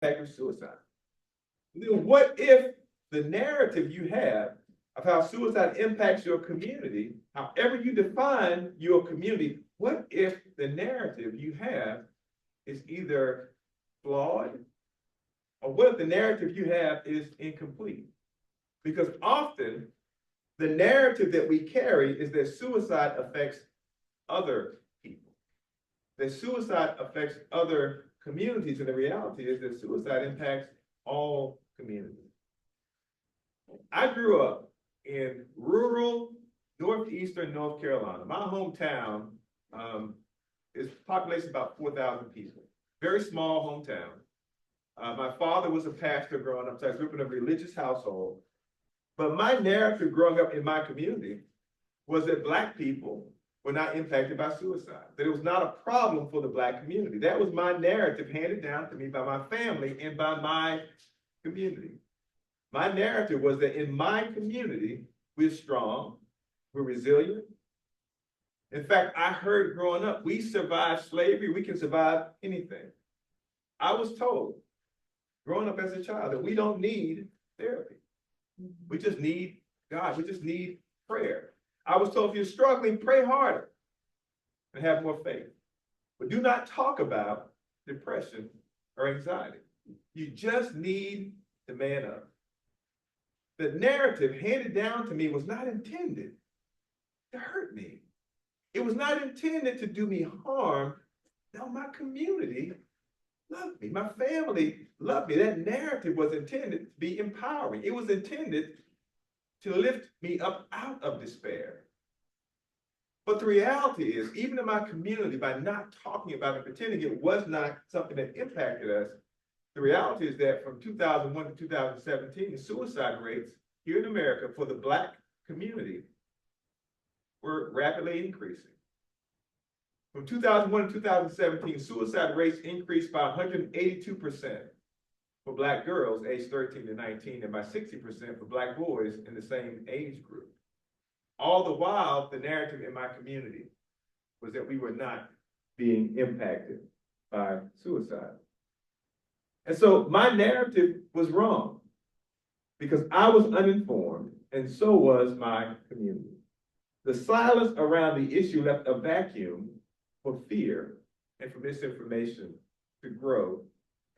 impact of suicide. Then what if the narrative you have of how suicide impacts your community, however you define your community, what if the narrative you have is either flawed, or what if the narrative you have is incomplete? Because often the narrative that we carry is that suicide affects other people, that suicide affects other communities, and the reality is that suicide impacts all communities. I grew up in rural northeastern North Carolina. My hometown is population about 4,000 people. Very small hometown. My father was a pastor growing up, so I grew up in a religious household. But my narrative growing up in my community was that Black people were not impacted by suicide, that it was not a problem for the Black community. That was my narrative handed down to me by my family and by my community. My narrative was that in my community, we're strong, we're resilient. In fact, I heard growing up, we survived slavery, we can survive anything. I was told, growing up as a child, that we don't need therapy. We just need God, we just need prayer. I was told, if you're struggling, pray harder and have more faith. But do not talk about depression or anxiety. You just need to man up. The narrative handed down to me was not intended to hurt me. It was not intended to do me harm. No, my community loved me. My family loved me. That narrative was intended to be empowering. It was intended to lift me up out of despair. But the reality is, even in my community, by not talking about it, pretending it was not something that impacted us, the reality is that from 2001 to 2017, the suicide rates here in America for the Black community were rapidly increasing. From 2001 to 2017, suicide rates increased by 182% for Black girls aged 13 to 19, and by 60% for Black boys in the same age group. All the while, the narrative in my community was that we were not being impacted by suicide. And so my narrative was wrong because I was uninformed, and so was my community. The silence around the issue left a vacuum for fear and for misinformation to grow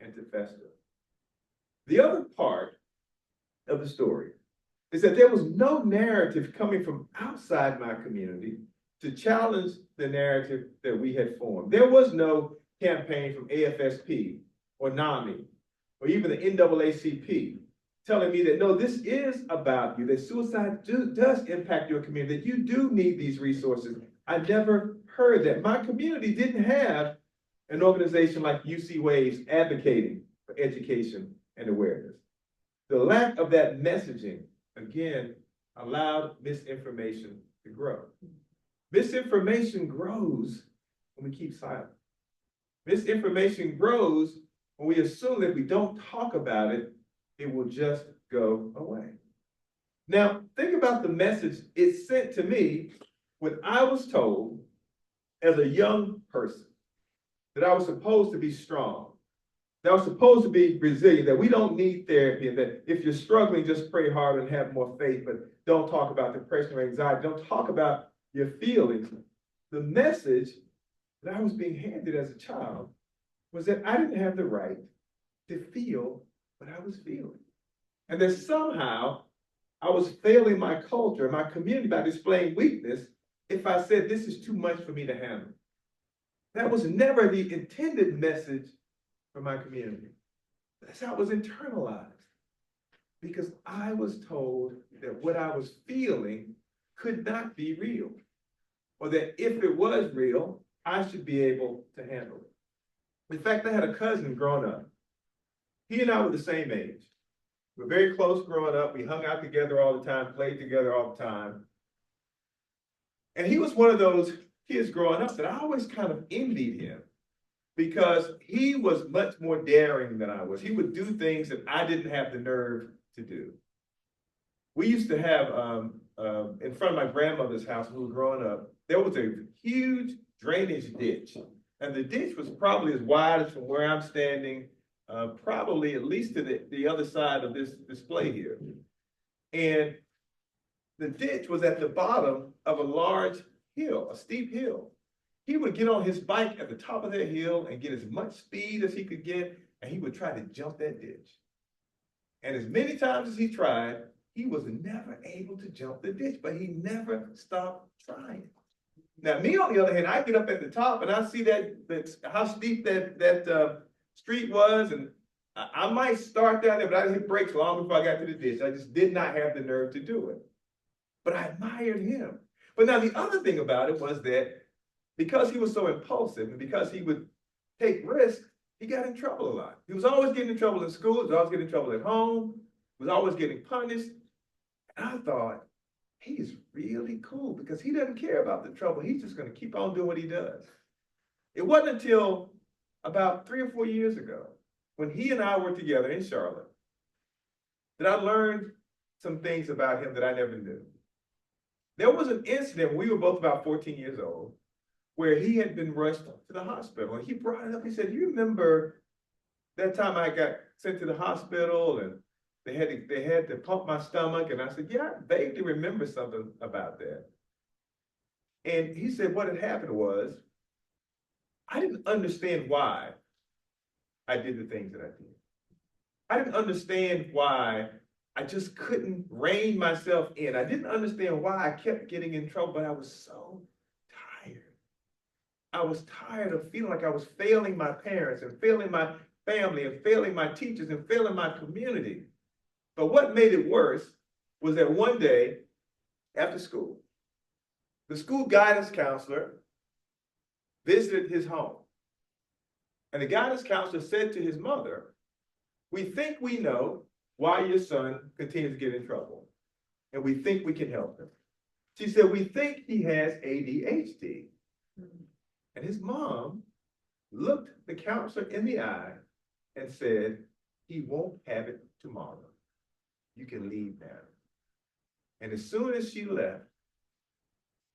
and to fester. The other part of the story is that there was no narrative coming from outside my community to challenge the narrative that we had formed. There was no campaign from AFSP or NAMI or even the NAACP telling me that, no, this is about you, that suicide does impact your community, that you do need these resources. I never heard that. My community didn't have an organization like UC WAVES advocating for education and awareness. The lack of that messaging, again, allowed misinformation to grow. Misinformation grows when we keep silent. Misinformation grows when we assume that if we don't talk about it, it will just go away. Now, think about the message it sent to me when I was told as a young person that I was supposed to be strong, that I was supposed to be resilient, that we don't need therapy, and that if you're struggling, just pray harder and have more faith, but don't talk about depression or anxiety, don't talk about your feelings. The message that I was being handed as a child was that I didn't have the right to feel what I was feeling. And that somehow I was failing my culture, my community, by displaying weakness if I said this is too much for me to handle. That was never the intended message for my community. That's how it was internalized. Because I was told that what I was feeling could not be real. Or that if it was real, I should be able to handle it. In fact, I had a cousin growing up. He and I were the same age. We were very close growing up. We hung out together all the time, played together all the time. And he was one of those kids growing up that I always kind of envied him because he was much more daring than I was. He would do things that I didn't have the nerve to do. We used to have, in front of my grandmother's house when we were growing up, there was a huge drainage ditch. And the ditch was probably as wide as from where I'm standing probably at least to the other side of this display here. And the ditch was at the bottom of a large hill, a steep hill. He would get on his bike at the top of that hill and get as much speed as he could get, and he would try to jump that ditch. And as many times as he tried, he was never able to jump the ditch, but he never stopped trying. Now, me on the other hand, I get up at the top and I see how steep that street was, and I might start down there, but I hit brakes long before I got to the ditch. I just did not have the nerve to do it. But I admired him. But now the other thing about it was that because he was so impulsive and because he would take risks, he got in trouble a lot. He was always getting in trouble in school, he was always getting in trouble at home, he was always getting punished. And I thought, he's really cool because he doesn't care about the trouble. He's just going to keep on doing what he does. It wasn't until about 3 or 4 years ago, when he and I were together in Charlotte, that I learned some things about him that I never knew. There was an incident, we were both about 14 years old, where he had been rushed to the hospital. And he brought it up, he said, you remember that time I got sent to the hospital and they had to pump my stomach? And I said, yeah, I vaguely remember something about that. And he said what had happened was, I didn't understand why I did the things that I did. I didn't understand why I just couldn't rein myself in. I didn't understand why I kept getting in trouble, but I was so tired. I was tired of feeling like I was failing my parents and failing my family and failing my teachers and failing my community. But what made it worse was that one day after school, the school guidance counselor visited his home. And the guidance counselor said to his mother, we think we know why your son continues to get in trouble, and we think we can help him. She said, we think he has ADHD. And his mom looked the counselor in the eye and said, he won't have it tomorrow. You can leave now. And as soon as she left,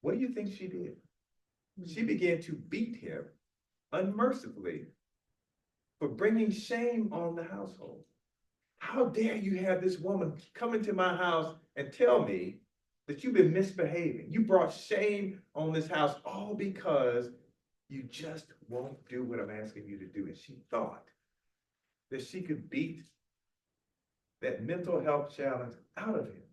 what do you think she did? She began to beat him unmercifully for bringing shame on the household. How dare you have this woman come into my house and tell me that you've been misbehaving? You brought shame on this house all because you just won't do what I'm asking you to do. And she thought that she could beat that mental health challenge out of him.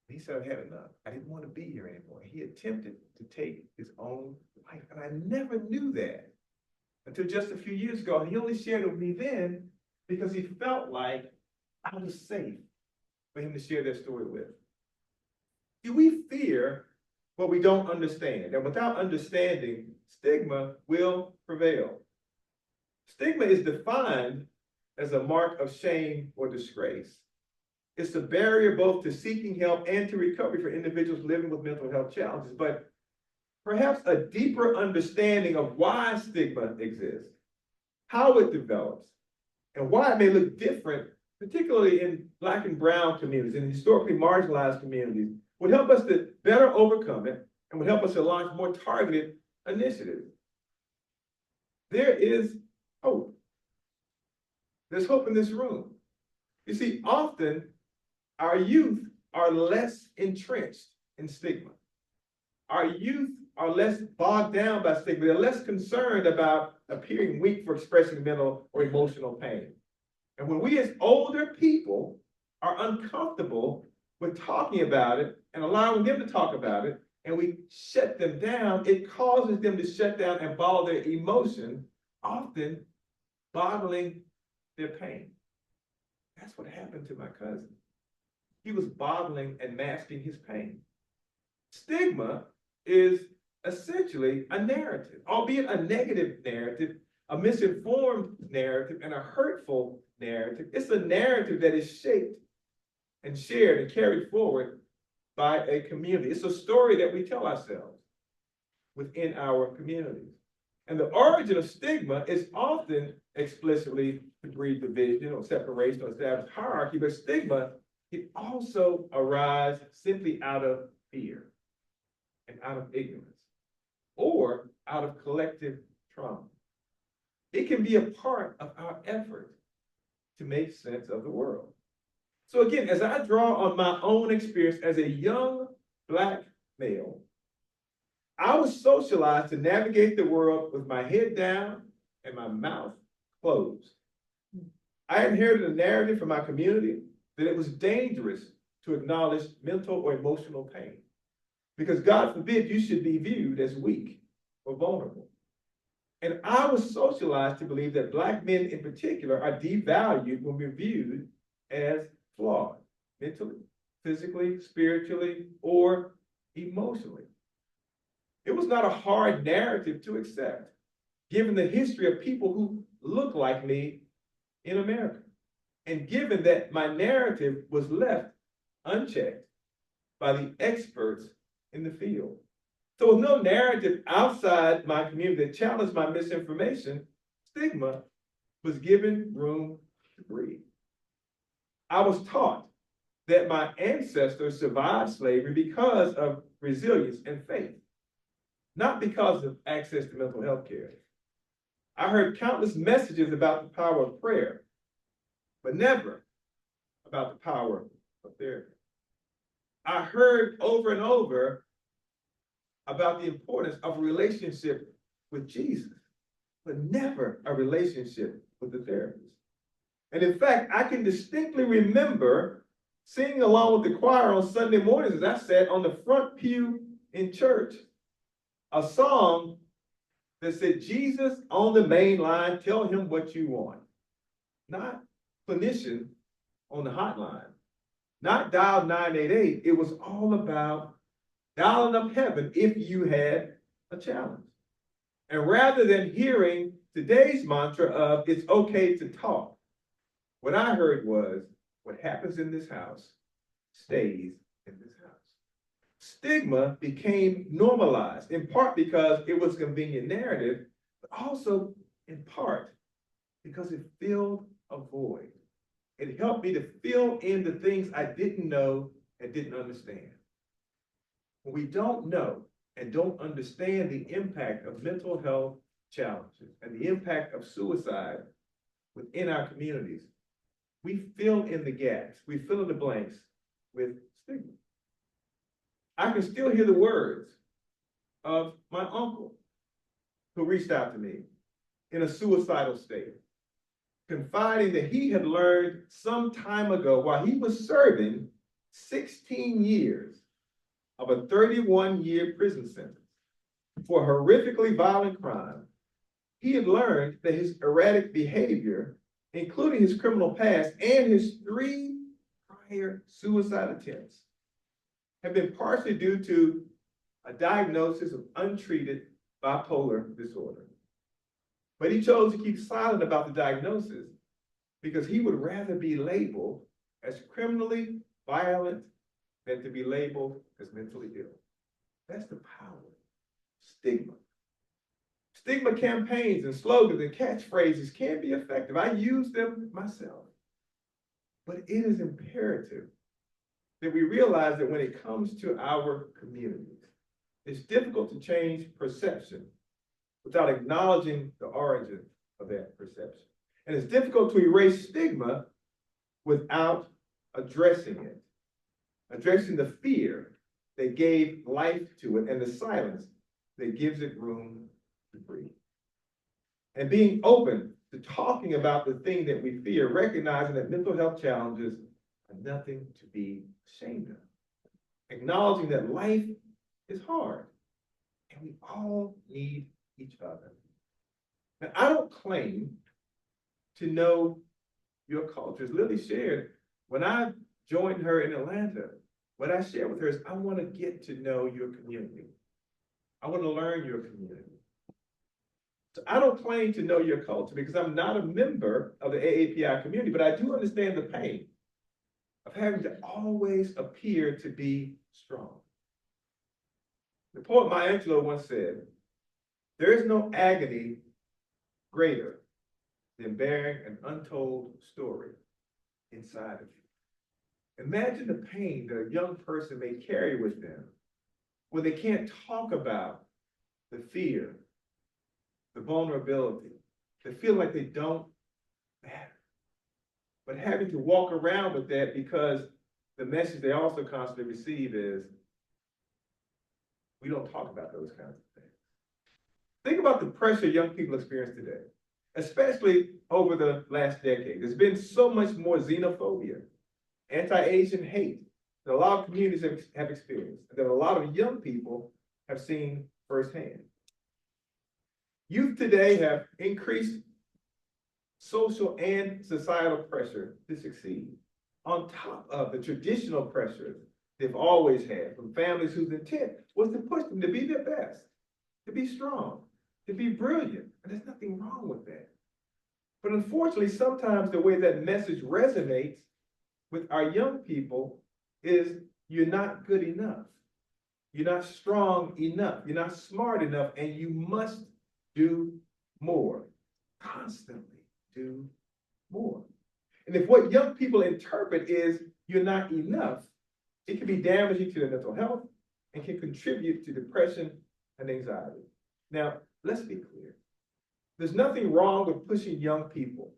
He said, I've had enough. I didn't want to be here anymore. He attempted to take his own life. And I never knew that until just a few years ago. And he only shared it with me then because he felt like I was safe for him to share that story with. See, we fear what we don't understand. And without understanding, stigma will prevail. Stigma is defined as a mark of shame or disgrace. It's a barrier both to seeking help and to recovery for individuals living with mental health challenges. But perhaps a deeper understanding of why stigma exists, how it develops, and why it may look different, particularly in Black and brown communities and historically marginalized communities, would help us to better overcome it and would help us to launch more targeted initiatives. There is hope. There's hope in this room. You see, often our youth are less entrenched in stigma. Our youth are less bogged down by stigma. They're less concerned about appearing weak for expressing mental or emotional pain. And when we as older people are uncomfortable with talking about it and allowing them to talk about it, and we shut them down, it causes them to shut down and bottle their emotion, often bottling their pain. That's what happened to my cousin. He was bottling and masking his pain. Stigma is essentially a narrative, albeit a negative narrative, a misinformed narrative, and a hurtful narrative. It's a narrative that is shaped and shared and carried forward by a community. It's a story that we tell ourselves within our communities. And the origin of stigma is often explicitly to breed division or separation or establish hierarchy, but stigma can also arise simply out of fear and out of ignorance or out of collective trauma. It can be a part of our effort to make sense of the world. So again, as I draw on my own experience as a young Black male, I was socialized to navigate the world with my head down and my mouth closed. I inherited a narrative from my community that it was dangerous to acknowledge mental or emotional pain, because God forbid you should be viewed as weak or vulnerable. And I was socialized to believe that Black men in particular are devalued when we're viewed as flawed, mentally, physically, spiritually, or emotionally. It was not a hard narrative to accept, given the history of people who look like me in America, and given that my narrative was left unchecked by the experts in the field. So with no narrative outside my community that challenged my misinformation, stigma was given room to breathe. I was taught that my ancestors survived slavery because of resilience and faith, not because of access to mental health care. I heard countless messages about the power of prayer, but never about the power of therapy. I heard over and over about the importance of a relationship with Jesus, but never a relationship with the therapist. And in fact, I can distinctly remember singing along with the choir on Sunday mornings as I sat on the front pew in church, a song that said, Jesus on the main line, tell him what you want. Not clinician on the hotline, not dial 988. It was all about dialing up heaven if you had a challenge. And rather than hearing today's mantra of it's okay to talk, what I heard was what happens in this house stays in this house. Stigma became normalized, in part because it was a convenient narrative, but also in part because it filled a void. It helped me to fill in the things I didn't know and didn't understand. When we don't know and don't understand the impact of mental health challenges and the impact of suicide within our communities, we fill in the gaps, we fill in the blanks with stigma. I can still hear the words of my uncle who reached out to me in a suicidal state, confiding that he had learned some time ago while he was serving 16 years of a 31-year prison sentence for a horrifically violent crime. He had learned that his erratic behavior, including his criminal past and his 3 prior suicide attempts, have been partially due to a diagnosis of untreated bipolar disorder. But he chose to keep silent about the diagnosis because he would rather be labeled as criminally violent than to be labeled as mentally ill. That's the power. Stigma. Stigma campaigns and slogans and catchphrases can be effective. I use them myself. But it is imperative that we realize that when it comes to our communities, it's difficult to change perception without acknowledging the origin of that perception. And it's difficult to erase stigma without addressing it, addressing the fear that gave life to it and the silence that gives it room to breathe. And being open to talking about the thing that we fear, recognizing that mental health challenges are nothing to be ashamed of. Acknowledging that life is hard and we all need each other. Now, I don't claim to know your culture. As Lily shared, when I joined her in Atlanta, what I shared with her is I want to get to know your community. I want to learn your community. So I don't claim to know your culture because I'm not a member of the AAPI community, but I do understand the pain of having to always appear to be strong. The poet Maya Angelou once said, there is no agony greater than bearing an untold story inside of you. Imagine the pain that a young person may carry with them when they can't talk about the fear, the vulnerability, they feel like they don't matter. but having to walk around with that because the message they also constantly receive is, we don't talk about those kinds of things. Think about the pressure young people experience today, especially over the last decade. There's been so much more xenophobia, anti-Asian hate that a lot of communities have experienced, that a lot of young people have seen firsthand. Youth today have increased social and societal pressure to succeed, on top of the traditional pressures they've always had from families whose intent was to push them to be their best, to be strong, to be brilliant. And there's nothing wrong with that. But unfortunately, sometimes the way that message resonates with our young people is, you're not good enough. You're not strong enough. You're not smart enough, and you must do more. Constantly do more. And if what young people interpret is, you're not enough, it can be damaging to their mental health and can contribute to depression and anxiety. Now, let's be clear. There's nothing wrong with pushing young people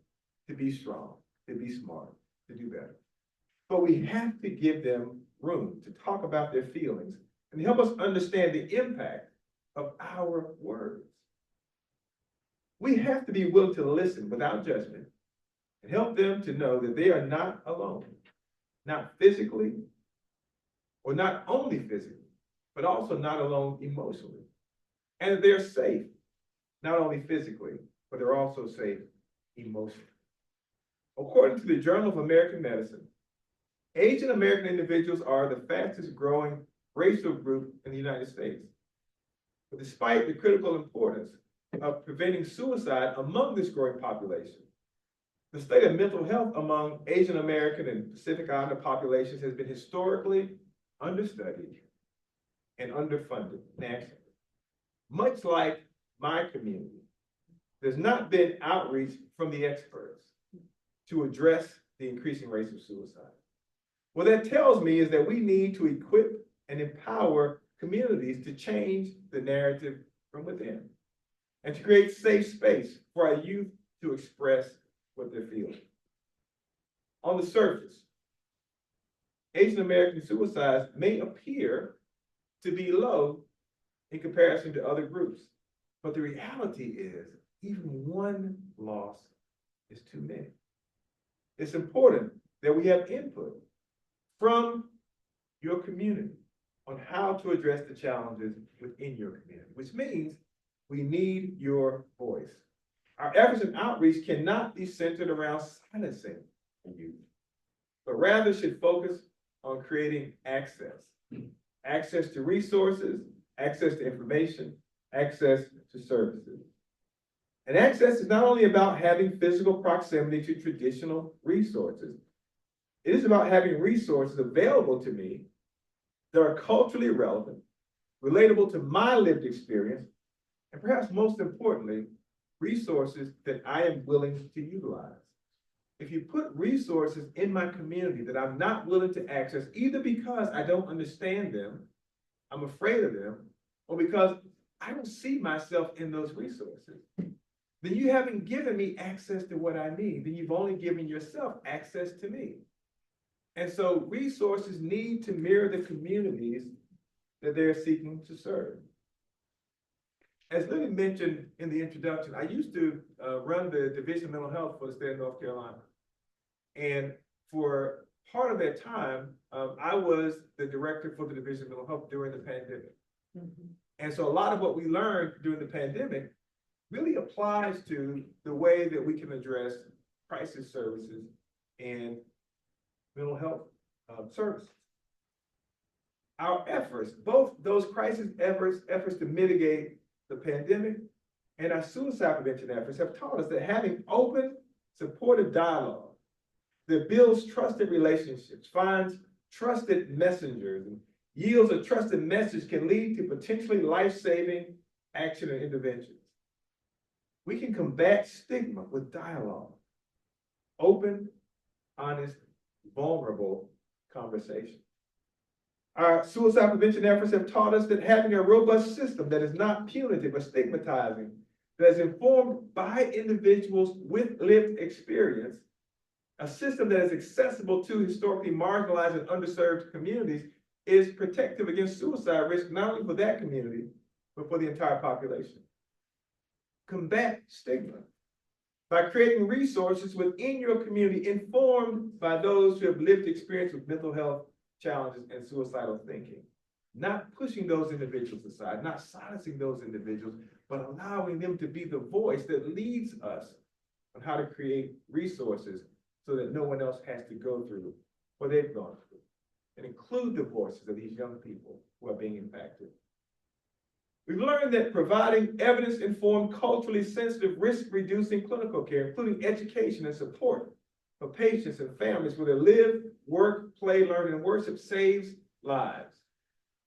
to be strong, to be smart, to do better. But we have to give them room to talk about their feelings and help us understand the impact of our words. We have to be willing to listen without judgment and help them to know that they are not alone, not physically, or not only physically, but also not alone emotionally. And that they're safe, not only physically, but they're also safe emotionally. According to the Journal of American Medicine, Asian American individuals are the fastest growing racial group in the United States. But despite the critical importance of preventing suicide among this growing population, the state of mental health among Asian American and Pacific Islander populations has been historically understudied and underfunded nationally. Much like my community, there's not been outreach from the experts to address the increasing rates of suicide. What that tells me is that we need to equip and empower communities to change the narrative from within and to create safe space for our youth to express what they're feeling. On the surface, Asian American suicides may appear to be low in comparison to other groups, but the reality is even one loss is too many. It's important that we have input from your community on how to address the challenges within your community, which means we need your voice. Our efforts in outreach cannot be centered around silencing the youth, but rather should focus on creating access. Access to resources, access to information, access to services. And access is not only about having physical proximity to traditional resources. It is about having resources available to me that are culturally relevant, relatable to my lived experience, and perhaps most importantly, resources that I am willing to utilize. If you put resources in my community that I'm not willing to access, either because I don't understand them, I'm afraid of them, or because I don't see myself in those resources, then you haven't given me access to what I need. Then you've only given yourself access to me. And so resources need to mirror the communities that they're seeking to serve. As Lily mentioned in the introduction, I used to run the Division of Mental Health for the state of North Carolina. And for part of that time, I was the director for the Division of Mental Health during the pandemic. Mm-hmm. And so a lot of what we learned during the pandemic really applies to the way that we can address crisis services and mental health services. Our efforts, both those crisis efforts to mitigate the pandemic and our suicide prevention efforts, have taught us that having open, supportive dialogue that builds trusted relationships, finds trusted messengers, and yields a trusted message can lead to potentially life-saving action and interventions. We can combat stigma with dialogue, open, honest, vulnerable conversation. Our suicide prevention efforts have taught us that having a robust system that is not punitive or stigmatizing, that is informed by individuals with lived experience, A system that is accessible to historically marginalized and underserved communities is protective against suicide risk, not only for that community, but for the entire population. Combat stigma by creating resources within your community informed by those who have lived experience with mental health challenges and suicidal thinking. Not pushing those individuals aside, not silencing those individuals, but allowing them to be the voice that leads us on how to create resources so that no one else has to go through what they've gone through, and include the voices of these young people who are being impacted. We've learned that providing evidence-informed, culturally sensitive, risk-reducing clinical care, including education and support for patients and families where they live, work, play, learn, and worship, saves lives.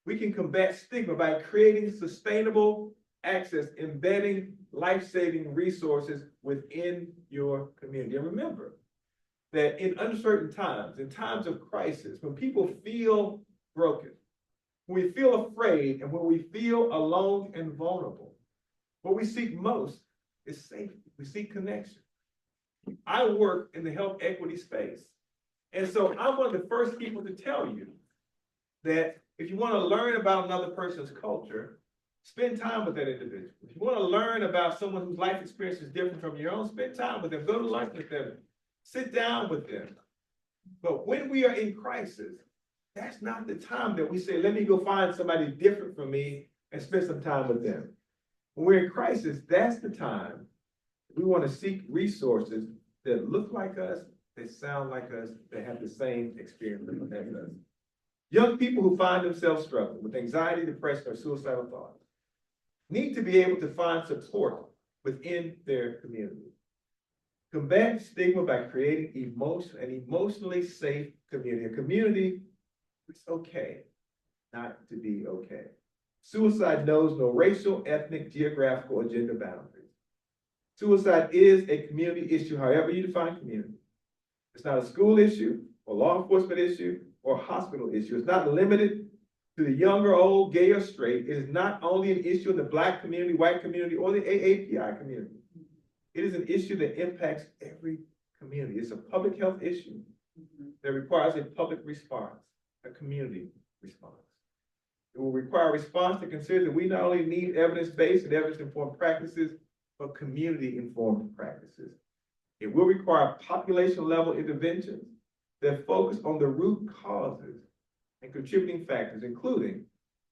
We can combat stigma by creating sustainable access, embedding life-saving resources within your community. And remember that in uncertain times, in times of crisis, when people feel broken, when we feel afraid, and when we feel alone and vulnerable, what we seek most is safety. We seek connection. I work in the health equity space. And so I'm one of the first people to tell you that if you want to learn about another person's culture, spend time with that individual. If you want to learn about someone whose life experience is different from your own, spend time with them. Go to lunch with them. Sit down with them. But when we are in crisis, that's not the time that we say, let me go find somebody different from me and spend some time with them. When we're in crisis, that's the time we want to seek resources that look like us, that sound like us, that have the same experience as us. Young people who find themselves struggling with anxiety, depression, or suicidal thoughts need to be able to find support within their community. Combat stigma by creating an emotionally safe community. A community it's okay not to be okay. Suicide knows no racial, ethnic, geographical, or gender boundaries. Suicide is a community issue, however you define community. It's not a school issue, or law enforcement issue, or hospital issue. It's not limited to the young or old, gay or straight. It is not only an issue in the Black community, white community, or the AAPI community. It is an issue that impacts every community. It's a public health issue that requires a public response. A community response. It will require a response to consider that we not only need evidence-based and evidence-informed practices, but community-informed practices. It will require population-level interventions that focus on the root causes and contributing factors, including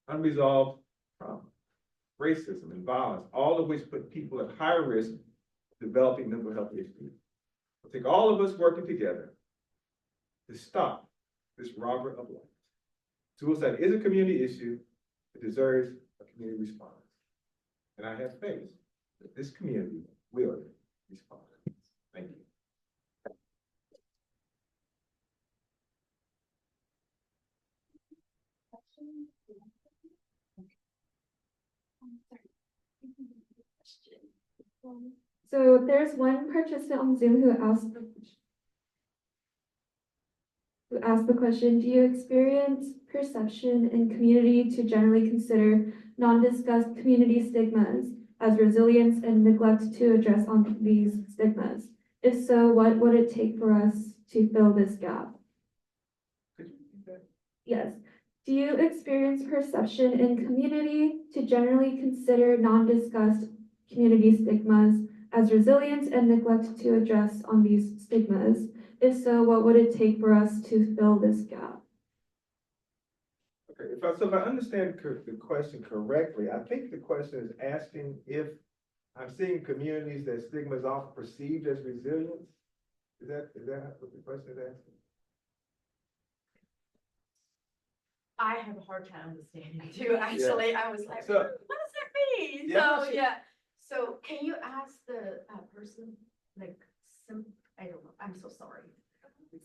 unresolved trauma, racism, and violence, all of which put people at higher risk of developing mental health issues. It'll take all of us working together to stop this robber of life. Suicide is a community issue. It deserves a community response. And I have faith that this community will respond. Thank you. So there's one participant on Zoom who asked the question, do you experience perception in community to generally consider non-discussed community stigmas as resilience and neglect to address on these stigmas? If so, what would it take for us to fill this gap? Could you repeat that? Yes. Do you experience perception in community to generally consider non-discussed community stigmas as resilience and neglect to address on these stigmas? If so, what would it take for us to fill this gap? Okay, if I understand the question correctly, I think the question is asking if I'm seeing communities that stigma is often perceived as resilience. Is that what the question is asking? I have a hard time understanding too, actually. Yeah. I was like, so, what does that mean? Yeah, so, yeah. So, can you ask the person, like, I don't know. I'm so sorry.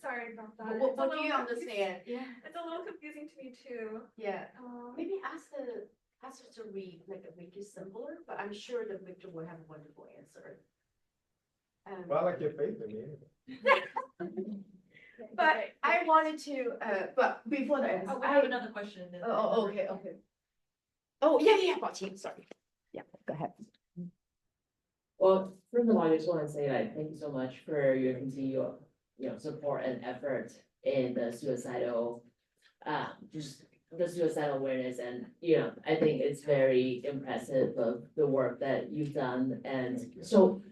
Sorry about that. What do you understand? Yeah. It's a little confusing to me too. Yeah. Maybe ask her to read, like, make it simpler, but I'm sure that Victor will have a wonderful answer. Well, I like your faith in me. But I wanted to, but before the answer, I have another question. Okay. Oh, yeah, Martin, sorry. Yeah, go ahead. Well, first of all, I just want to say that thank you so much for your continued support and effort in the suicidal, just the suicidal awareness. And, I think it's very impressive of the work that you've done. And Thank you. so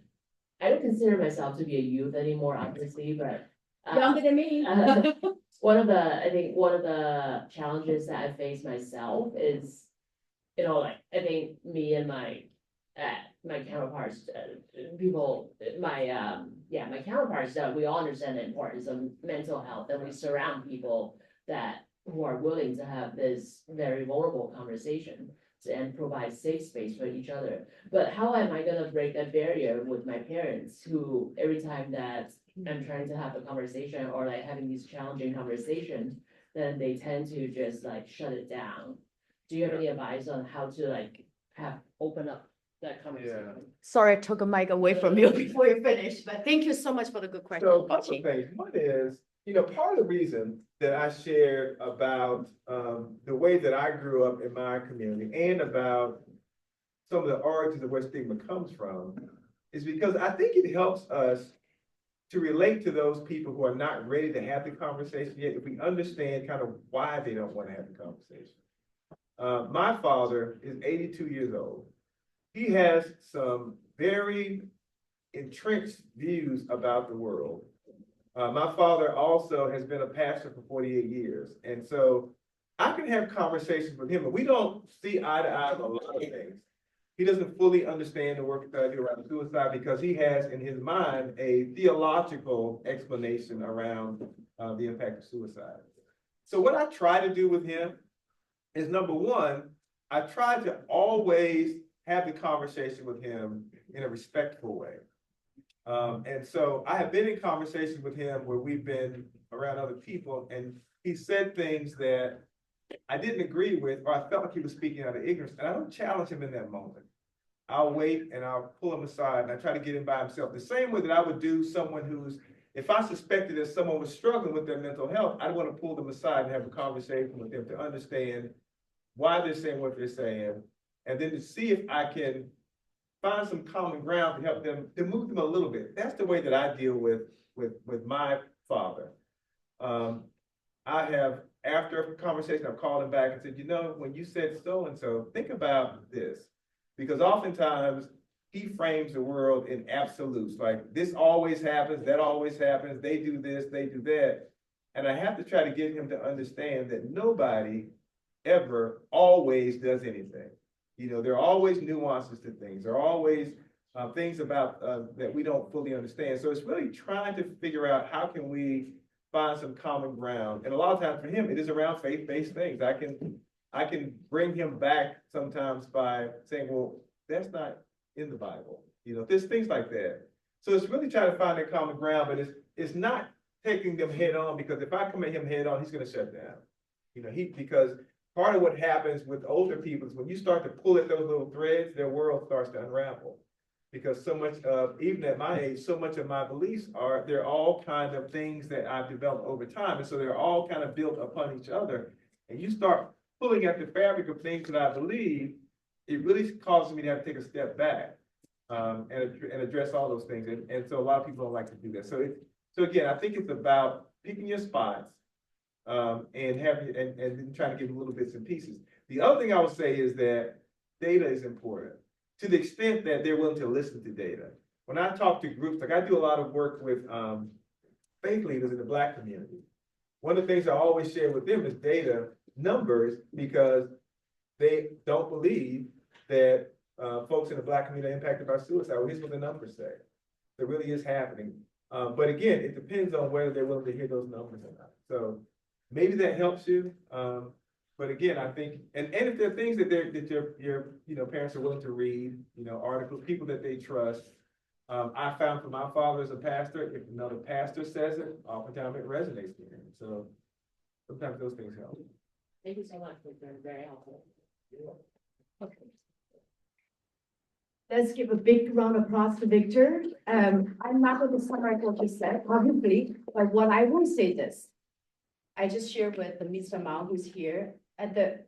I don't consider myself to be a youth anymore, obviously, but. Younger than me. I think one of the challenges that I face myself is, I think me and my counterparts, my counterparts, that we all understand the importance of mental health, and we surround people who are willing to have this very vulnerable conversation and provide safe space for each other. But how am I gonna break that barrier with my parents, who every time that I'm trying to have a conversation or like having these challenging conversations, then they tend to just like shut it down? Do you have any advice on how to open up that conversation? Sorry, I took a mic away from you before you finished, but thank you so much for the good question. So, a couple of things. One is, part of the reason that I shared about the way that I grew up in my community and about some of the origins of where stigma comes from is because I think it helps us to relate to those people who are not ready to have the conversation yet, if we understand kind of why they don't want to have the conversation. My father is 82 years old. He has some very entrenched views about the world. My father also has been a pastor for 48 years. And so I can have conversations with him, but we don't see eye to eye on a lot of things. He doesn't fully understand the work that I do around suicide because he has in his mind a theological explanation around the impact of suicide. So what I try to do with him is, number one, I try to always have the conversation with him in a respectful way. And so I have been in conversations with him where we've been around other people, and he said things that I didn't agree with, or I felt like he was speaking out of ignorance, and I don't challenge him in that moment. I'll wait and I'll pull him aside and I try to get him by himself. The same way that I would do someone who's, if I suspected that someone was struggling with their mental health, I'd want to pull them aside and have a conversation with them to understand why they're saying what they're saying, and then to see if I can find some common ground to help them, to move them a little bit. That's the way that I deal with my father. I have, after a conversation, I've called him back and said, when you said so-and-so, think about this. Because oftentimes he frames the world in absolutes, like this always happens, that always happens, they do this, they do that. And I have to try to get him to understand that nobody ever always does anything. There are always nuances to things. There are always things about that we don't fully understand. So it's really trying to figure out how can we find some common ground. And a lot of times for him, it is around faith-based things. I can bring him back sometimes by saying, well, that's not in the Bible. There's things like that. So it's really trying to find that common ground, but it's not taking them head on, because if I come at him head on, he's going to shut down. Because part of what happens with older people is when you start to pull at those little threads, their world starts to unravel. Because so much of, even at my age, so much of my beliefs they're all kind of things that I've developed over time. And so they're all kind of built upon each other. And you start pulling at the fabric of things that I believe, it really causes me to have to take a step back and address all those things. And so a lot of people don't like to do that. So again, I think it's about picking your spots and then trying to give little bits and pieces. The other thing I would say is that data is important to the extent that they're willing to listen to data. When I talk to groups, like I do a lot of work with faith leaders in the Black community. One of the things I always share with them is data, numbers, because they don't believe that folks in the Black community are impacted by suicide. Well, here's what the numbers say. It really is happening. But again, it depends on whether they're willing to hear those numbers or not. So maybe that helps you. But again, I think, and if there are things that your parents are willing to read, articles, people that they trust. I found for my father as a pastor, if another pastor says it, oftentimes it resonates with him. So sometimes those things help. Thank you so much, Victor. Very helpful. Okay. Let's give a big round of applause to Victor. I'm not going to summarize what you said, obviously, but what I will say this. I just shared with Mr. Mao, who's here,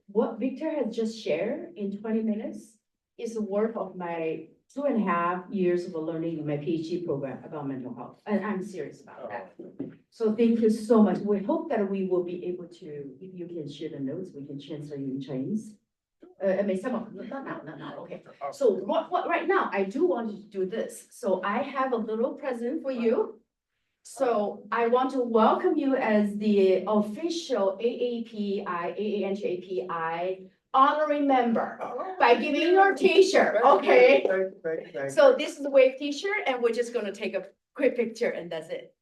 what Victor has just shared in 20 minutes is the work of my 2.5 years of learning in my PhD program about mental health, and I'm serious about that. So thank you so much. We hope that we will be able to, if you can share the notes, we can translate in Chinese. I mean, some of, not now, okay. So right now, I do want to do this. So I have a little present for you. So I want to welcome you as the official AANHPI honorary member by giving you your t-shirt, okay? Thank you. So this is the wave t-shirt and we're just gonna take a quick picture and that's it.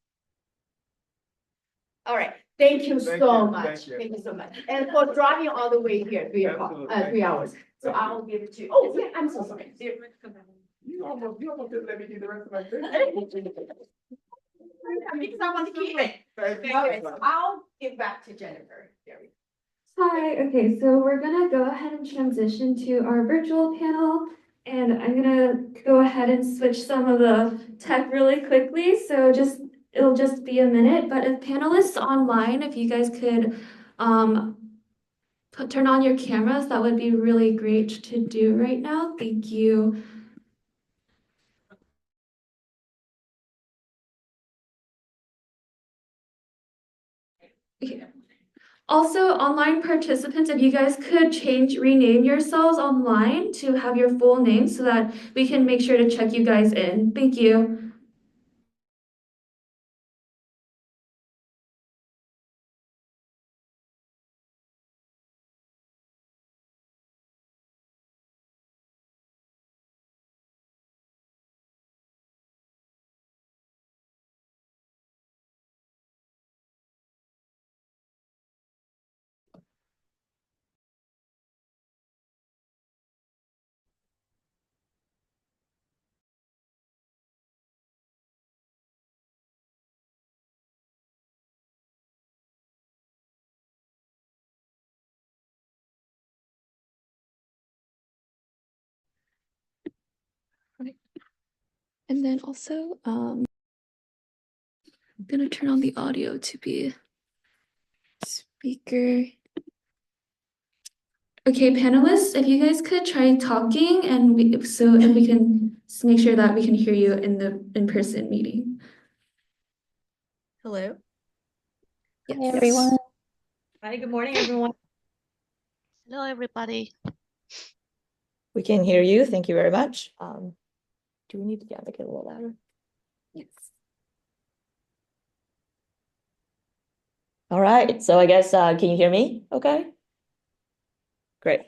All right, thank you Thank so you, much. thank you. Thank you so much. And for driving all the way here, 3 o'clock, Absolutely. 3 hours. So Thank you. I'll give it to you. Oh, yeah, I'm so sorry. You almost didn't let me do the rest of my thing. Because I want to keep it. Thank you. Okay, so I'll give back to Jennifer. There we go. Hi, okay, so we're gonna go ahead and transition to our virtual panel. And I'm gonna go ahead and switch some of the tech really quickly, so it'll just be a minute. But if panelists online, if you guys could turn on your cameras, that would be really great to do right now. Thank you. Okay. Also, online participants, if you guys could rename yourselves online to have your full name so that we can make sure to check you guys in. Thank you. And then also, I'm gonna turn on the audio to be speaker. Okay, panelists, if you guys could try talking and we can make sure that we can hear you in the in-person meeting. Hello. Yes. Hi, everyone. Hi, good morning, everyone. Hello, everybody. We can hear you. Thank you very much. Do we need to make it a little louder? Yes. All right. So I guess, can you hear me? Okay. Great.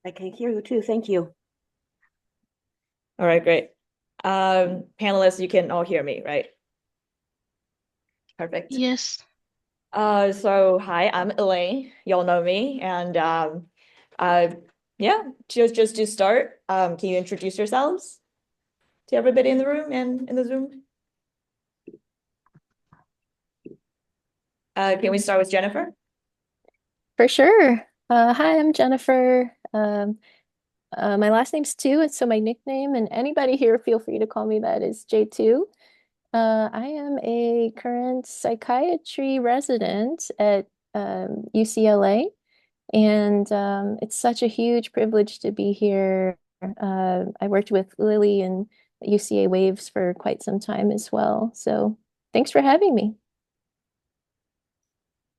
I can hear you too. Thank you. All right, great. Panelists, you can all hear me, right? Perfect. Yes. So hi, I'm Elaine. Y'all know me. And yeah, just to start, can you introduce yourselves to everybody in the room and in the Zoom? Can we start with Jennifer? For sure. Hi, I'm Jennifer. My last name's Tu, and so my nickname, and anybody here, feel free to call me that, is J2. I am a current psychiatry resident at UCLA, and it's such a huge privilege to be here. I worked with Lily and UCA WAVES for quite some time as well. So thanks for having me.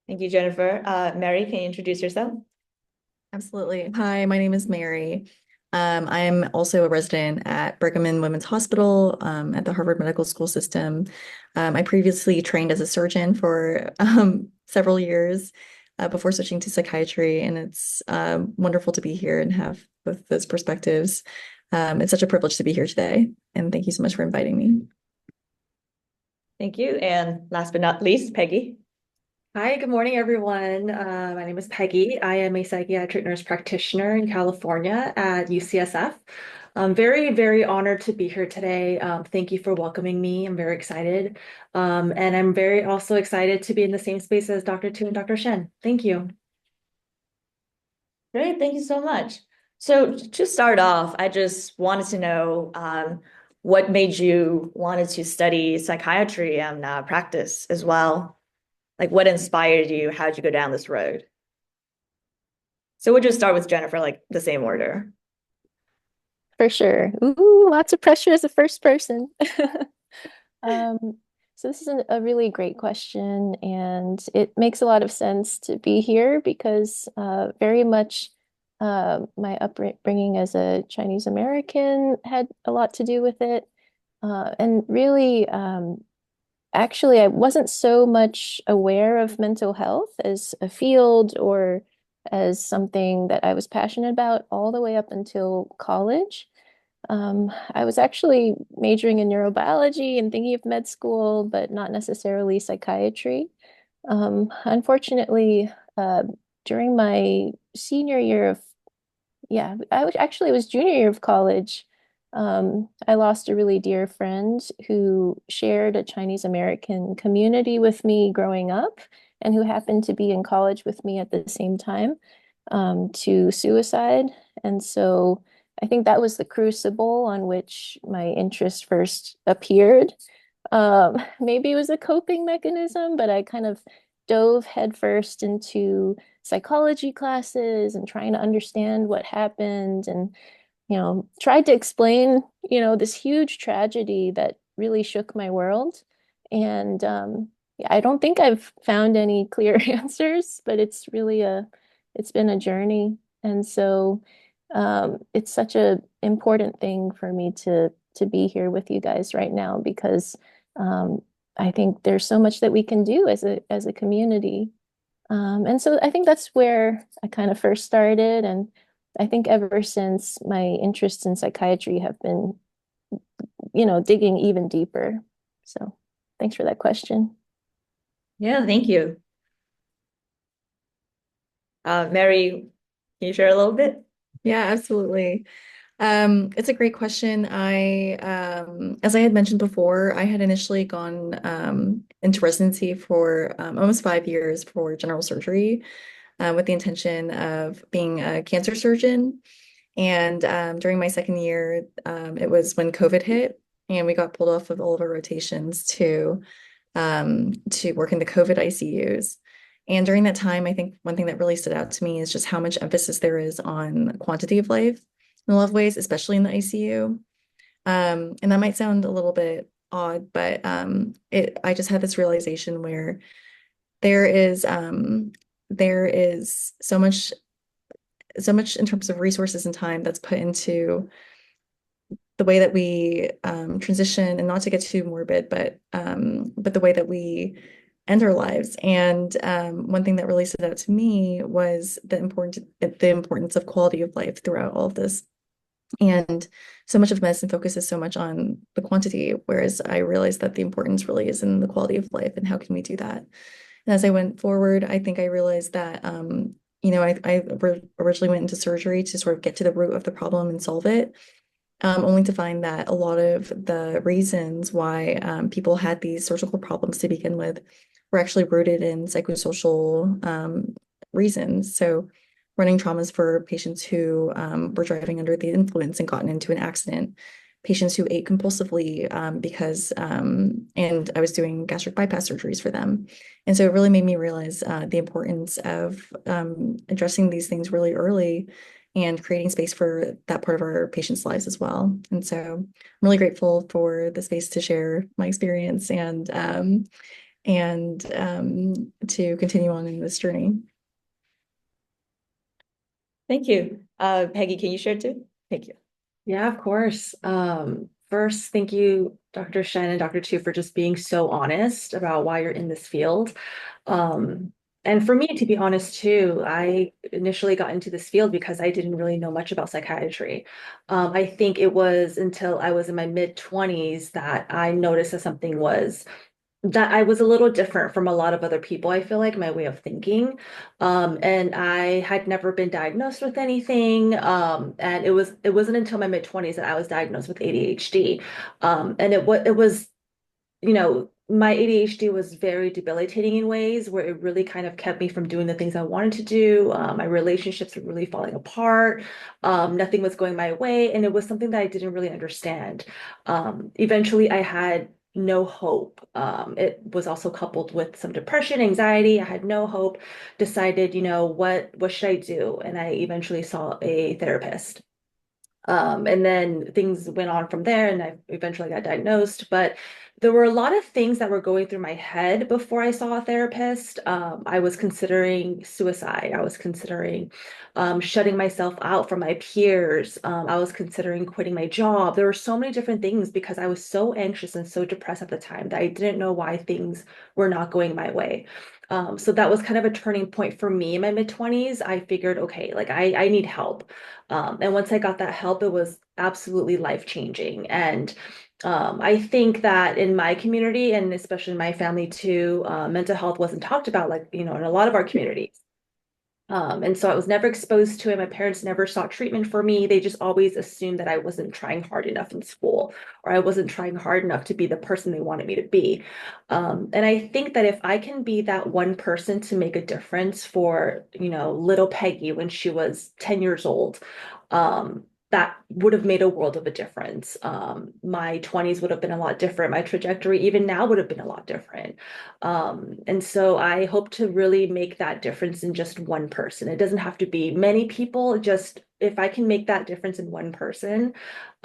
Thank you, Jennifer. Mary, can you introduce yourself? Absolutely. Hi, my name is Mary. I'm also a resident at Brigham and Women's Hospital at the Harvard Medical School system. I previously trained as a surgeon for several years before switching to psychiatry, and it's wonderful to be here and have both those perspectives. It's such a privilege to be here today, and thank you so much for inviting me. Thank you. And last but not least, Peggy. Hi, good morning, everyone. My name is Peggy. I am a psychiatric nurse practitioner in California at UCSF. I'm very, very honored to be here today. Thank you for welcoming me. I'm very excited. And I'm very also excited to be in the same space as Dr. Tu and Dr. Shen. Thank you. Great, thank you so much. So to start off, I just wanted to know what made you wanted to study psychiatry and practice as well? Like what inspired you? How'd you go down this road? So we'll just start with Jennifer, like the same order. For sure. Ooh, lots of pressure as a first person. So this is a really great question, and it makes a lot of sense to be here because very much my upbringing as a Chinese American had a lot to do with it. And really, actually, I wasn't so much aware of mental health as a field or as something that I was passionate about all the way up until college. I was actually majoring in neurobiology and thinking of med school, but not necessarily psychiatry. Unfortunately, during my senior year of yeah, I was actually it was junior year of college. I lost a really dear friend who shared a Chinese American community with me growing up and who happened to be in college with me at the same time, to suicide. And so I think that was the crucible on which my interest first appeared. Maybe it was a coping mechanism, but I kind of dove headfirst into psychology classes and trying to understand what happened and tried to explain this huge tragedy that really shook my world. And yeah, I don't think I've found any clear answers, but it's been a journey. And so it's such a important thing for me to be here with you guys right now because um, I think there's so much that we can do as a community. And so I think that's where I kind of first started. And I think ever since my interests in psychiatry have been, digging even deeper. So thanks for that question. Yeah, thank you. Mary, can you share a little bit? Yeah, absolutely. It's a great question. As I had mentioned before, I had initially gone into residency for almost 5 years for general surgery with the intention of being a cancer surgeon. And during my second year, it was when COVID hit, and we got pulled off of all of our rotations to work in the COVID ICUs. And during that time, I think one thing that really stood out to me is just how much emphasis there is on quantity of life in a lot of ways, especially in the ICU. And that might sound a little bit odd, but I just had this realization where there is there is so much in terms of resources and time that's put into the way that we transition, and not to get too morbid, but the way that we end our lives. And one thing that really stood out to me was the importance of quality of life throughout all of this. And so much of medicine focuses so much on the quantity, whereas I realized that the importance really is in the quality of life and how can we do that. And as I went forward, I think I realized that I originally went into surgery to sort of get to the root of the problem and solve it, only to find that a lot of the reasons why people had these surgical problems to begin with were actually rooted in psychosocial reasons. So running traumas for patients who were driving under the influence and gotten into an accident, patients who ate compulsively and I was doing gastric bypass surgeries for them. And so it really made me realize the importance of addressing these things really early and creating space for that part of our patients' lives as well. And so I'm really grateful for the space to share my experience and to continue on in this journey. Thank you. Peggy, can you share too? Thank you. Yeah, of course. First, thank you, Dr. Shen and Dr. Tu, for just being so honest about why you're in this field. And for me, to be honest too, I initially got into this field because I didn't really know much about psychiatry. I think it was until I was in my mid-20s that I noticed that I was a little different from a lot of other people, I feel like, my way of thinking. And I had never been diagnosed with anything. And it wasn't until my mid-20s that I was diagnosed with ADHD. And it was, my ADHD was very debilitating in ways where it really kind of kept me from doing the things I wanted to do. My relationships were really falling apart. Nothing was going my way. And it was something that I didn't really understand. Eventually, I had no hope. It was also coupled with some depression, anxiety. I had no hope, decided, what should I do? And I eventually saw a therapist. And then things went on from there, and I eventually got diagnosed. But there were a lot of things that were going through my head before I saw a therapist. I was considering suicide. I was considering shutting myself out from my peers. I was considering quitting my job. There were so many different things because I was so anxious and so depressed at the time that I didn't know why things were not going my way. So that was kind of a turning point for me in my mid-20s. I figured, okay, like I need help. And once I got that help, it was absolutely life-changing. And I think that in my community, and especially in my family too, mental health wasn't talked about like, in a lot of our communities. And so I was never exposed to it. My parents never sought treatment for me. They just always assumed that I wasn't trying hard enough in school, or I wasn't trying hard enough to be the person they wanted me to be. And I think that if I can be that one person to make a difference for, little Peggy when she was 10 years old, that would have made a world of a difference. My 20s would have been a lot different. My trajectory, even now, would have been a lot different. And so I hope to really make that difference in just one person. It doesn't have to be many people, just if I can make that difference in one person,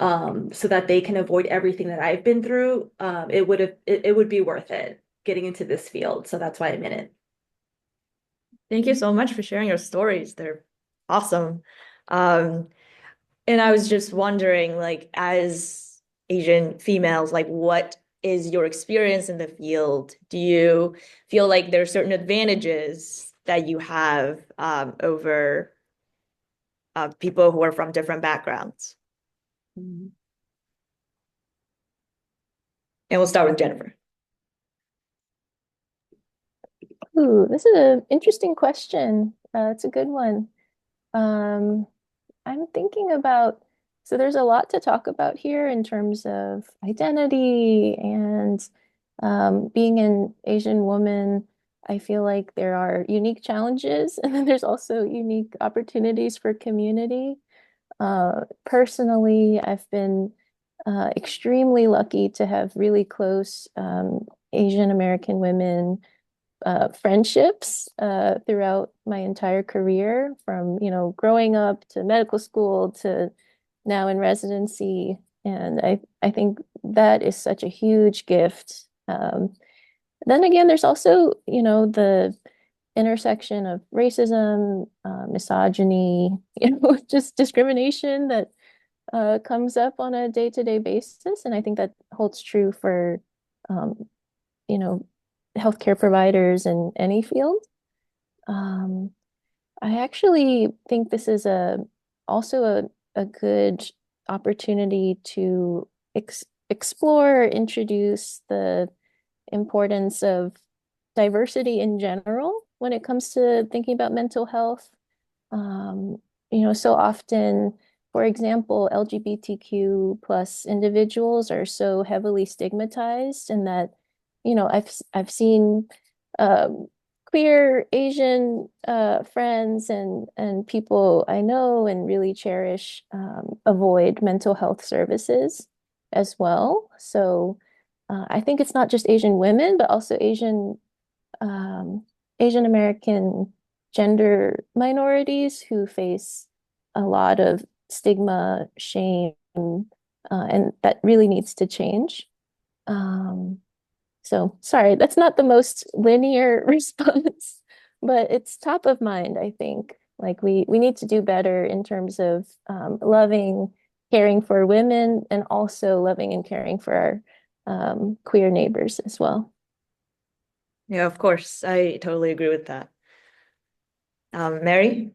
so that they can avoid everything that I've been through, it would be worth it getting into this field. So that's why I'm in it. Thank you so much for sharing your stories. They're awesome. And I was just wondering, like, as Asian females, like, what is your experience in the field? Do you feel like there are certain advantages that you have over people who are from different backgrounds? And we'll start with Jennifer. Ooh, this is an interesting question. It's a good one. I'm thinking about, so there's a lot to talk about here in terms of identity and being an Asian woman. I feel like there are unique challenges, and then there's also unique opportunities for community. Personally, I've been extremely lucky to have really close Asian American women friendships throughout my entire career, from growing up to medical school to now in residency. And I think that is such a huge gift. Then again, there's also the intersection of racism, misogyny, just discrimination that comes up on a day-to-day basis. And I think that holds true for you know healthcare providers in any field. I actually think this is also a good opportunity to explore, introduce the importance of diversity in general when it comes to thinking about mental health. So often, for example, LGBTQ plus individuals are so heavily stigmatized, and that, I've seen queer Asian friends and people I know and really cherish avoid mental health services as well. So I think it's not just Asian women, but also Asian American gender minorities who face a lot of stigma, shame, and that really needs to change. So sorry, that's not the most linear response, but it's top of mind, I think. Like we need to do better in terms of loving, caring for women, and also loving and caring for our queer neighbors as well. Yeah, of course. I totally agree with that. Mary?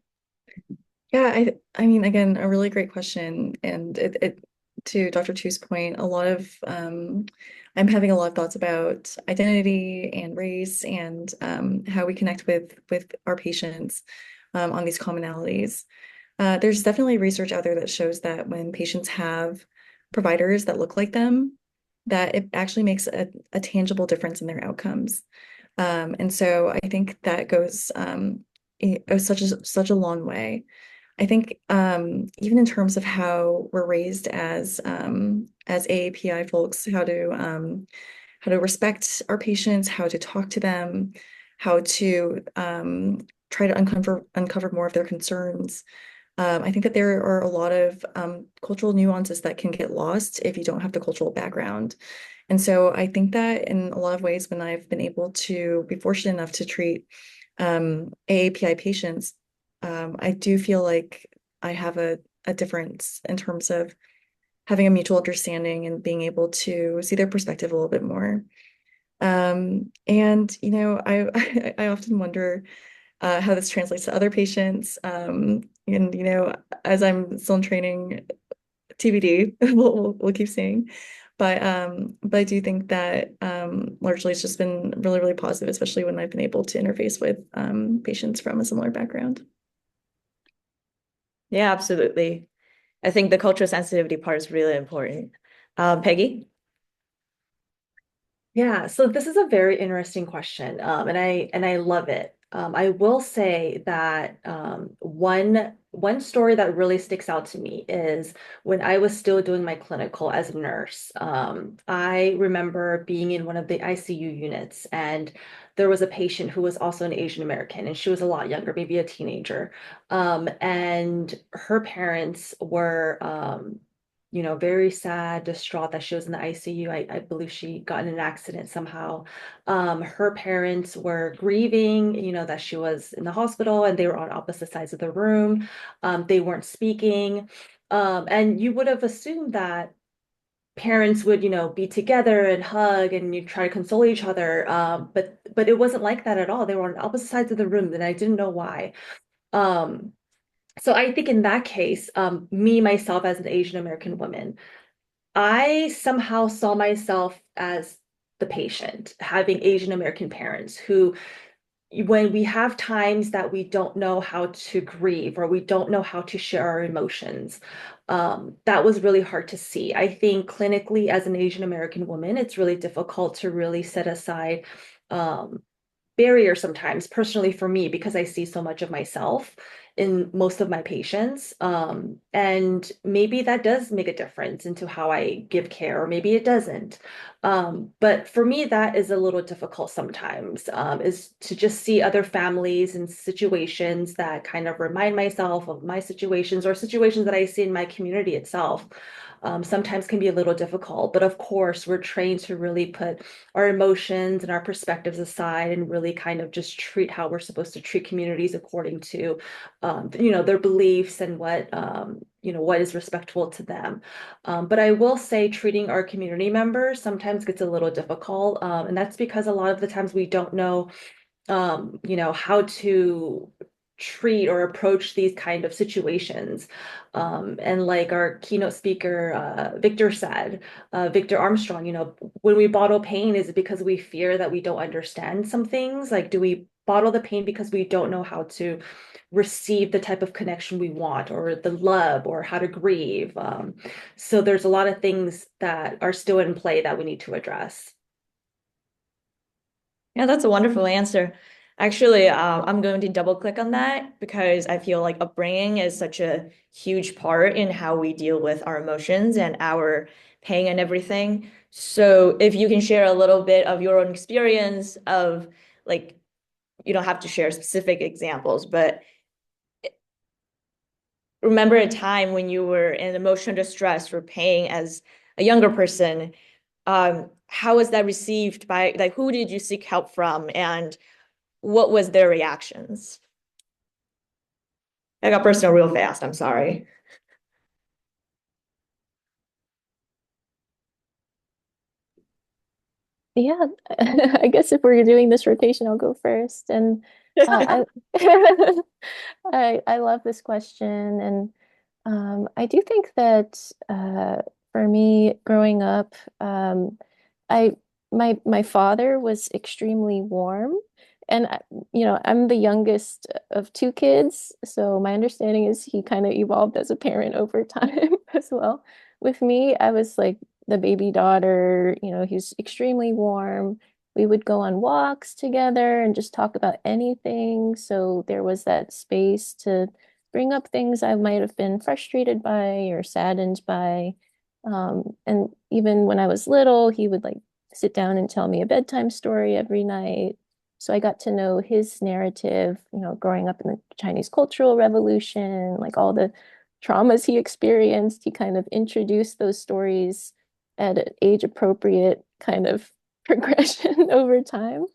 Yeah, I mean, again, a really great question. And it to Dr. Chu's point, I'm having a lot of thoughts about identity and race and how we connect with our patients on these commonalities. There's definitely research out there that shows that when patients have providers that look like them, that it actually makes a tangible difference in their outcomes. And so I think that goes such a long way. I think even in terms of how we're raised as AAPI folks, how to respect our patients, how to talk to them, how to try to uncover more of their concerns. I think that there are a lot of cultural nuances that can get lost if you don't have the cultural background. And so I think that in a lot of ways, when I've been able to be fortunate enough to treat AAPI patients, I do feel like I have a difference in terms of having a mutual understanding and being able to see their perspective a little bit more. And I often wonder how this translates to other patients. And as I'm still in training, TBD, we'll keep seeing. But I do think that largely it's just been really, really positive, especially when I've been able to interface with patients from a similar background. Yeah, absolutely. I think the cultural sensitivity part is really important. Peggy? Yeah, so this is a very interesting question, and I love it. I will say that one story that really sticks out to me is when I was still doing my clinical as a nurse. I remember being in one of the ICU units, and there was a patient who was also an Asian American, and she was a lot younger, maybe a teenager. And her parents were very sad, distraught that she was in the ICU. I believe she got in an accident somehow. Her parents were grieving, that she was in the hospital and they were on opposite sides of the room. They weren't speaking. And you would have assumed that parents would, be together and hug and you try to console each other. But it wasn't like that at all. They were on opposite sides of the room and I didn't know why. Um, so I think in that case, me, myself, as an Asian American woman, I somehow saw myself as the patient, having Asian American parents who, when we have times that we don't know how to grieve or we don't know how to share our emotions, that was really hard to see. I think clinically, as an Asian American woman, it's really difficult to really set aside um, barrier sometimes, personally for me, because I see so much of myself in most of my patients. And maybe that does make a difference into how I give care, or maybe it doesn't. But for me, that is a little difficult sometimes, is to just see other families and situations that kind of remind myself of my situations or situations that I see in my community itself. Sometimes can be a little difficult, but of course, we're trained to really put our emotions and our perspectives aside and really kind of just treat how we're supposed to treat communities according to, their beliefs and what is respectful to them. But I will say treating our community members sometimes gets a little difficult. And that's because a lot of the times we don't know how to treat or approach these kind of situations. And like our keynote speaker, Victor said, Victor Armstrong, when we bottle pain, is it because we fear that we don't understand some things? Like, do we bottle the pain because we don't know how to receive the type of connection we want, or the love, or how to grieve? So there's a lot of things that are still in play that we need to address. Yeah, that's a wonderful answer. Actually, I'm going to double click on that because I feel like upbringing is such a huge part in how we deal with our emotions and our pain and everything. So if you can share a little bit of your own experience of like, you don't have to share specific examples, but remember a time when you were in emotional distress or pain as a younger person. How was that received by, like, who did you seek help from and what was their reactions? I got personal real fast, I'm sorry. Yeah, I guess if we're doing this rotation, I'll go first. And I I love this question, and I do think that for me, growing up, I my father was extremely warm, and I'm the youngest of two kids, so my understanding is he kind of evolved as a parent over time as well. With me, I was like the baby daughter, he was extremely warm. We would go on walks together and just talk about anything. So there was that space to bring up things I might have been frustrated by or saddened by. And even when I was little, he would like sit down and tell me a bedtime story every night. So I got to know his narrative, growing up in the Chinese Cultural Revolution, like all the traumas he experienced. He kind of introduced those stories at an age appropriate kind of progression over time.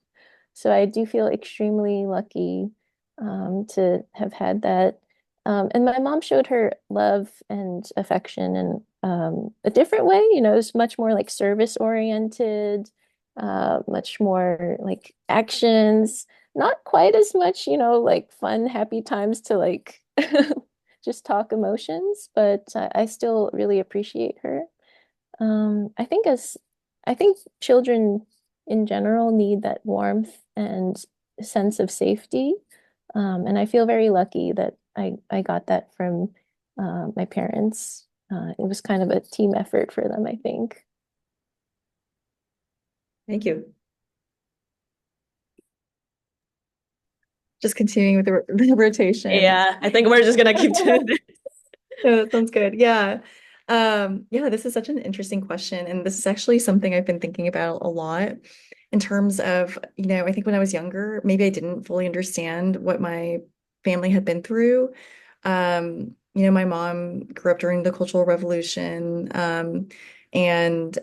So I do feel extremely lucky to have had that. And my mom showed her love and affection in a different way. It's much more like service oriented, much more like actions, not quite as much, like fun, happy times to like just talk emotions, but I still really appreciate her. I think children in general need that warmth and sense of safety. And I feel very lucky that I got that from my parents. It was kind of a team effort for them, I think. Thank you. Just continuing with the rotation. Yeah, I think we're just gonna keep doing this. No, that sounds good. Yeah. Yeah, this is such an interesting question. And this is actually something I've been thinking about a lot in terms of, I think when I was younger, maybe I didn't fully understand what my family had been through. My mom grew up during the Cultural Revolution, and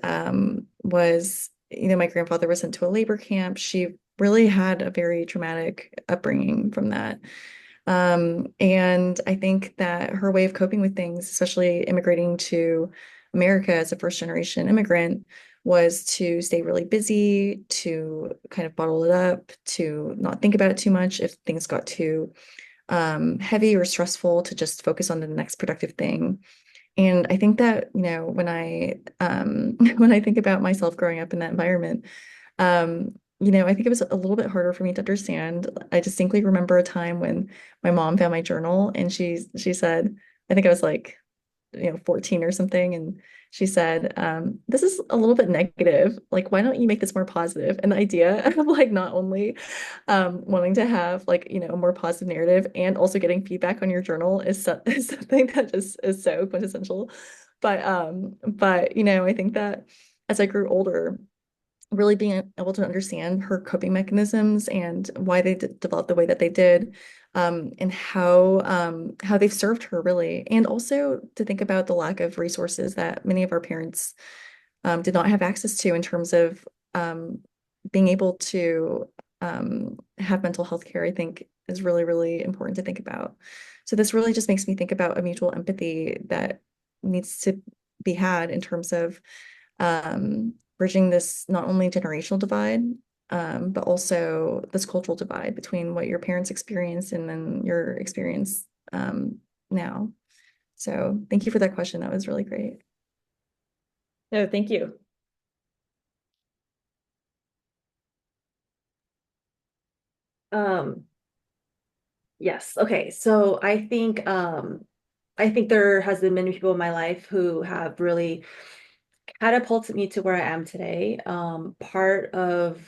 was, my grandfather was sent to a labor camp. She really had a very traumatic upbringing from that. And I think that her way of coping with things, especially immigrating to America as a first generation immigrant, was to stay really busy, to kind of bottle it up, to not think about it too much if things got too heavy or stressful, to just focus on the next productive thing. And I think that, when I when I think about myself growing up in that environment, I think it was a little bit harder for me to understand. I distinctly remember a time when my mom found my journal and she said, I think I was like, 14 or something. And she said, this is a little bit negative. Like, why don't you make this more positive? And the idea of like not only wanting to have like, a more positive narrative and also getting feedback on your journal is something that just is so quintessential. But I think that as I grew older, really being able to understand her coping mechanisms and why they developed the way that they did, and how they've served her really, and also to think about the lack of resources that many of our parents did not have access to in terms of being able to have mental health care, I think is really, really important to think about. So this really just makes me think about a mutual empathy that needs to be had in terms of bridging this not only generational divide, but also this cultural divide between what your parents experienced and then your experience now. So thank you for that question. That was really great. No, thank you. Yes. Okay. So I think there has been many people in my life who have really catapulted me to where I am today. Part of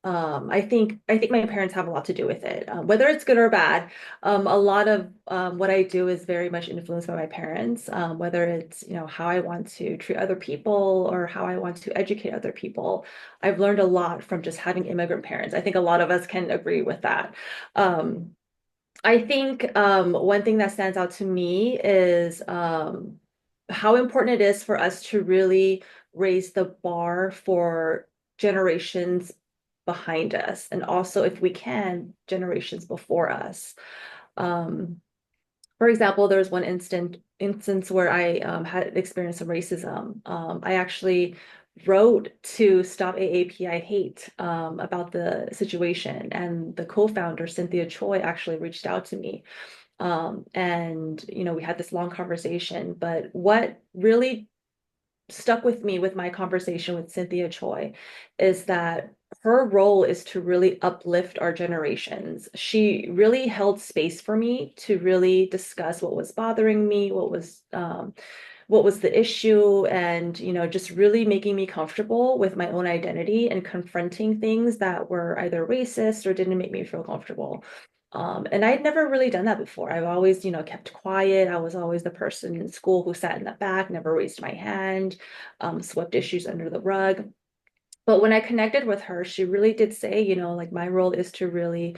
I think my parents have a lot to do with it, whether it's good or bad. A lot of what I do is very much influenced by my parents, whether it's, how I want to treat other people or how I want to educate other people. I've learned a lot from just having immigrant parents. I think a lot of us can agree with that. I think one thing that stands out to me is how important it is for us to really raise the bar for generations behind us, and also, if we can, generations before us. For example, there was one instance where I had experienced some racism. I actually wrote to Stop AAPI Hate about the situation, and the co-founder, Cynthia Choi, actually reached out to me. And we had this long conversation, but what really stuck with me with my conversation with Cynthia Choi is that her role is to really uplift our generations. She really held space for me to really discuss what was bothering me, what was the issue, and just really making me comfortable with my own identity and confronting things that were either racist or didn't make me feel comfortable. And I'd never really done that before. I've always, kept quiet. I was always the person in school who sat in the back, never raised my hand, swept issues under the rug. But when I connected with her, she really did say, like my role is to really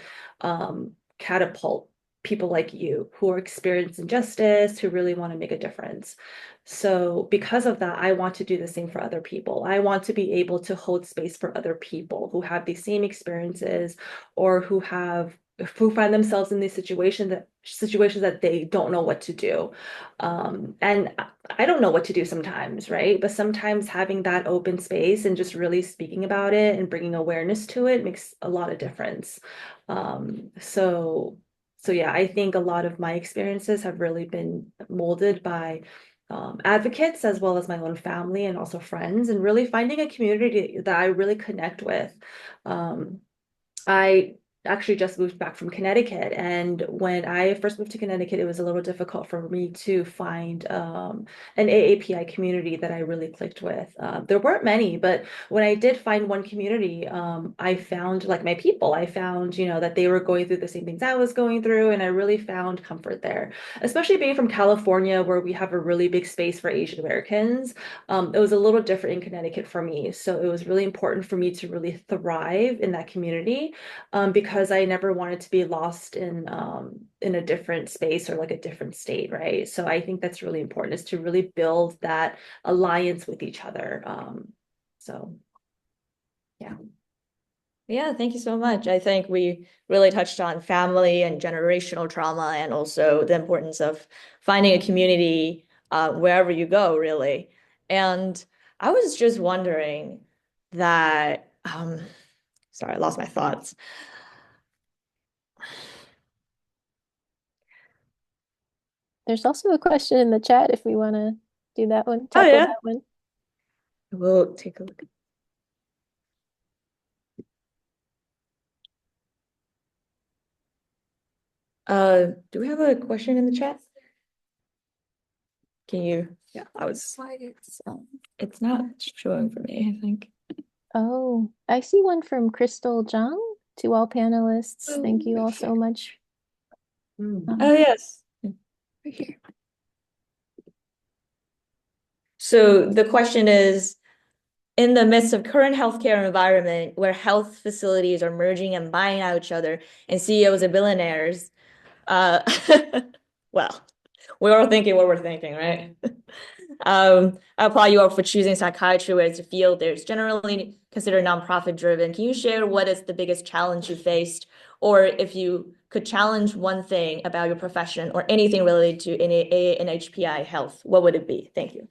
catapult people like you who are experiencing injustice, who really want to make a difference. So because of that, I want to do the same for other people. I want to be able to hold space for other people who have these same experiences or who find themselves in these situations that they don't know what to do. And I don't know what to do sometimes, right? But sometimes having that open space and just really speaking about it and bringing awareness to it makes a lot of difference. So yeah, I think a lot of my experiences have really been molded by advocates as well as my own family and also friends, and really finding a community that I really connect with. I actually just moved back from Connecticut, and when I first moved to Connecticut, it was a little difficult for me to find an AAPI community that I really clicked with. There weren't many, but when I did find one community, I found like my people. I found, that they were going through the same things I was going through, and I really found comfort there. Especially being from California, where we have a really big space for Asian Americans. It was a little different in Connecticut for me, so it was really important for me to really thrive in that community, because I never wanted to be lost in a different space or like a different state, right? So I think that's really important, is to really build that alliance with each other. So yeah. Yeah, thank you so much. I think we really touched on family and generational trauma and also the importance of finding a community wherever you go, really. And I was just wondering that, sorry, I lost my thoughts. There's also a question in the chat if we want to do that one, Oh, tackle yeah. that one. We'll take a look. Do we have a question in the chat? Can you? Yeah, it's not showing for me, I think. Oh, I see one from Crystal Zhang. To all panelists, thank you all so much. Oh, yes. Right here. So the question is, in the midst of current healthcare environment where health facilities are merging and buying out each other and CEOs are billionaires, uh, well, we're all thinking what we're thinking, right? I applaud you all for choosing psychiatry as a field that's generally considered nonprofit driven. Can you share what is the biggest challenge you faced, or if you could challenge one thing about your profession or anything related to AANHPI health, what would it be? Thank you.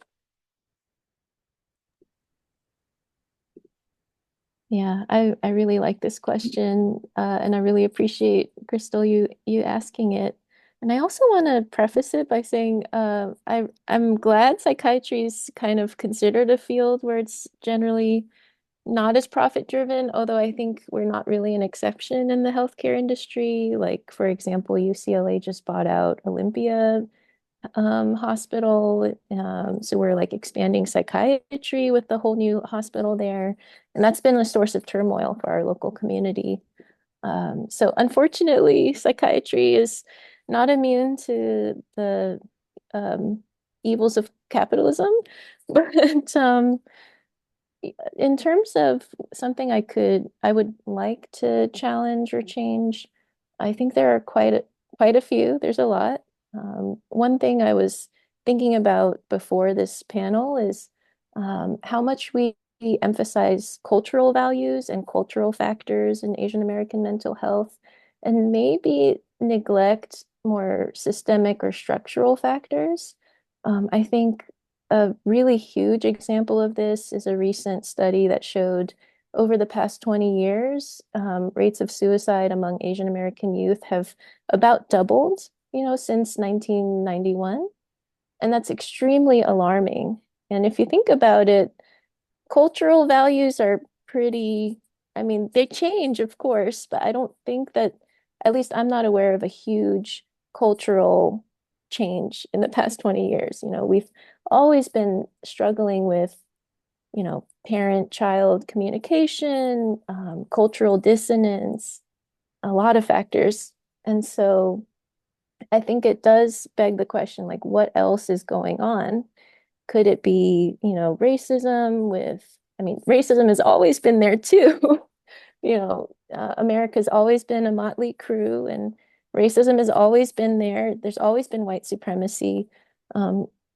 Yeah, I really like this question, and I really appreciate Crystal you asking it. And I also want to preface it by saying I'm glad psychiatry is kind of considered a field where it's generally not as profit driven, although I think we're not really an exception in the healthcare industry. Like, for example, UCLA just bought out Olympia hospital. So we're like expanding psychiatry with the whole new hospital there. And that's been a source of turmoil for our local community. So unfortunately, psychiatry is not immune to the evils of capitalism. But in terms of something I would like to challenge or change, I think there are quite a few. There's a lot. One thing I was thinking about before this panel is how much we emphasize cultural values and cultural factors in Asian American mental health, and maybe neglect more systemic or structural factors. I think a really huge example of this is a recent study that showed over the past 20 years, rates of suicide among Asian American youth have about doubled, since 1991. And that's extremely alarming. And if you think about it, cultural values are I mean, they change, of course, but I don't think that, at least I'm not aware of a huge cultural change in the past 20 years. We've always been struggling with, parent-child communication, cultural dissonance, a lot of factors. And so I think it does beg the question, like, what else is going on? Could it be, racism with I mean, racism has always been there too. You know, America's always been a motley crew, and racism has always been there. There's always been white supremacy.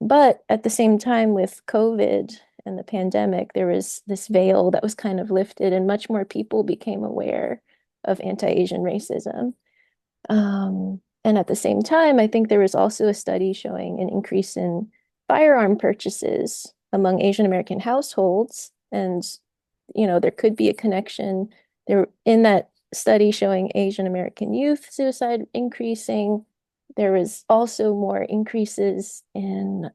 But at the same time, with COVID and the pandemic, there was this veil that was kind of lifted, and much more people became aware of anti-Asian racism. And at the same time, I think there was also a study showing an increase in firearm purchases among Asian American households. And, you know, there could be a connection there in that study showing Asian American youth suicide increasing. There was also more increases in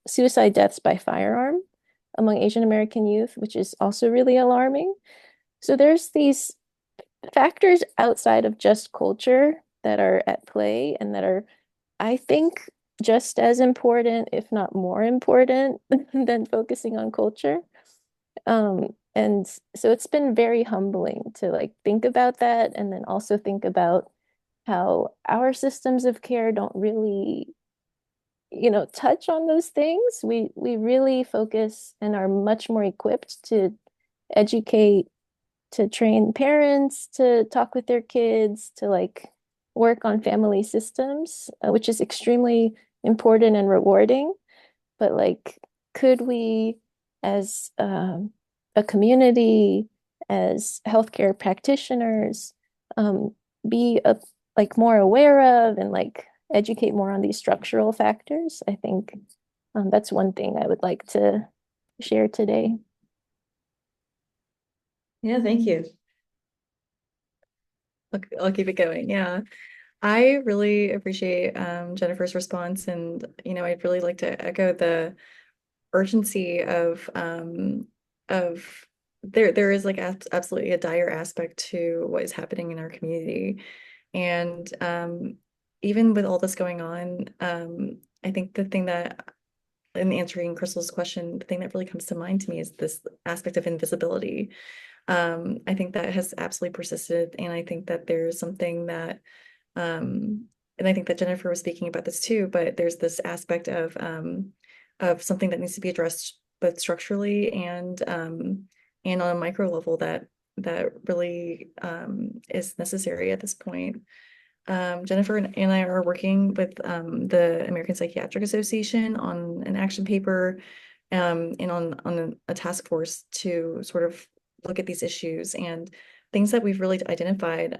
suicide deaths by firearm among Asian American youth, which is also really alarming. So there's these factors outside of just culture that are at play and that are, I think, just as important, if not more important, than focusing on culture. And so it's been very humbling to like think about that, and then also think about how our systems of care don't really, you know, touch on those things. We really focus and are much more equipped to educate, to train parents to talk with their kids, to like work on family systems, which is extremely important and rewarding. But like, could we, as a community, as healthcare practitioners, be like more aware of and like educate more on these structural factors? I think that's one thing I would like to share today. Yeah, thank you. I'll keep it going. Yeah. I really appreciate Jennifer's response, and I'd really like to echo the urgency of there is like absolutely a dire aspect to what is happening in our community. And even with all this going on, I think the thing that, in answering Crystal's question, the thing that really comes to mind to me is this aspect of invisibility. I think that has absolutely persisted, and I think that there's something that and I think that Jennifer was speaking about this too, but there's this aspect of something that needs to be addressed both structurally and on a micro level that really is necessary at this point. Jennifer and I are working with the American Psychiatric Association on an action paper and on a task force to sort of look at these issues, and things that we've really identified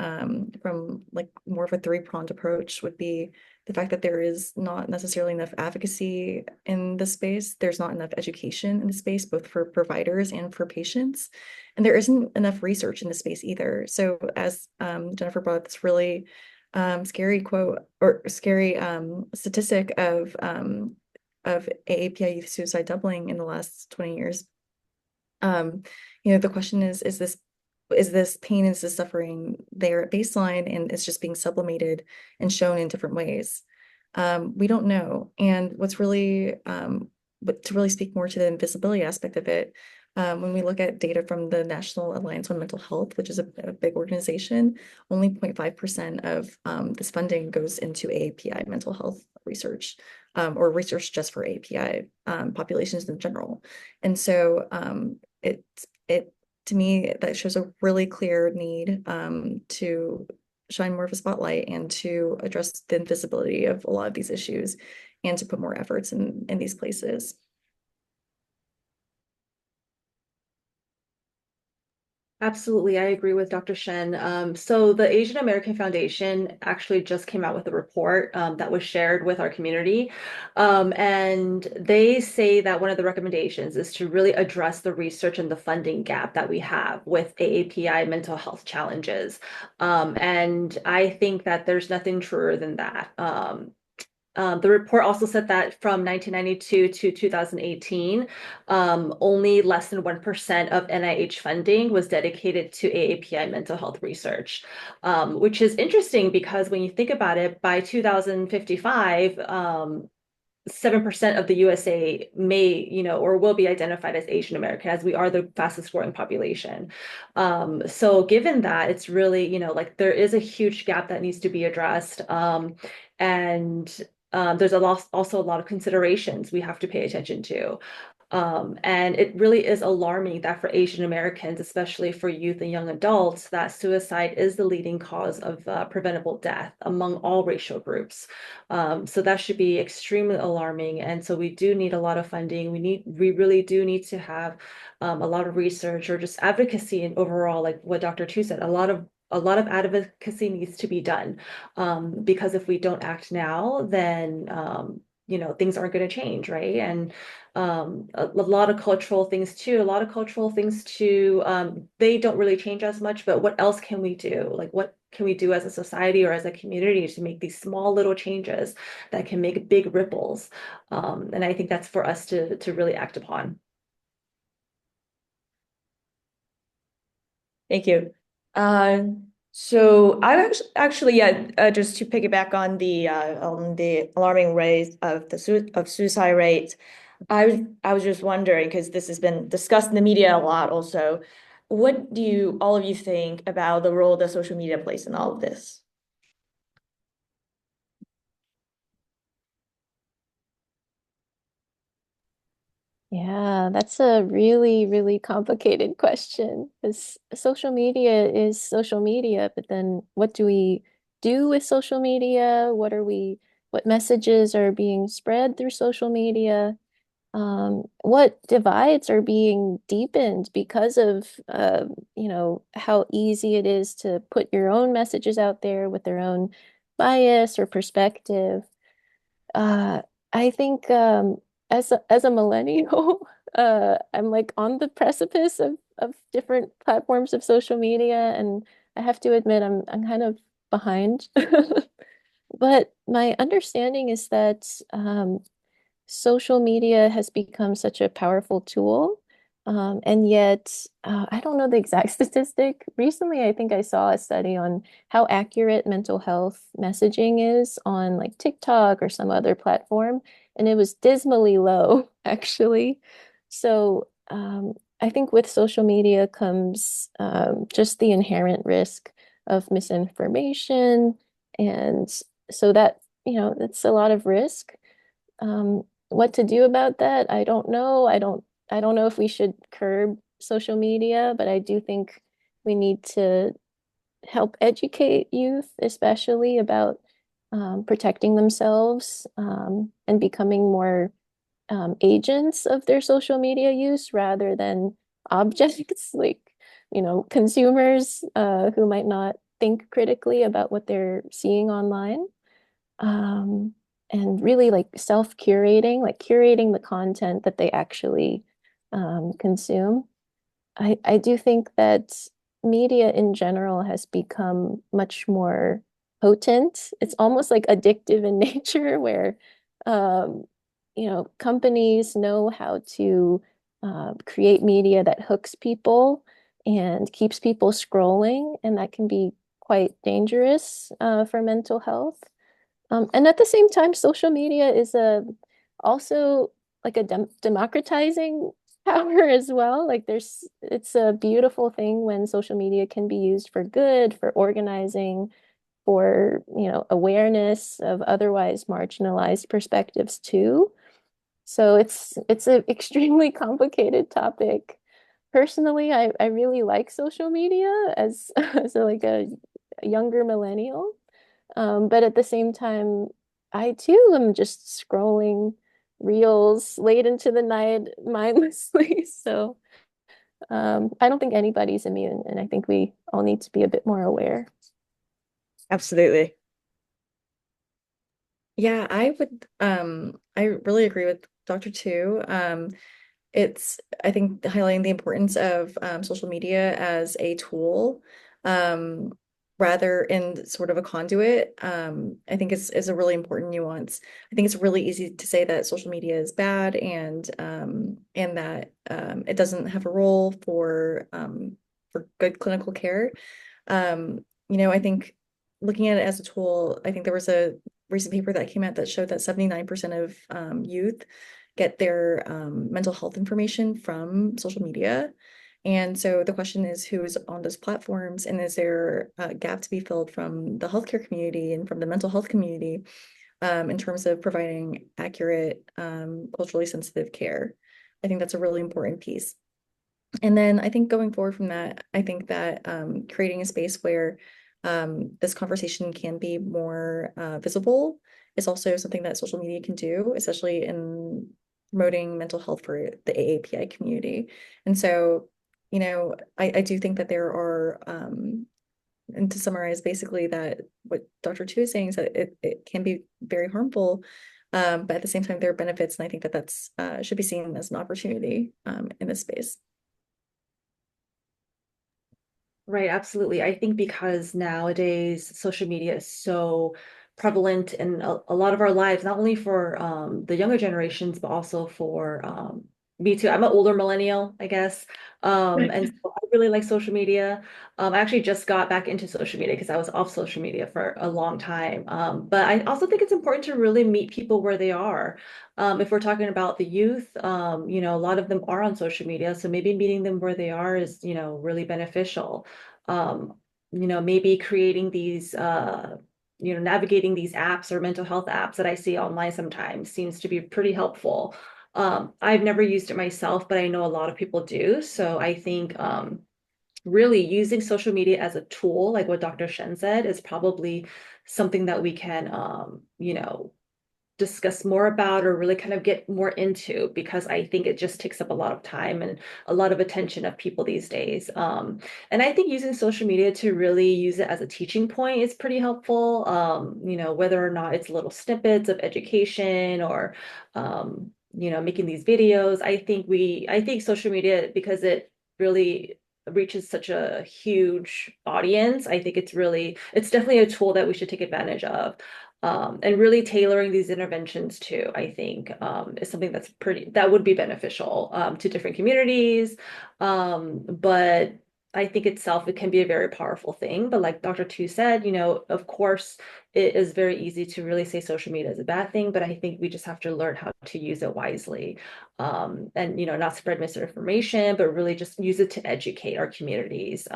from like more of a three-pronged approach would be the fact that there is not necessarily enough advocacy in the space. There's not enough education in the space, both for providers and for patients. And there isn't enough research in the space either. So as Jennifer brought up this really scary quote or scary statistic of AAPI youth suicide doubling in the last 20 years. The question is this pain, is this suffering there at baseline, and it's just being sublimated and shown in different ways? We don't know. And what's really, but to really speak more to the invisibility aspect of it, when we look at data from the National Alliance on Mental Health, which is a big organization, only 0.5% of this funding goes into AAPI mental health research, or research just for AAPI populations in general. And so it to me, that shows a really clear need to shine more of a spotlight and to address the invisibility of a lot of these issues and to put more efforts in these places. Absolutely, I agree with Dr. Shen. So the Asian American Foundation actually just came out with a report that was shared with our community. And they say that one of the recommendations is to really address the research and the funding gap that we have with AAPI mental health challenges. And I think that there's nothing truer than that. The report also said that from 1992 to 2018, only less than 1% of NIH funding was dedicated to AAPI mental health research, which is interesting because when you think about it, by 2055, 7% of the USA may, or will be identified as Asian American, as we are the fastest growing population. So given that, it's really, like there is a huge gap that needs to be addressed. And there's also a lot of considerations we have to pay attention to. And it really is alarming that for Asian Americans, especially for youth and young adults, that suicide is the leading cause of preventable death among all racial groups. So that should be extremely alarming. And so we do need a lot of funding. We really do need to have a lot of research or just advocacy and overall, like what Dr. Tu said, a lot of advocacy needs to be done. Because if we don't act now, then things aren't going to change, right? And a lot of cultural things too. They don't really change as much, but what else can we do? Like, what can we do as a society or as a community to make these small little changes that can make big ripples? And I think that's for us to really act upon. Thank you. So I was actually, just to piggyback on the alarming rate of suicide rate, I was just wondering, because this has been discussed in the media a lot also, what do all of you think about the role that social media plays in all of this? Yeah, that's a really, really complicated question because social media is social media, but then what do we do with social media? What messages are being spread through social media? What divides are being deepened because of, how easy it is to put your own messages out there with their own bias or perspective. Uh, I think as a millennial, I'm like on the precipice of different platforms of social media, and I have to admit I'm kind of behind. But my understanding is that social media has become such a powerful tool. And yet, I don't know the exact statistic. Recently, I think I saw a study on how accurate mental health messaging is on like TikTok or some other platform, and it was dismally low, actually. So, I think with social media comes just the inherent risk of misinformation. And so that's a lot of risk. What to do about that? I don't know. I don't know if we should curb social media, but I do think we need to help educate youth, especially about protecting themselves and becoming more agents of their social media use rather than objects, like, consumers who might not think critically about what they're seeing online. Um, and really like self-curating, like curating the content that they actually consume. I do think that media in general has become much more potent. It's almost like addictive in nature, where um, companies know how to create media that hooks people and keeps people scrolling, and that can be quite dangerous for mental health. And at the same time, social media is also like a democratizing power as well. Like it's a beautiful thing when social media can be used for good, for organizing, for, awareness of otherwise marginalized perspectives too. So it's an extremely complicated topic. Personally, I really like social media as like a younger millennial. But at the same time, I too am just scrolling reels late into the night mindlessly. So I don't think anybody's immune, and I think we all need to be a bit more aware. Absolutely. Yeah, I really agree with Dr. Tu. It's, I think, highlighting the importance of social media as a tool, um, rather in sort of a conduit. I think is a really important nuance. I think it's really easy to say that social media is bad and that it doesn't have a role for good clinical care. I think looking at it as a tool, I think there was a recent paper that came out that showed that 79% of youth get their mental health information from social media. And so the question is, who's on those platforms, and is there a gap to be filled from the healthcare community and from the mental health community in terms of providing accurate, culturally sensitive care? I think that's a really important piece. And then I think going forward from that, I think that creating a space where this conversation can be more visible is also something that social media can do, especially in promoting mental health for the AAPI community. And so, I do think that there are, and to summarize, basically that what Dr. Tu is saying is that it can be very harmful, but at the same time, there are benefits, and I think that that's should be seen as an opportunity in this space. Right, absolutely. I think because nowadays social media is so prevalent in a lot of our lives, not only for the younger generations, but also for me too. I'm an older millennial, I guess. And so I really like social media. I actually just got back into social media because I was off social media for a long time. But I also think it's important to really meet people where they are. If we're talking about the youth, a lot of them are on social media, so maybe meeting them where they are is, really beneficial. Um, maybe creating these, navigating these apps or mental health apps that I see online sometimes seems to be pretty helpful. I've never used it myself, but I know a lot of people do. So I think really using social media as a tool, like what Dr. Shen said, is probably something that we can, discuss more about or really kind of get more into, because I think it just takes up a lot of time and a lot of attention of people these days. And I think using social media to really use it as a teaching point is pretty helpful. Whether or not it's little snippets of education or, making these videos. I think social media, because it really reaches such a huge audience, I think it's definitely a tool that we should take advantage of. And really tailoring these interventions too, I think, is something that would be beneficial to different communities. But I think it can be a very powerful thing. But like Dr. Tu said, of course, it is very easy to really say social media is a bad thing, but I think we just have to learn how to use it wisely. And, not spread misinformation, but really just use it to educate our communities.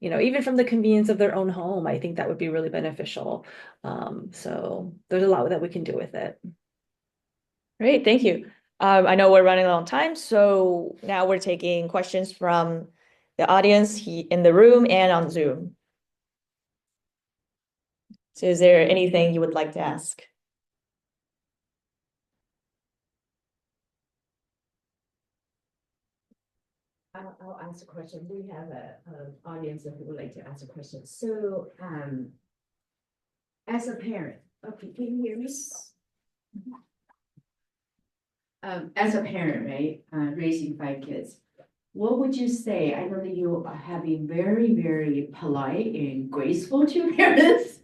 Even from the convenience of their own home, I think that would be really beneficial. So there's a lot that we can do with it. Great, thank you. I know we're running low on time, so now we're taking questions from the audience in the room and on Zoom. So is there anything you would like to ask? I'll ask a question. We have an audience that would like to ask a question. So, as a parent, okay, can you hear me? As a parent, right, raising 5 kids, what would you say? I know that you have been very, very polite and graceful to your parents.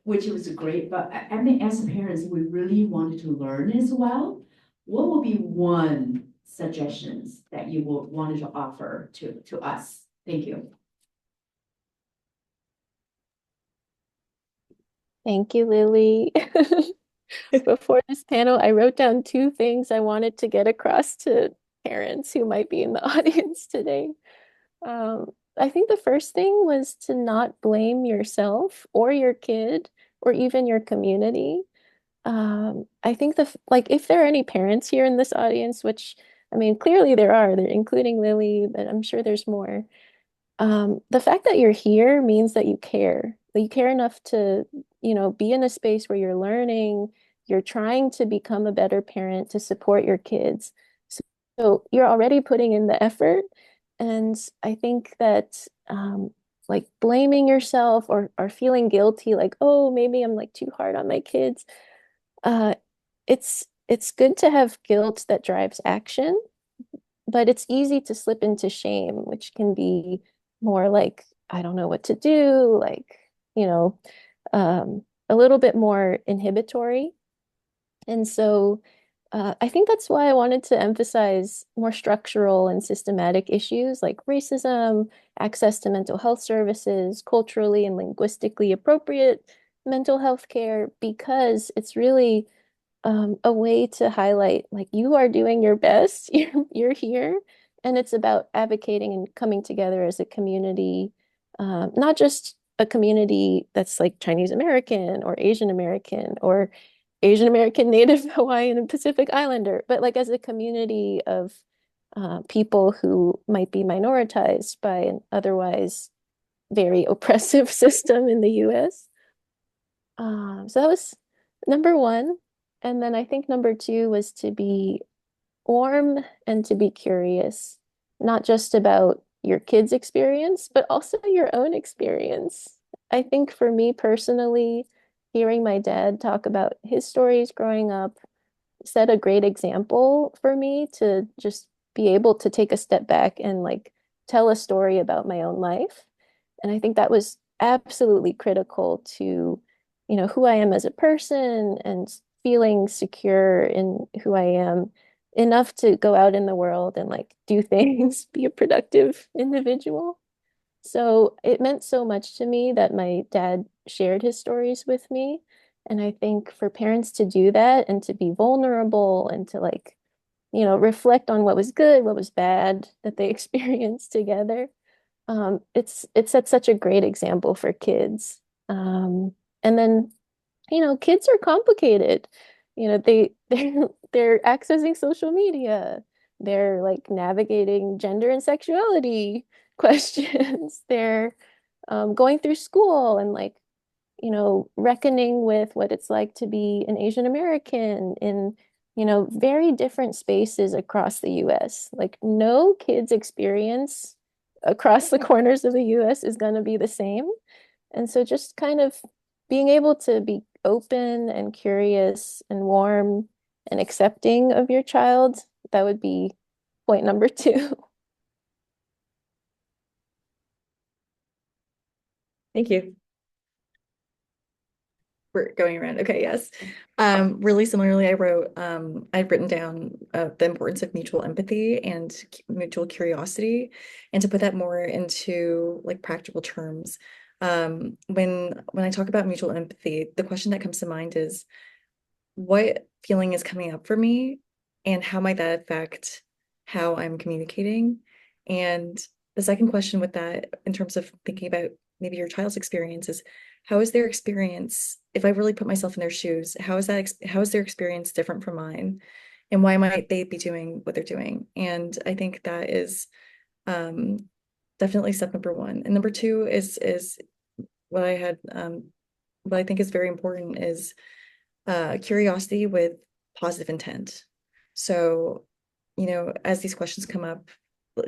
Which was great, but I mean, as parents, we really wanted to learn as well. What would be one suggestions that you would wanted to offer to us? Thank you. Thank you, Lily. Before this panel, I wrote down 2 things I wanted to get across to parents who might be in the audience today. I think the first thing was to not blame yourself or your kid or even your community. I think if there are any parents here in this audience, which I mean, clearly they're including Lily, but I'm sure there's more. The fact that you're here means that you care. That you care enough to, be in a space where you're learning, you're trying to become a better parent to support your kids. So you're already putting in the effort. And I think that like blaming yourself or feeling guilty, like, oh, maybe I'm like too hard on my kids. Uh, it's good to have guilt that drives action, but it's easy to slip into shame, which can be more like, I don't know what to do, like, a little bit more inhibitory. And so I think that's why I wanted to emphasize more structural and systematic issues like racism, access to mental health services, culturally and linguistically appropriate mental health care, because it's really a way to highlight like you are doing your best, you're here, and it's about advocating and coming together as a community, not just a community that's like Chinese American or Asian American or Asian American, Native Hawaiian, and Pacific Islander, but like as a community of people who might be minoritized by an otherwise very oppressive system in the US. So that was number one. And then I think number two was to be warm and to be curious, not just about your kids' experience, but also your own experience. I think for me personally, hearing my dad talk about his stories growing up set a great example for me to just be able to take a step back and like tell a story about my own life. And I think that was absolutely critical to, who I am as a person and feeling secure in who I am enough to go out in the world and like do things, be a productive individual. So it meant so much to me that my dad shared his stories with me. And I think for parents to do that and to be vulnerable and to like, reflect on what was good, what was bad that they experienced together, it sets such a great example for kids. And then, kids are complicated. They're accessing social media. They're like navigating gender and sexuality questions. They're going through school and like, reckoning with what it's like to be an Asian American in, very different spaces across the US. Like no kid's experience across the corners of the US is going to be the same. And so just kind of being able to be open and curious and warm and accepting of your child, that would be point number two. Thank you. We're going around. Okay, yes. Really similarly, I've written down the importance of mutual empathy and mutual curiosity, and to put that more into like practical terms. When I talk about mutual empathy, the question that comes to mind is what feeling is coming up for me, and how might that affect how I'm communicating? And the second question with that, in terms of thinking about maybe your child's experience, is how is their experience, if I really put myself in their shoes, how is their experience different from mine? And why might they be doing what they're doing? And I think that is definitely step number one. And number two is what I think is very important is curiosity with positive intent. So, as these questions come up,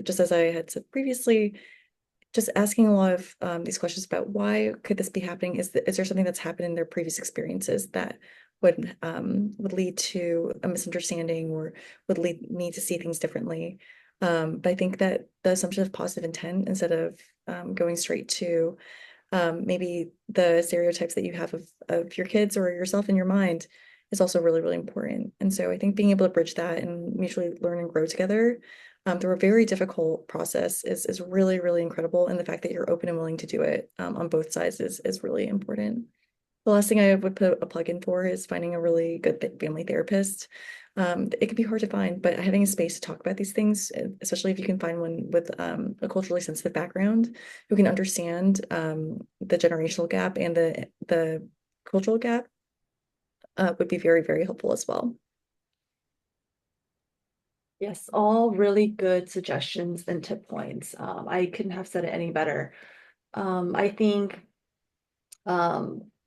just as I had said previously, just asking a lot of these questions about why could this be happening? Is there something that's happened in their previous experiences that would lead to a misunderstanding or would lead me to see things differently? But I think that the assumption of positive intent, instead of going straight to maybe the stereotypes that you have of your kids or yourself in your mind, is also really, really important. And so I think being able to bridge that and mutually learn and grow together through a very difficult process is really, really incredible. And the fact that you're open and willing to do it on both sides is really important. The last thing I would put a plug in for is finding a really good family therapist. It can be hard to find, but having a space to talk about these things, especially if you can find one with a culturally sensitive background, who can understand the generational gap and the cultural gap, would be very, very helpful as well. Yes, all really good suggestions and tip points. I couldn't have said it any better. I think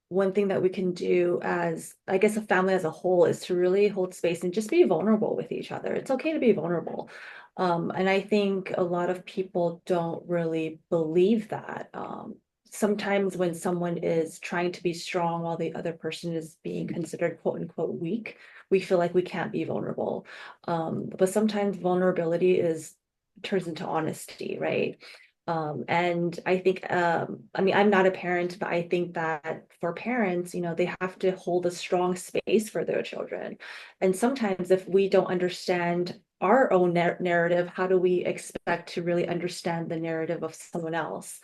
one thing that we can do as, I guess, a family as a whole is to really hold space and just be vulnerable with each other. It's okay to be vulnerable. And I think a lot of people don't really believe that. Sometimes when someone is trying to be strong while the other person is being considered quote unquote weak, we feel like we can't be vulnerable. But sometimes vulnerability turns into honesty, right? And I think, I mean, I'm not a parent, but I think that for parents, they have to hold a strong space for their children. And sometimes if we don't understand our own narrative, how do we expect to really understand the narrative of someone else?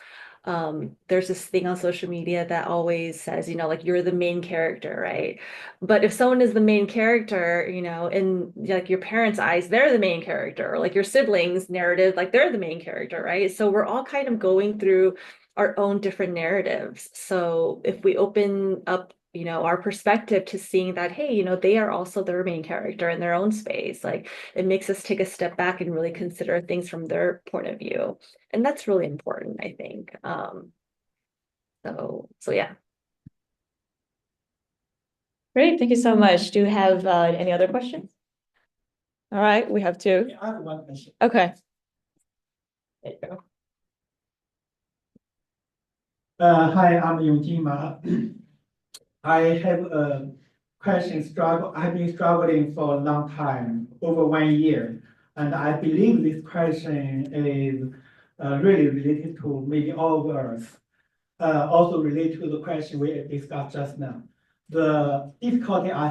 There's this thing on social media that always says, like you're the main character, right? But if someone is the main character, in like your parents' eyes, they're the main character, or like your siblings' narrative, like they're the main character, right? So we're all kind of going through our own different narratives. So if we open up our perspective to seeing that, hey, they are also their main character in their own space. Like it makes us take a step back and really consider things from their point of view. And that's really important, I think. So yeah. Great, thank you so much. Do you have any other questions? All right, we have two. I have one question. Okay. There you go. Hi, I'm Yunjin Ma. I have a question struggle. I've been struggling for a long time, over 1 year. And I believe this question is really related to maybe all of us. Also related to the question we discussed just now. The difficulty I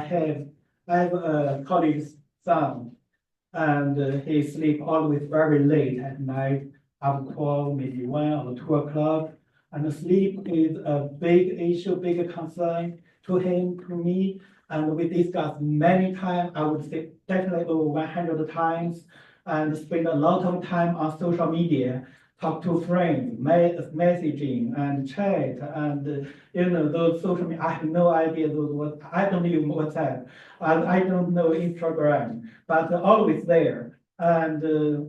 have a colleague's son, and he sleep always very late at night, after 12, maybe 1 or 2 o'clock. And sleep is a big issue, big concern to him, to me. And we discussed many times, I would say definitely over 100 times, and spend a lot of time on social media, talk to friends, messaging and chat, and those social media. I have no idea those what I don't use WhatsApp, and I don't know Instagram, but always there. And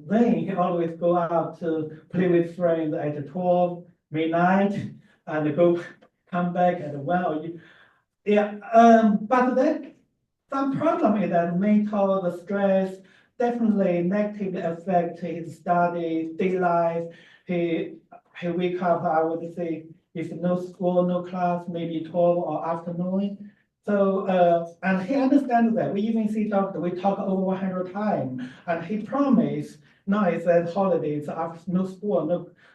then he always go out to play with friends at 12 midnight and come back at 1 yeah, but then some problem is that mental, the stress definitely negatively affect his study, daily life. He wake up, I would say, if no school, no class, maybe 12 or afternoon. So, and he understands that. We even see doctor, we talk over 100 times, and he promised, now it's at holidays, after no school,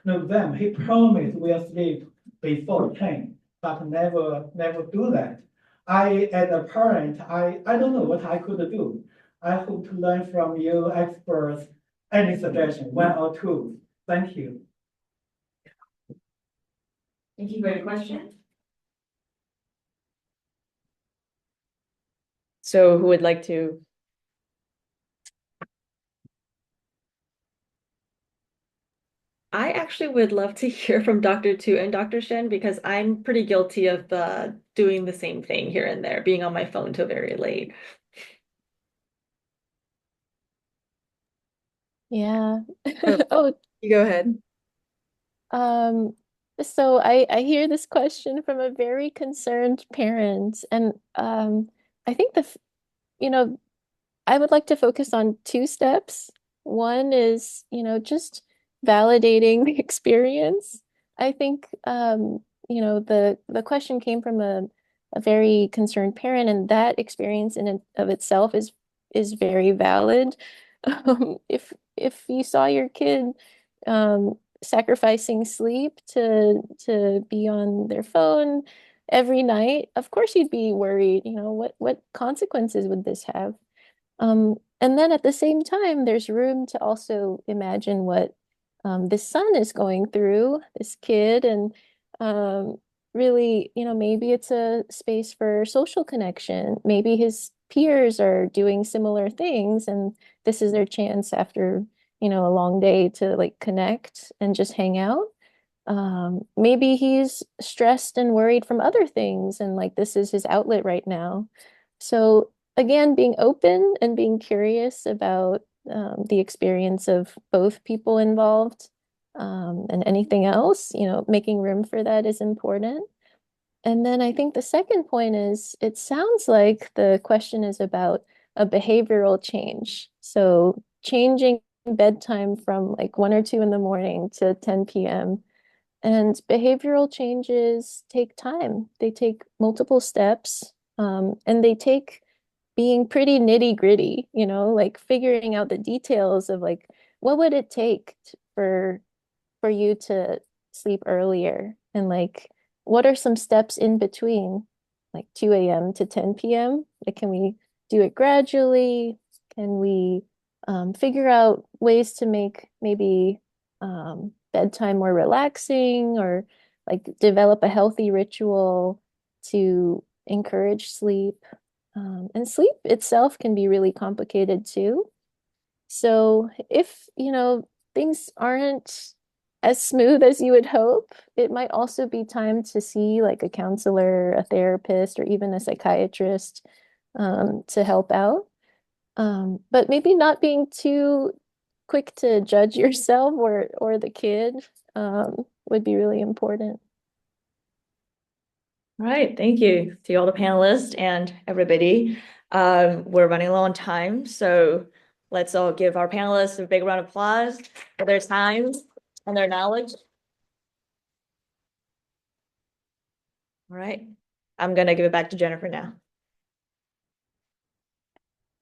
no exam, he promised we'll sleep before 10, but never do that. As a parent, I don't know what I could do. I hope to learn from you experts, any suggestion, 1 or 2. Thank you. Thank you for your question. So who would like to? I actually would love to hear from Dr. Tu and Dr. Shen because I'm pretty guilty of doing the same thing here and there, being on my phone till very late. Yeah. Oh. Oh, You go ahead. so I hear this question from a very concerned parent, and I think you know, I would like to focus on 2 steps. One is, just validating the experience. I think, the question came from a very concerned parent, and that experience in and of itself is very valid. If you saw your kid sacrificing sleep to be on their phone every night, of course you'd be worried, what consequences would this have? And then at the same time, there's room to also imagine what this son is going through, this kid, and really, maybe it's a space for social connection. Maybe his peers are doing similar things, and this is their chance after, a long day to like connect and just hang out. Maybe he's stressed and worried from other things, and like this is his outlet right now. So again, being open and being curious about the experience of both people involved, and anything else, making room for that is important. And then I think the second point is it sounds like the question is about a behavioral change. So changing bedtime from like 1 or 2 in the morning to 10 p.m. And behavioral changes take time. They take multiple steps, and they take being pretty nitty gritty, like figuring out the details of like what would it take for you to sleep earlier, and like what are some steps in between like 2 a.m. to 10 p.m. Like can we do it gradually? Can we figure out ways to make maybe bedtime more relaxing, or like develop a healthy ritual to encourage sleep? And sleep itself can be really complicated too. So if, things aren't as smooth as you would hope. It might also be time to see like a counselor, a therapist, or even a psychiatrist to help out. But maybe not being too quick to judge yourself or the kid would be really important. All right, thank you to all the panelists and everybody. We're running low on time, so let's all give our panelists a big round of applause for their time and their knowledge. All right, I'm gonna give it back to Jennifer now.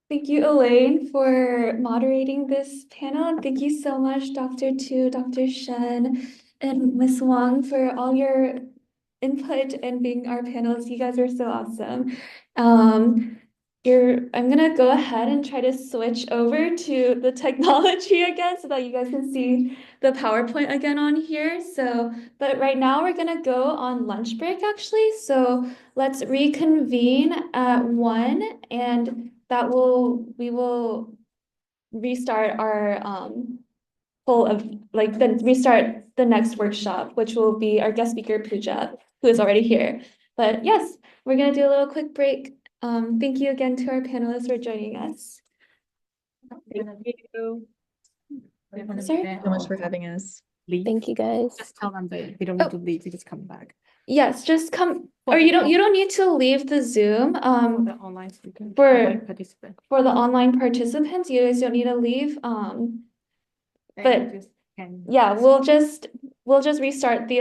Thank you, Elaine, for moderating this panel. And thank you so much, Dr. Tu, Dr. Shen, and Ms. Wang for all your input and being our panelists. You guys are so awesome. I'm gonna go ahead and try to switch over to the technology again so that you guys can see the PowerPoint again on here. But right now we're gonna go on lunch break actually. So let's reconvene at 1 and we will restart our restart the next workshop, which will be our guest speaker Pooja, who is already here. But yes, we're gonna do a little quick break. Thank you again to our panelists for joining us. Thank you. Sorry? So much for having us. Thank you guys. Just tell them that we don't need to leave, we just come back. Yes, just come, or you don't need to leave the Zoom. For the online speaker, for- online participant. For the online participants, you guys don't need to leave. But you just can- yeah, we'll just restart the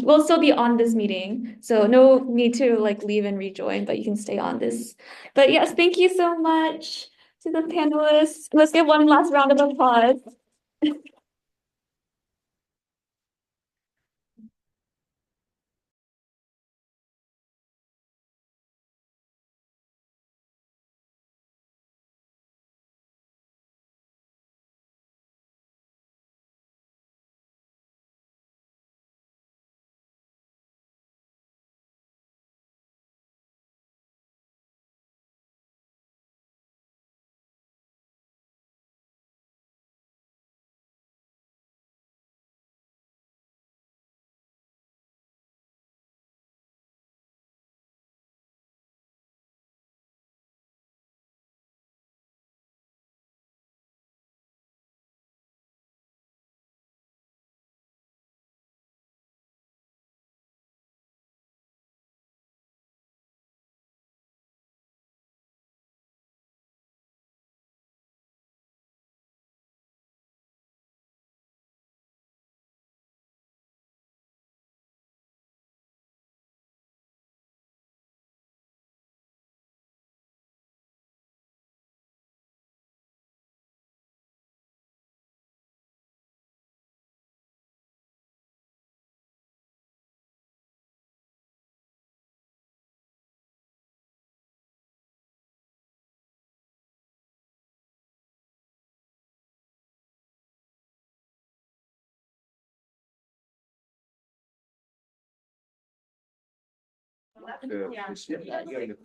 we'll still be on this meeting. So no need to like leave and rejoin, but you can stay on this. But yes, thank you so much to the panelists. Let's give one last round of applause.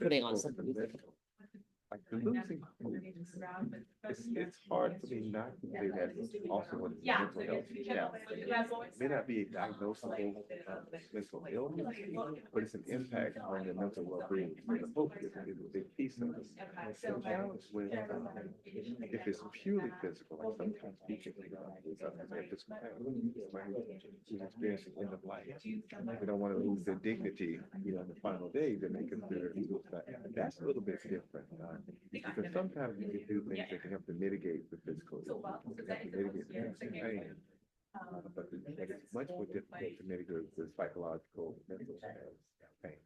Putting on something. Like the losing, it's hard for me not to say that also what is mental health challenge. It may not be a diagnosable mental illness, but it's an impact on their mental well-being. And the hope is a big piece of it. Sometimes when, if it's purely physical, like sometimes people think about this, physical who's experiencing end of life. They don't want to lose their dignity, in the final days, and they consider suicide. That's a little bit different. Because sometimes you can do things that can help to mitigate the physical illness, can help to mitigate the physical pain. But it's much more difficult to mitigate the psychological, mental pain.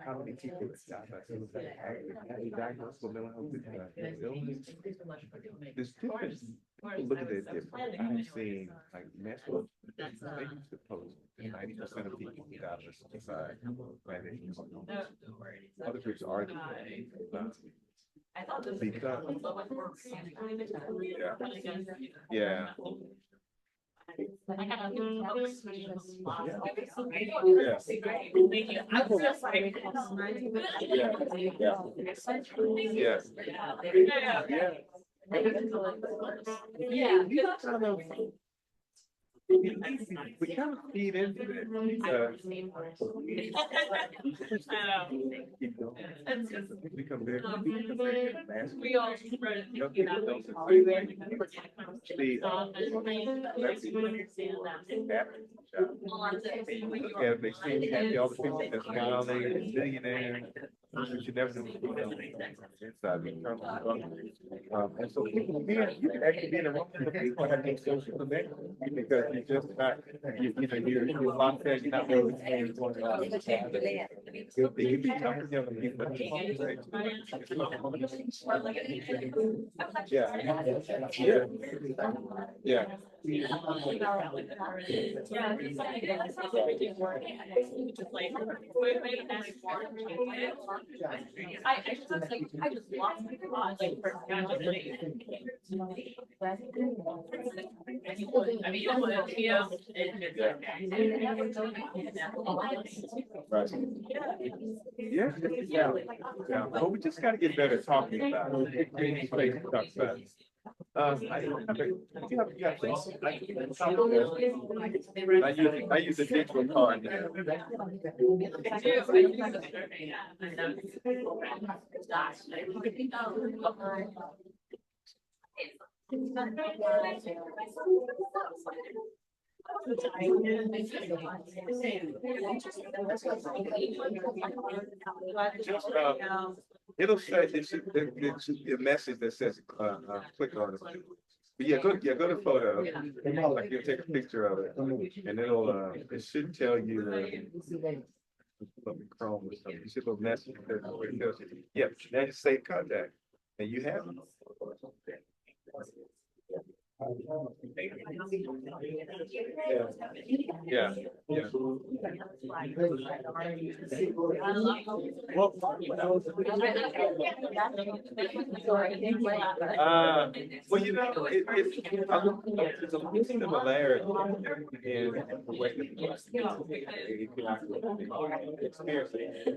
How many people have diagnosed with mental health illness? There's different, people look at it different. I've seen like mental, they used to pose 90% of people who die of suicide. Other groups argue because yeah. Yeah. We kind of feed into it. Become very, We all spread yeah, they seem happy, all the people that's smiling, millionaires, but you never know what's going on inside the internal struggle. And so people here, you can actually be in a room with people having social connect because you're just not, you're locked there, you're not really going on. You be talking to other people. Yeah. Yeah. I just lost my thought, like, personality. I mean, yeah. Right. Yeah. Yeah. Well, we just gotta get better at talking about it. Creating space to talk about it. I use a digital card now. It'll say the message that says click on it. But yeah, go to photo. Like you'll take a picture of it, and it should tell you Chrome or something. You should go message where it tells you. Yep, now you save contact, and you have it. Yeah. Yeah. Well, it's a little similarity in the way that experience it.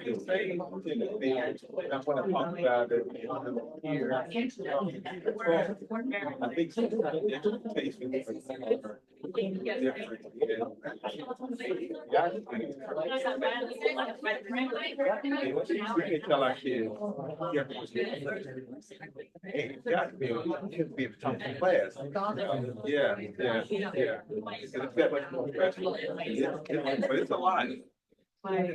This same thing, I want to talk about it here. I think some of the interpretation is different. We can tell our kids, hey, you got to be in the top of the class. Yeah. It's that much more professional. But it's a lot. Already,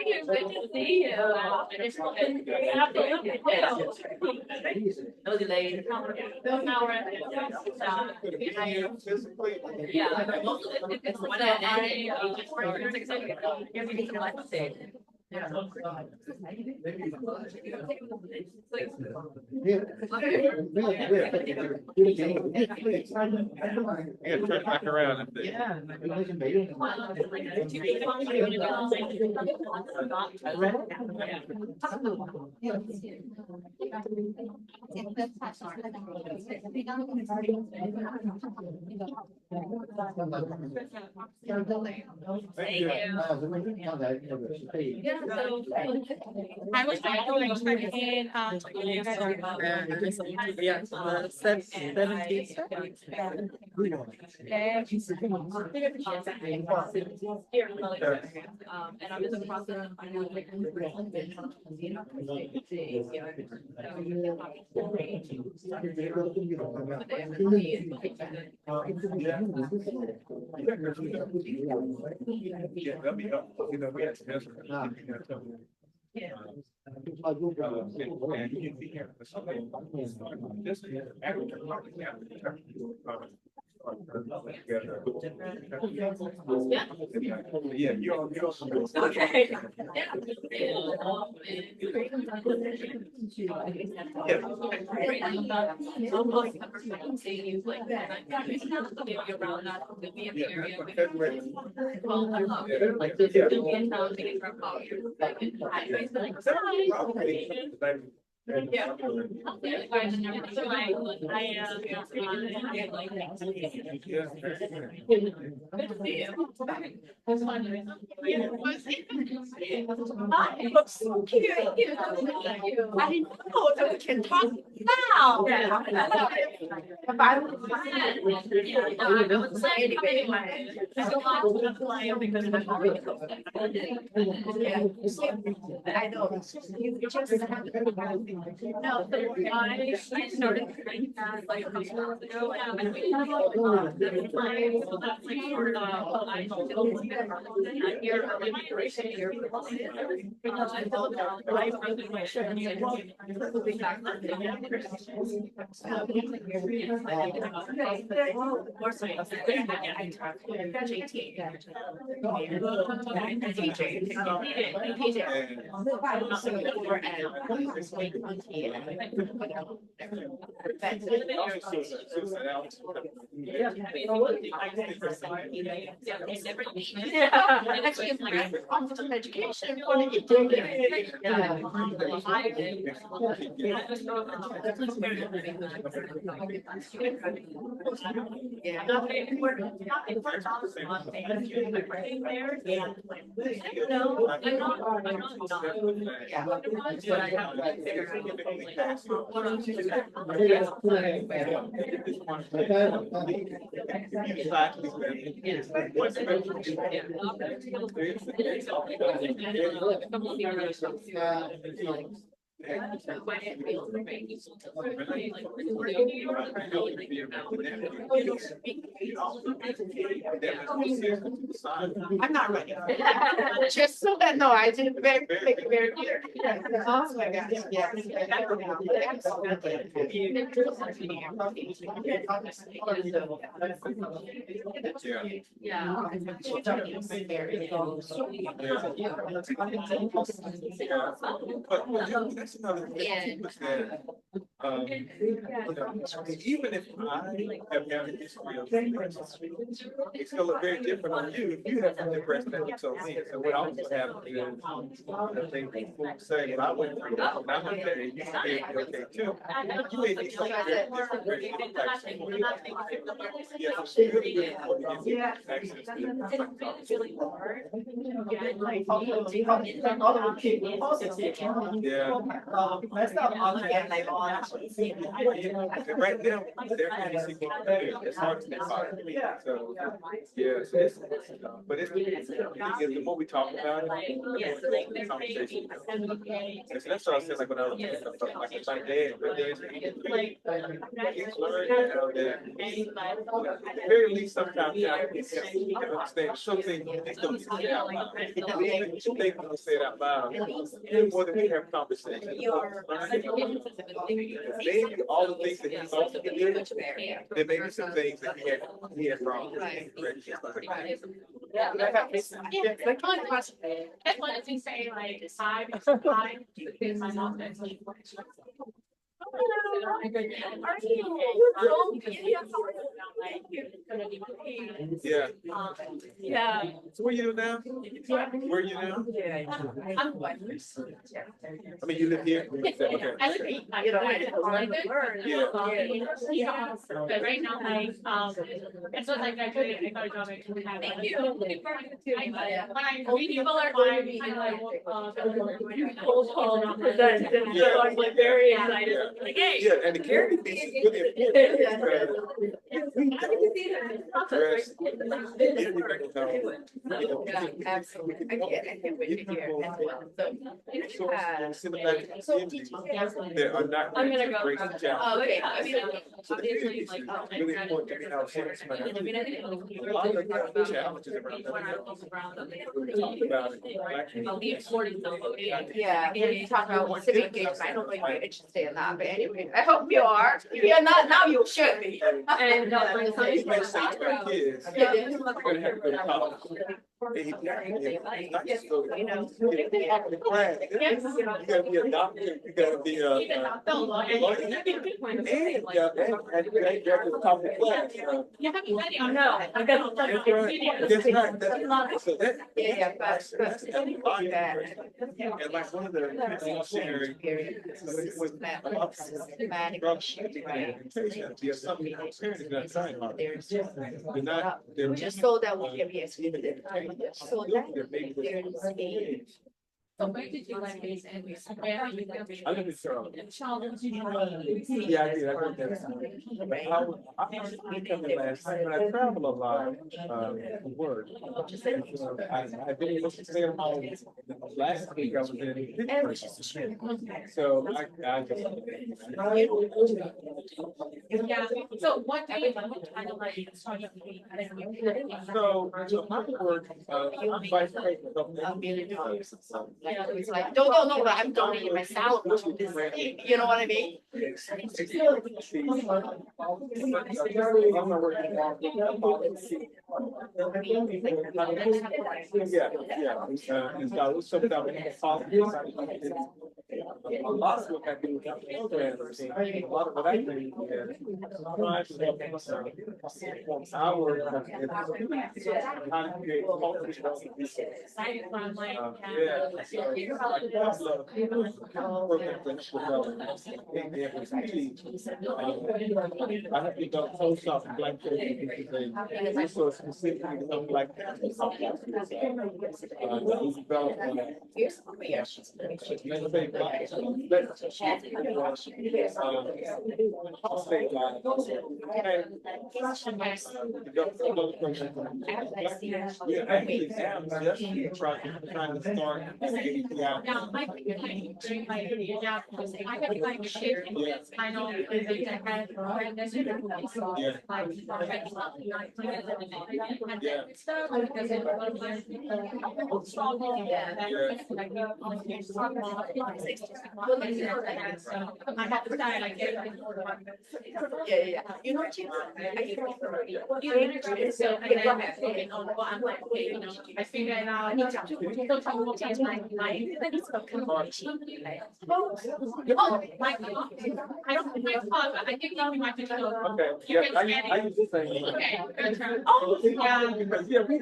it's good to see you. No delay. Yeah. It's one Yeah, turn back around. Thank you. Yeah, so I was actually checking and I'm in the process of finding out Yeah, that'd be helpful. We had some. Yeah. And you can be here. Just yeah, you're okay. Looks so cute. I didn't know that we can talk now. If I was I know. It's just, you just. No, I started training that like a couple months ago, and we have like so that's like sort of I hear like migration here because I feel I really wish I moving back to of course I talked to JT. Yeah, actually, it's like I'm education. What are you doing? Yeah. No, I'm I'm not ready. Just so that, no, I didn't make it very clear. Oh my gosh, yes. Yeah. That's another thing too, is that, even if I have had a history of depression, it's gonna look very different on you if you have some depression that you told me. So what also happens is, I think people say, well, I went through that, and I'm okay, you may be okay too. You may be something very different, very different types of people. Yeah, it's really, really important to get access to Really hard. yeah. And right now, they're trying to see what to do. It's hard to define. So, yeah, so but it's, the more we talk about it, the conversation. And so that's what I said, like when I was like my dad, he's learned how that, at the very least, sometimes I can understand something they don't need to say out loud. Even if they don't say it out loud, even more than we have conversations. Maybe all the things that he thought he did, there may be some things that he had wrong. Yeah, like one question. That's one thing say like I do my mom that's like. Yeah. Yeah. So what you do now? Where you now? I'm white. I mean, you live here? Okay. I live in, you know, yeah. But right now, like, as soon as I graduated, I got a job at UCA. Thank you. When I people are kind of like, so I'm like very excited. Like, hey. Yeah, and the community piece is really important. Absolutely. I can't wait to hear as well. So, There are not. I'm gonna go. great challenges. Oh, okay. I mean, So the community obviously, piece like, is really important to me how serious my. A lot of the challenges around that. Talk about it. Yeah, you talk about civic engagement. I don't know if you're interested in that, but anyway, I hope you are. Yeah, not now, you should be. And Kids, yeah. we're gonna have to go to college. You gotta be a doctor, you gotta be a lawyer. And like one of the people sharing with there's something parents are not trying hard. They're not, they're Just so that we can be excluded. So that they're making there is a So where did you like these and where are you going? I live in Charlotte. Charlotte. Yeah, I did. I went there. I come in last time, but I travel a lot, for work. I've been able to stay at home. Last week I was in Pittsburgh. So I just. Yeah, so what do you kind of like starting to be? So my work, I'm vice president of It's like, no, but I'm donating my salary to this thing, you know what I mean? And so sometimes a lot of what I do with programs, a lot of what I do is trying to help our how to create I have to go post off black resource specifically to help black families. Trying to start getting out. Yeah, I think during my yeah, I have like shared this kind of I have to say like Yeah. You know, I figured out my I don't think my father, I think you might be Okay, yeah, I use the same. okay, good turn. Oh, yeah. Because yeah, we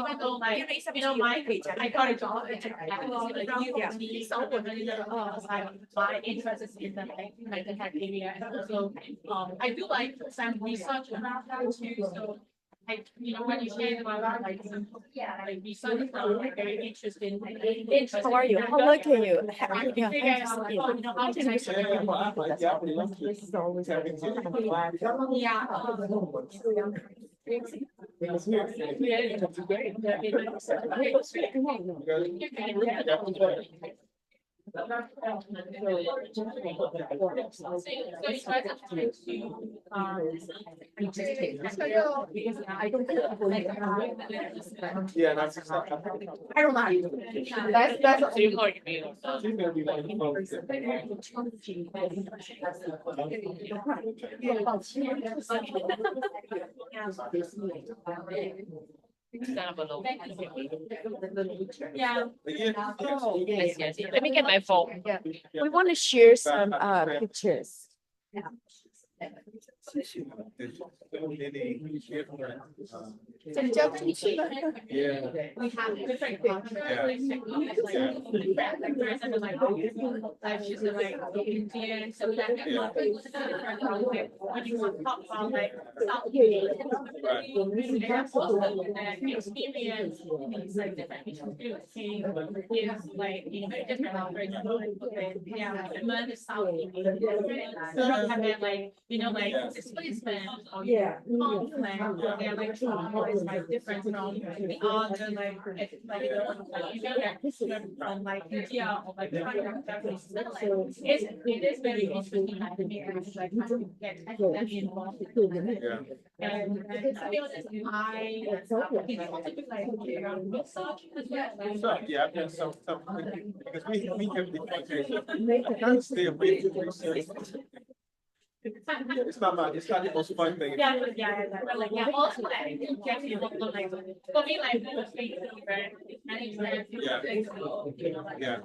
even though like, you know, I got a job my interest is in the like the tech area, and also I do like some research around that too. So you know, when you say about like research, I'm very interested in. How are you? How long can you? Yeah, and I don't know. That's what you like. she's gonna be one of the folks that- Yeah. Yes. Let me get my phone. We want to share some pictures. There's so many different, yeah. We have different cultures, like she's like Indian, so that when you talk about like South Asian experience, it's like different is like different. For example, yeah, South Indian, so have like you know, like displacement or Yeah. conflict, or they're like trauma is like different from other like you know, like you get from like India or like China, Japanese. So, like, it is very interesting like to me like how to get involved. And to be honest, I want to do like research as well. So, yeah, I've done some, because we have the kind of stay away from research. It's not the most fun thing. But like, yeah, also like, get you also like, for me, like, right? Yeah. Yeah.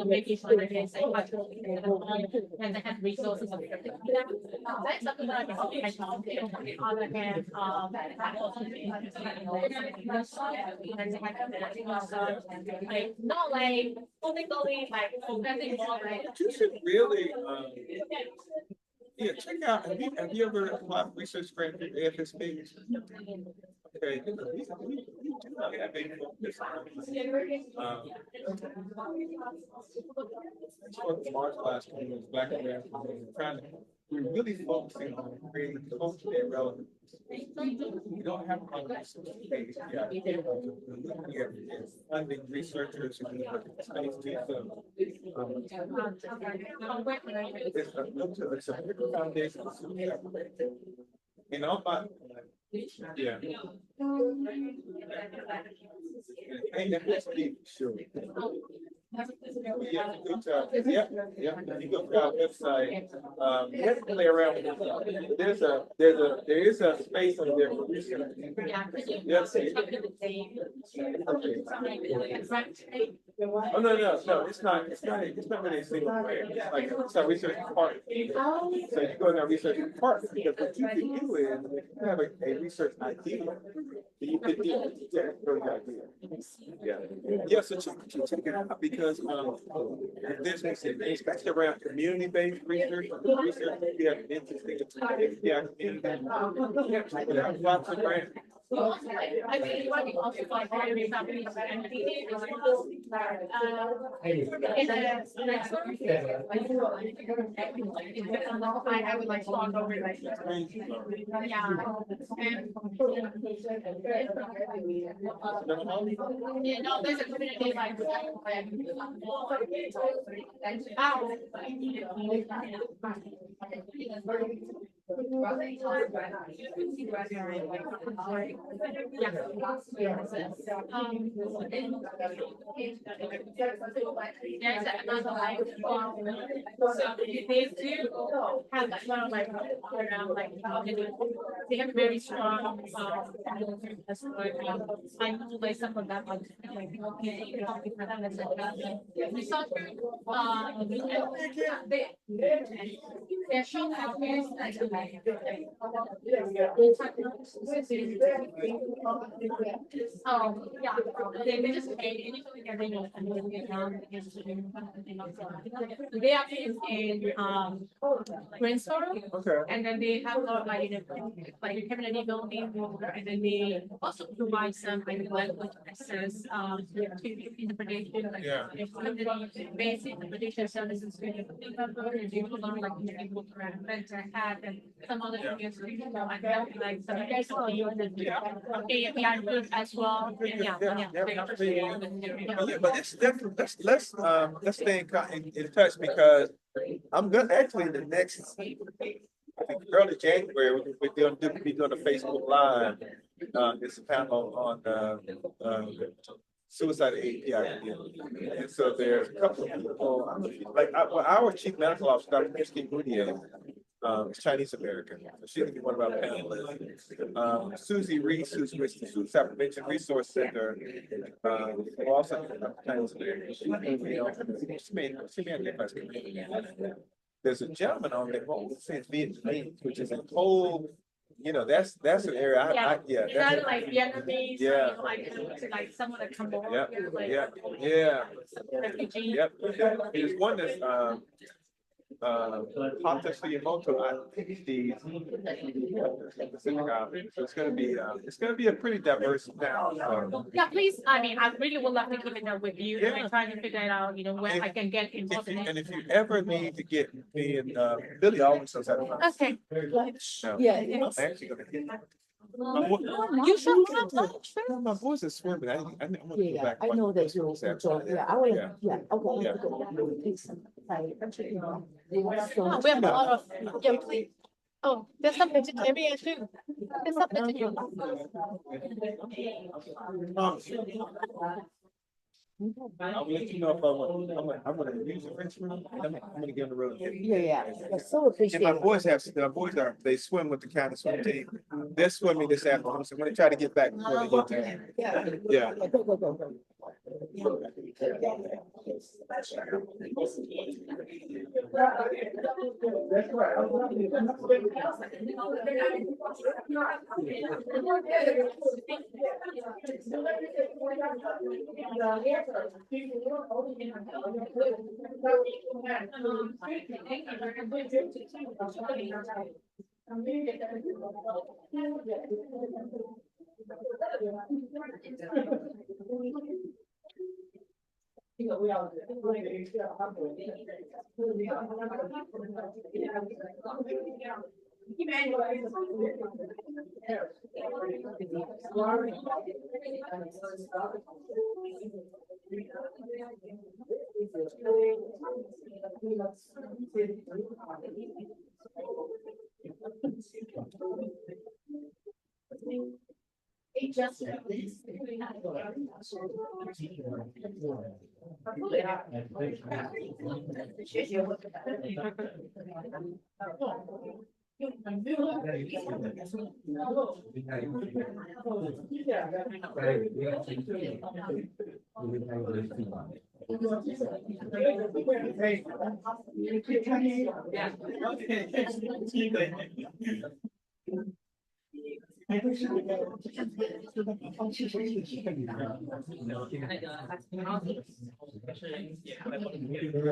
Making sure that they say what and they have resources. That's something that I on the other hand, I also like, not like, only like, focusing more like, You should really, yeah, check out, have you ever applied for research grant through AFSP? Okay, we do not have a focus on, that's what the marginalized communities, Black Americans, we're really focusing on creating culturally relevant. We don't have a lot of research space yet. We're looking at funding researchers who look at the space too. So, it's a bigger foundation. And all my, yeah. And FSP, sure. Yeah, good job. Yeah. You go to our website. You have to play around with it. There is a space on there for research. Yes. Oh, no, it's not really a single player. It's a research partner. So you go in our research partner, because what you can do is, if you have a research idea, you could do the idea. Yeah, so check it out, because there's especially around community-based research, we have interesting, lots of grants. I think what we also like very families and I would like to talk over like you know, there's a community like there's another like so they do have like one of like around like they have very strong I know like some of them like for them it's like research they're shown how yeah, they just anything they actually in brainstorm. Okay. And then they have a lot of like a community building, and then they also provide some language access to interpretation, like basic interpretation services to people like able to mentor have and some other things like some AANHPI group as well. But let's stay in touch, because I'm gonna actually the next, I think early January, we're doing a Facebook Live. This panel on suicide API. And so there's a couple of people, like our chief medical officer, Dr. Christine Boudier, is Chinese American. So she's gonna be one of our panelists. Susie Reese, who's with the Suicide Prevention Resource Center, also Chinese American. She may have there's a gentleman on there who says Vietnamese, which is a whole, that's an area Is that like Vietnamese? Yeah. Like some of the Cambodia. Yeah. Refugee. Yep. There's one that's context for your motto, I think the so it's gonna be a pretty diverse panel. Yeah, please, I mean, I really would love to keep in touch with you and Yeah. try to figure it out, you know, where I can get involved in it. And if you ever need to get me and Billy always knows how to run. Okay. So, Yeah. I'm actually gonna get. You should come lunch. My voice is swimming. I'm gonna go Yeah, back. I know that you, yeah, I will, Yeah. yeah, okay. Yeah. Please, Oh, we have a lot of, yeah, please. Oh, there's some vegetarian too. There's some vegetarian. I'll let you know if I want. I'm gonna use the French room. I'm gonna get on the road. Yeah, I so appreciate And it. my boys they swim with the county swim team. They're swimming this afternoon, so I'm gonna try to get back before they get there. Yeah. Yeah. Go.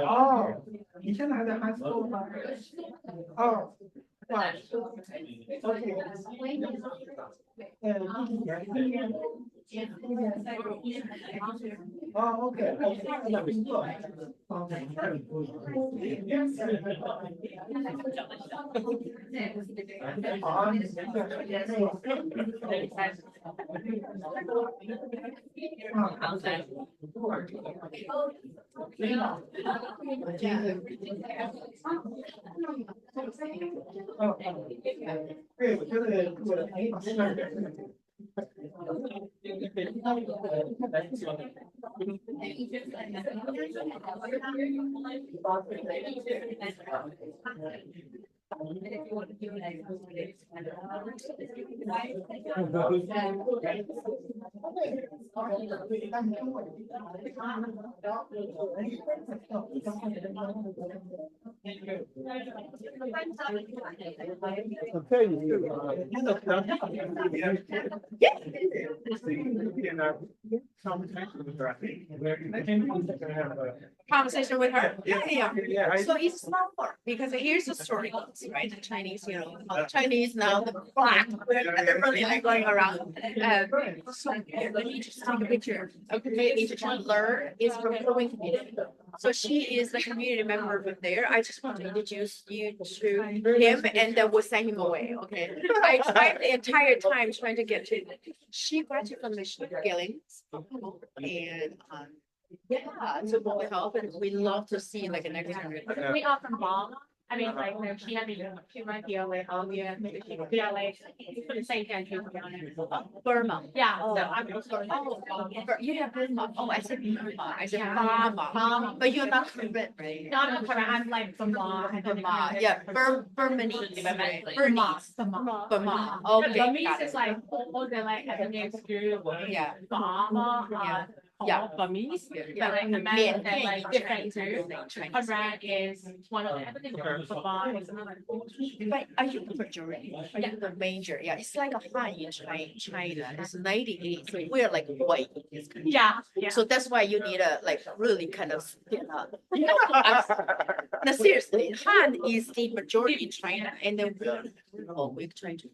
Oh, 你现在还在 high school 吗？哦，哇，OK，哦，OK，那不错，对，我觉得做的很好。Conversation with her. Yeah. So it's small work because here's the story goes, right? The Chinese, you know, Chinese now the black, really like going around. So let me just take a picture. A community to learn is from growing community. So she is the community member from there. I just want to introduce you to him and then we'll send him away. Okay. I tried the entire time trying to get to. She graduated from the Gillings and yeah, so we help and we love to see like a next generation. We are from Burma. I mean, like, she had been, she might be away all year, maybe she are like, for the same country, to be honest. Burma. Yeah, Oh. so I'm from You have Burma. Oh, I said Burma. I said Yeah. Burma. But you're not Korean, right? No, I'm correct, I'm like from Burma. Burma. Yeah, Burmese. Right? Burmese. Burma. Burma. Okay. Burmese got is it. like all the like ethnic group. Yeah. Burma, Yeah. Burmese. Yeah. But like the men Yeah. are like different too. Chinese. Korean is one of the ethnic groups. Burma is another. But are you the majority? Are you the major? Yeah, it's like a high in China. It's 98. So we're like white in this country. Yeah, yeah. So that's why you need a like really kind of No, seriously, Han is the majority in China, and then we're trying to,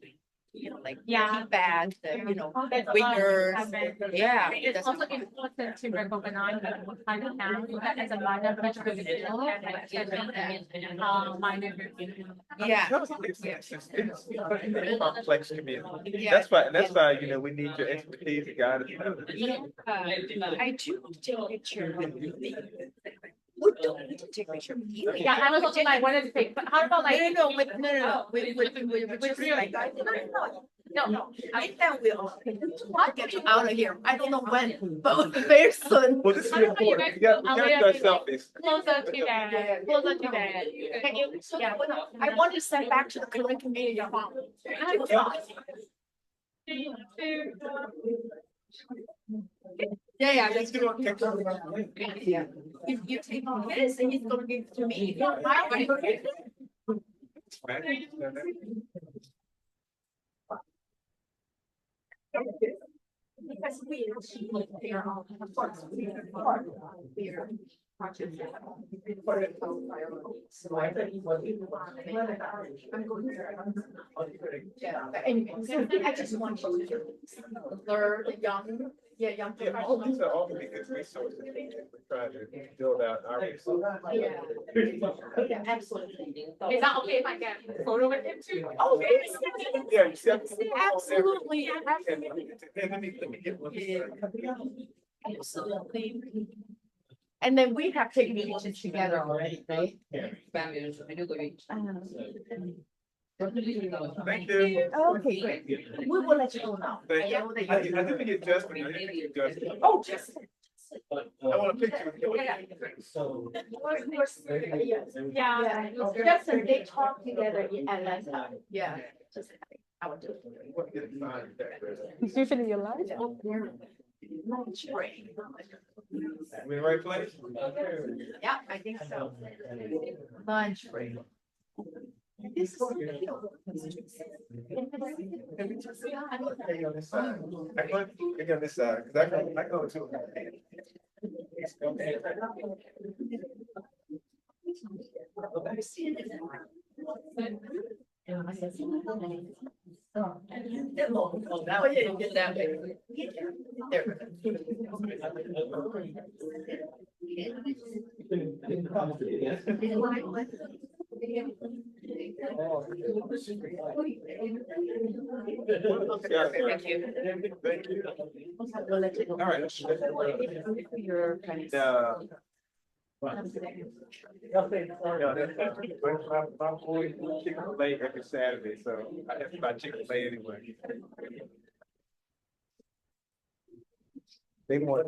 like, keep back the, winners. Yeah. It's also important to recognize that what kind of now that as a minor minor. Yeah. It's a complex community. Yeah. That's why, we need your expertise and guidance. I do want to take a picture with you. We don't need to take a picture with you. Yeah, I was also like, wanted to take, but how about like? No, with like, no, with them I'll get you out of here. I don't know when, but very soon. Well, this is important. We got selfies. Closer to that, closer to that. Can you, I want to send back to the Korean community. Yeah, that's good. Yeah. If you take this, and he's gonna give it to me. Because we actually, they are all, of course, we are part of their project. So I think what we want, I'm going to. Yeah, but anyway, so I just want you to learn the young. Yeah, all these are all really good resources. We're trying to build out our resources. Yeah, absolutely. Is that okay if I get a photo with him too? Oh, Yeah, absolutely. Let me get one. Absolutely. And then we have taken pictures together already, right? Thank you. Okay, great. We will let you know now. Thank you. I didn't get Justin. Oh, just. I want a picture with you. Yeah, Justin, they talk together in Atlanta. Yeah. Just, I would do it. He's living your life. Lunch break. We in the right place? Yeah, I think so. Lunch break. This is. Hey, on this side. I go on this side, because I go to. Now you get that way. Thank you. Thank you. All right. My boy Chick-fil-A every Saturday, so I have to buy Chick-fil-A anyway. They want.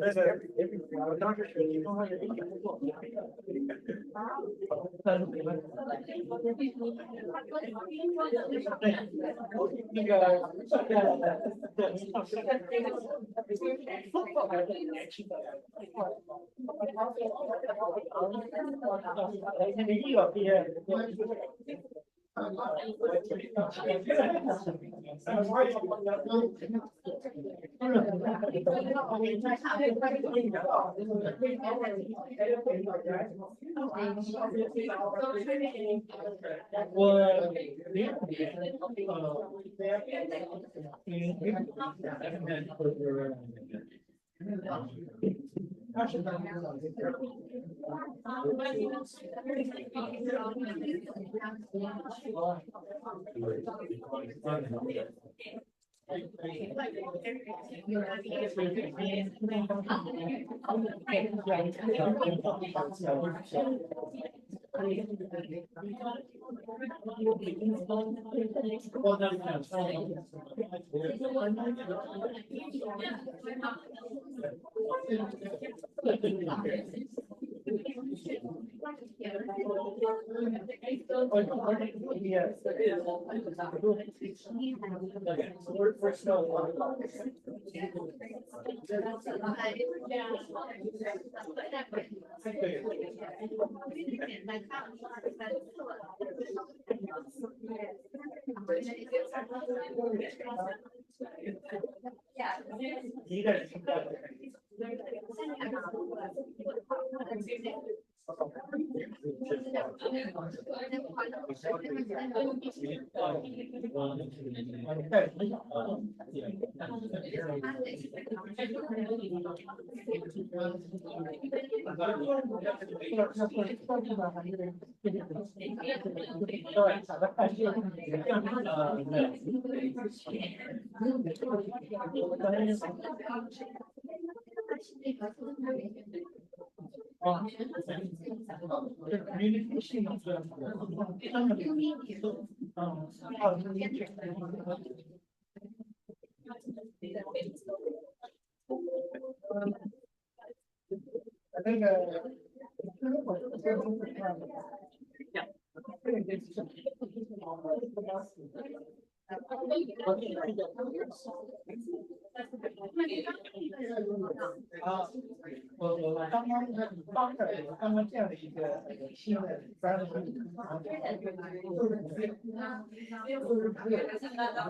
刚刚建了一个新的专属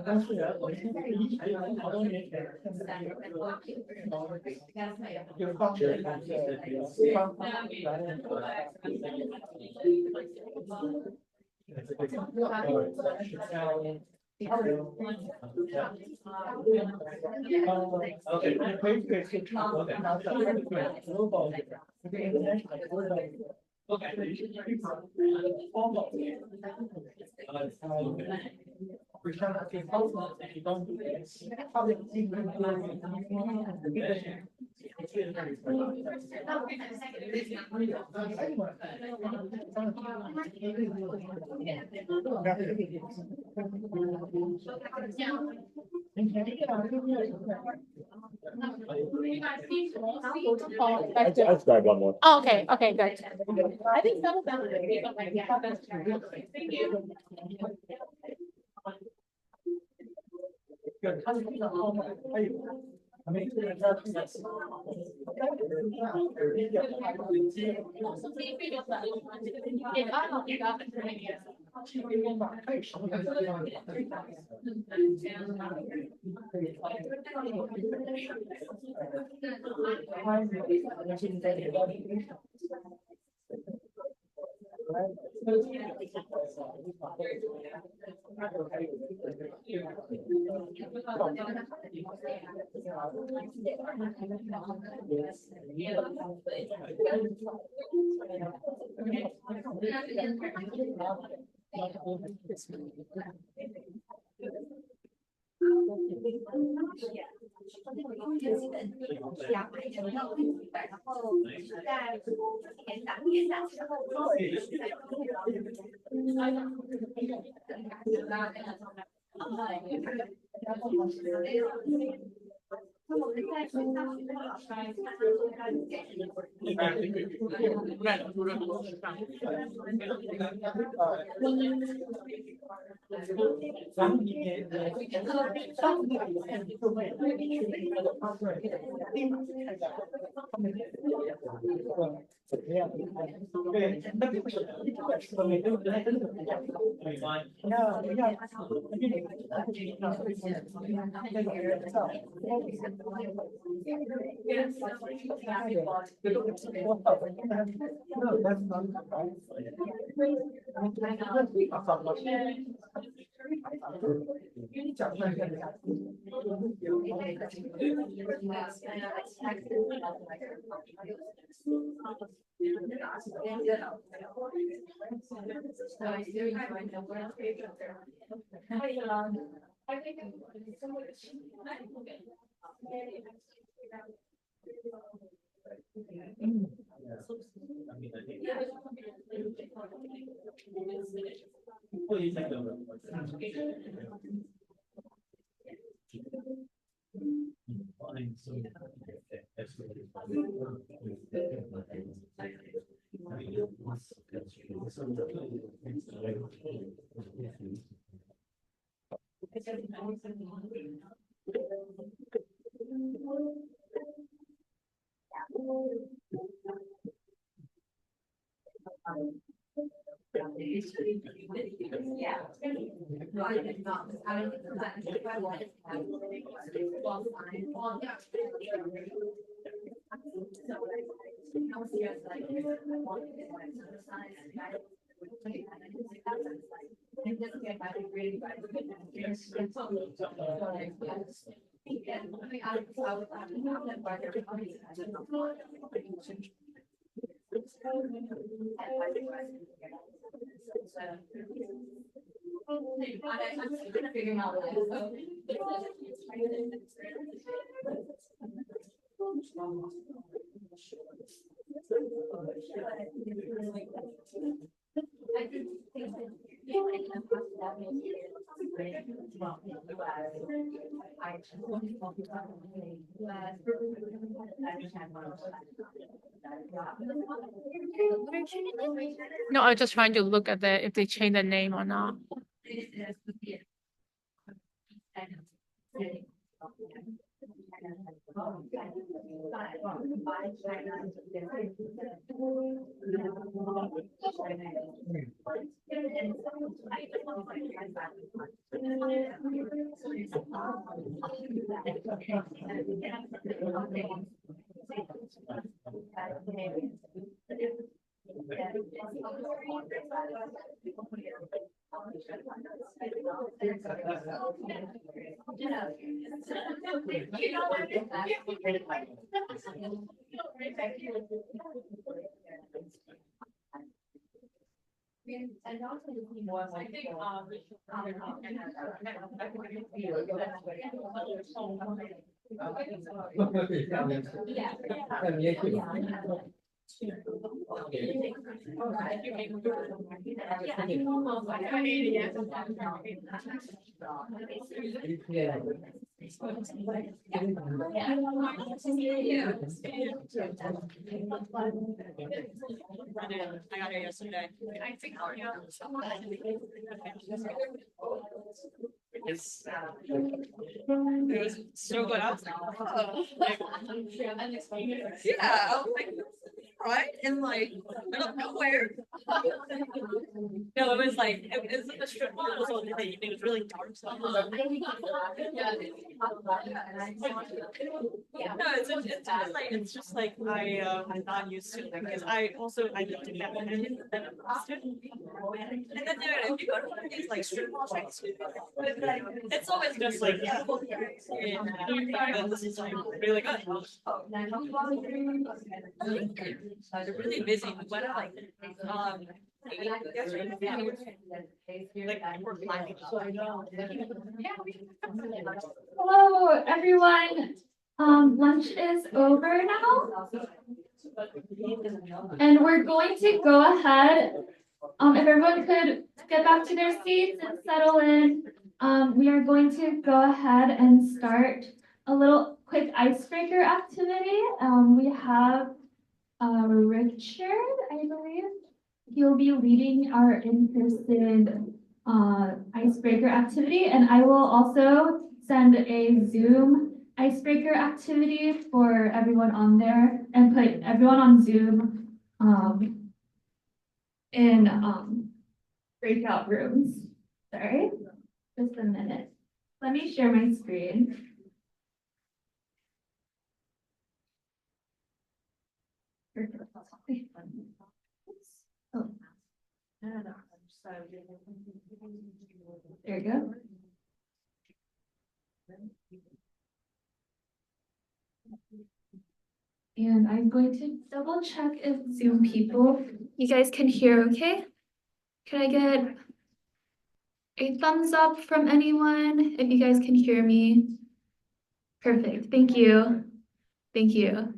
但是我现在以前好多年前，现在有个就方便的一个方法I'll grab one more. Oh, okay, okay, good. I think some of them are maybe, but like, yeah, that's true. Thank you. No, I was just trying to look at if they change the name or not. I got it yesterday. I think it was so good. I was like, oh. Yeah, I was like, right? And like, out of nowhere. No, it was like, it was like a strip mall. It was all day. It was really dark. So no, it's just like I'm not used to it because I lived in Japan and a student. And then if you go to one of these like strip malls, right? It's always just like and this is like really good. They're really busy. We went at like 8 yesterday. Like we're planning. Hello, everyone. Lunch is over now. And we're going to go ahead. If everyone could get back to their seats and settle in, we are going to go ahead and start a little quick icebreaker activity. We have Richard, I believe. He'll be leading our in-person icebreaker activity, and I will also send a Zoom icebreaker activity for everyone on there and put everyone on Zoom in breakout rooms. Sorry, just a minute. Let me share my screen. Oh. There you go. And I'm going to double check if Zoom people, you guys can hear okay? Can I get a thumbs up from anyone if you guys can hear me? Perfect, thank you. Thank you.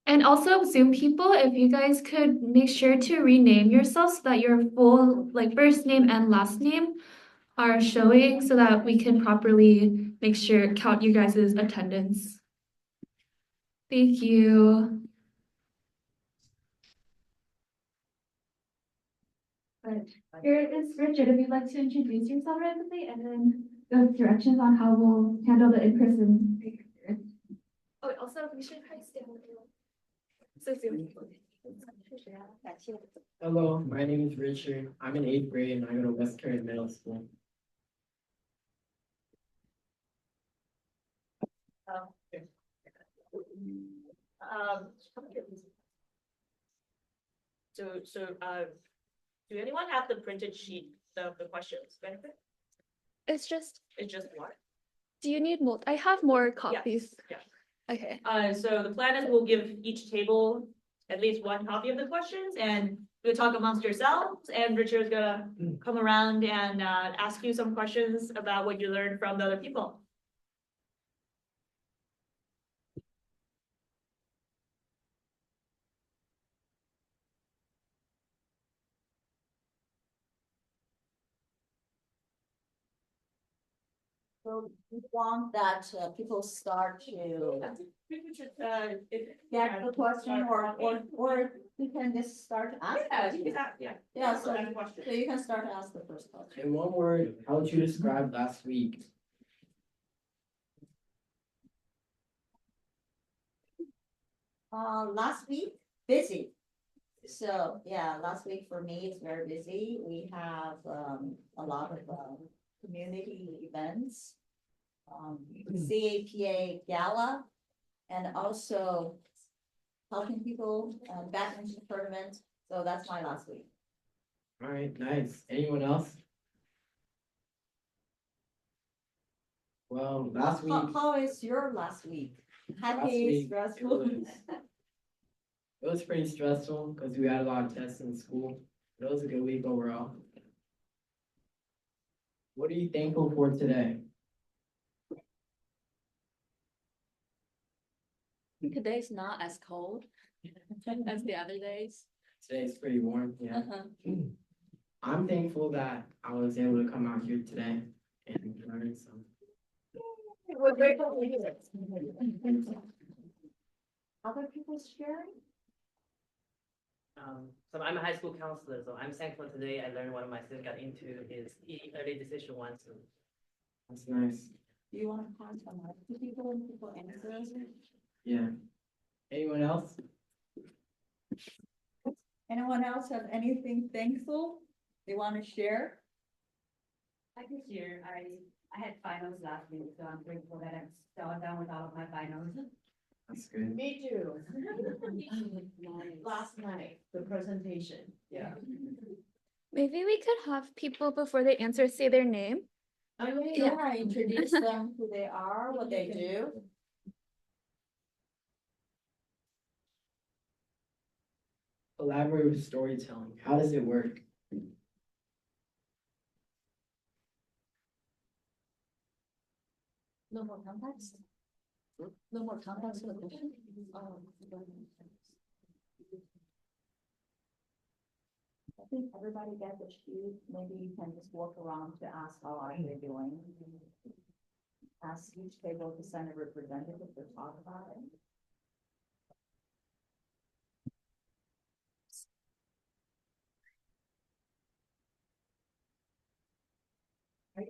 And also Zoom people, if you guys could make sure to rename yourself so that your full like first name and last name are showing so that we can properly make sure count you guys' attendance. Thank you. But here is Richard, if you'd like to introduce yourself rapidly and then go directions on how we'll handle the in-person. Oh, also, we should probably stay on the so Zoom. Hello, my name is Richard. I'm in 8th grade and I go to West Current Middle School. Do anyone have the printed sheet of the questions? Benefit? It's just, It's just one? do you need more? I have more copies. Yes. Okay. So the plan is we'll give each table at least one copy of the questions and you'll talk amongst yourselves and Richard's gonna come around and ask you some questions about what you learned from the other people. So we want that people start to get the question or we can just start to ask. Yeah, so you can start to ask the first question. In one word, how would you describe last week? Last week, busy. So yeah, last week for me, it's very busy. We have a lot of community events. CAPA gala and also helping people back into the tournament. So that's my last week. All right, nice. Anyone else? Well, last week. How is your last week? Last Happy, week, stressful? It was pretty stressful because we had a lot of tests in school. It was a good week overall. What are you thankful for today? Today's not as cold as the other days. Today's pretty warm, yeah. I'm thankful that I was able to come out here today and learn some. We're grateful to hear it. Other people sharing? So I'm a high school counselor, so I'm thankful today I learned one of my students got into is early decision one. So that's nice. Do you want to pass the mic to people and people answer? Yeah. Anyone else? Anyone else have anything thankful they want to share? I can share. I had finals last week, so I'm grateful that I'm still done with all of my finals. That's good. Me too. Last night, the presentation. Yeah. Maybe we could have people before they answer say their name. I mean, yeah, introduce them, who they are, what they do. Collaborative storytelling. How does it work? No more context? No more context for the question? I think everybody gets a sheet. Maybe you can just walk around to ask how are they doing. Ask each table to send a representative to talk about it. I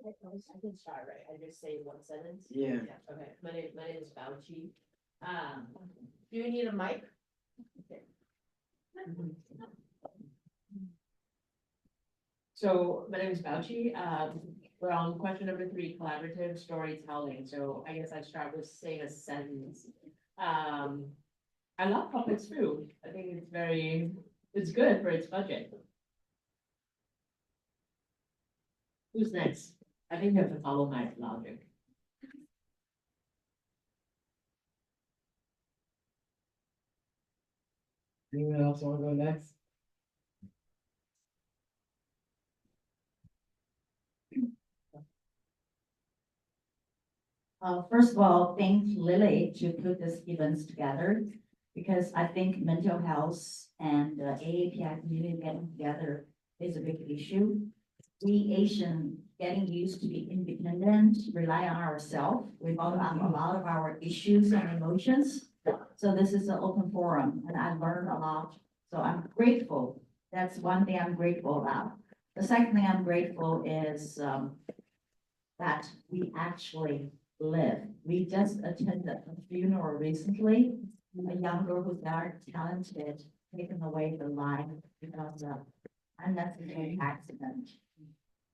can start, right? I just say one sentence? Yeah. Okay, my name is Bauchi. Do you need a mic? Okay. So my name is Bauchi. We're on question number 3, collaborative storytelling. So I guess I'd start with saying a sentence. I love public food. I think it's good for its budget. Who's next? I think you have to follow my logic. Anyone else want to go next? First of all, thank Lily to put this events together because I think mental health and AAPI community getting together is a big issue. We Asian getting used to be independent, rely on ourselves. We both have a lot of our issues and emotions. So this is an open forum and I learned a lot. So I'm grateful. That's one thing I'm grateful about. The second thing I'm grateful is that we actually live. We just attended a funeral recently. A young girl who's very talented, taken away the life because of unnecessary accident.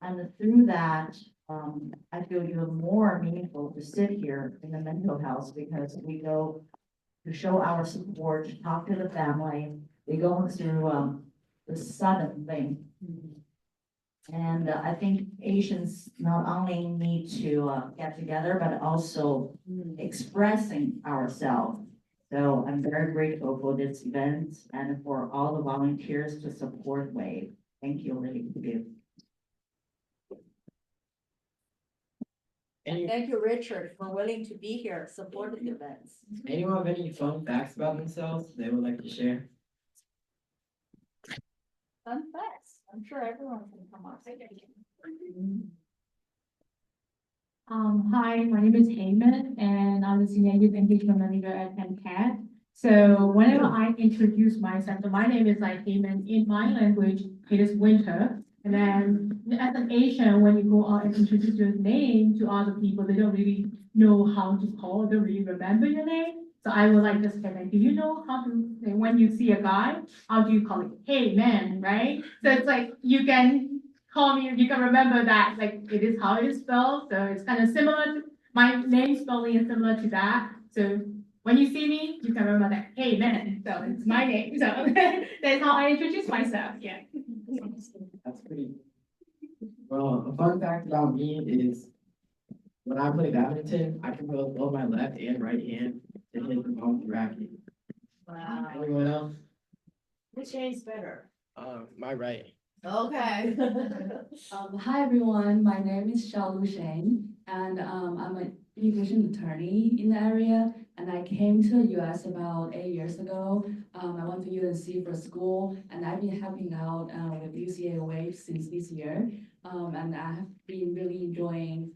And through that, I feel even more meaningful to sit here in the mental health because we go to show our support, to talk to the family. They're going through, the sudden thing. And I think Asians not only need to get together, but also expressing ourselves. So I'm very grateful for this event and for all the volunteers to support WAVE. Thank you, Lily. Any, Thank you, Richard, for willing to be here, support the events. anyone have any fun facts about themselves they would like to share? Fun facts. I'm sure everyone can come up. Hi, my name is Heyman and I'm the Senior Youth Engagement Manager at NCAT. So whenever I introduce myself, so my name is like Heyman. In my language, it is winter. And then as an Asian, when you go out and introduce your name to other people, they don't really know how to call, they don't really remember your name. So I would like to say, like, do you know how to, when you see a guy, how do you call it? Hey man, right? So it's like, you can call me, you can remember that, like, it is how it is spelled, so it's kind of similar to, my name spelling is similar to that, so when you see me, you can remember that, hey man, so it's my name, so that's how I introduce myself, yeah. That's pretty. Well, a fun fact about me is when I play badminton, I can both hold my left and right hand to hit the ball with the racket. Wow. Anyone else? Which hand's better? My right. Okay. Hi everyone, my name is Xiaolu Shane, and I'm an immigration attorney in the area, and I came to the US about 8 years ago. I went to UNC for school, and I've been helping out with UCA WAVES since this year, and I have been really enjoying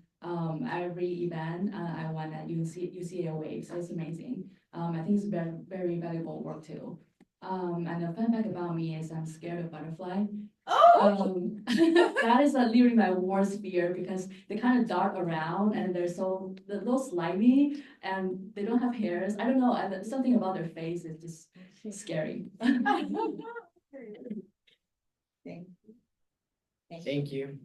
every event I went at UCA WAVES, so it's amazing. I think it's very, very valuable work too. And a fun fact about me is I'm scared of butterfly. That is literally my worst fear because they kind of dart around and they're so a little slimy and they don't have hairs. I don't know, and something about their face is just scary. Thank you.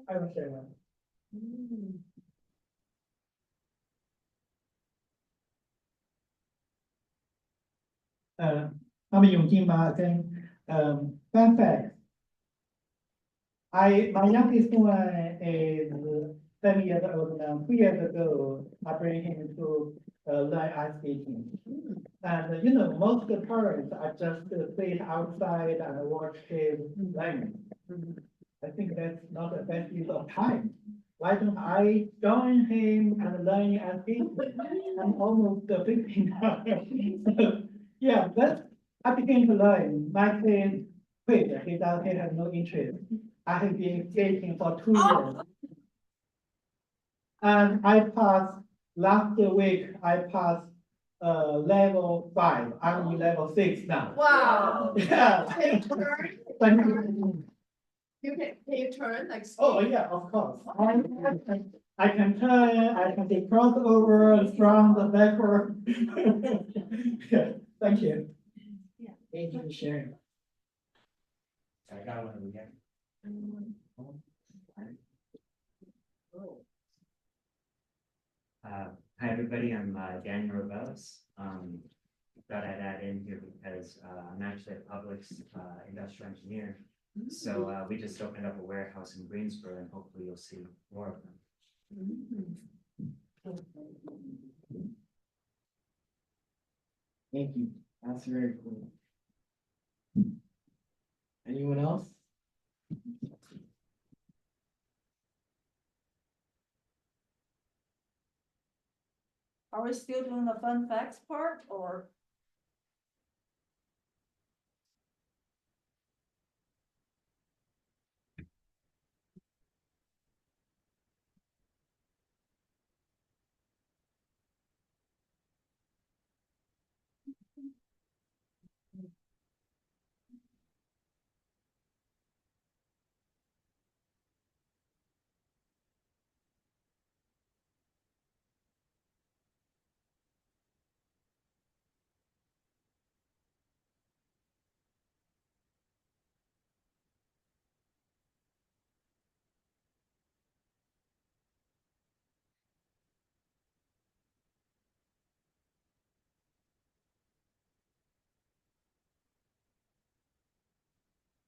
I will share one. I'm Yongjin Ma again. Fun fact. My youngest one is 7 years old now. 2 years ago, I bring him to learn ice skating. And you know, most of the parents are just sit outside and watch him learn. I think that's not the best use of time. Why don't I join him and learn ice skating? I'm almost 15 now. So, yeah, I began to learn. My kid quit. He has no interest. I have been skating for 2 years. And I passed, last week, I passed level 5. I'm in level 6 now. Wow. Yeah. Thank you. Can you turn like? Oh, yeah, of course. I can turn, I can do crossover, front, backward. Yeah, thank you. Thank you for sharing. I got one again. Hi, everybody. I'm Daniel Rivels. Thought I'd add in here because I'm actually a public industrial engineer. So we just opened up a warehouse in Greensboro, and hopefully you'll see more of them. Thank you. That's very cool. Anyone else? Are we still doing the fun facts part or?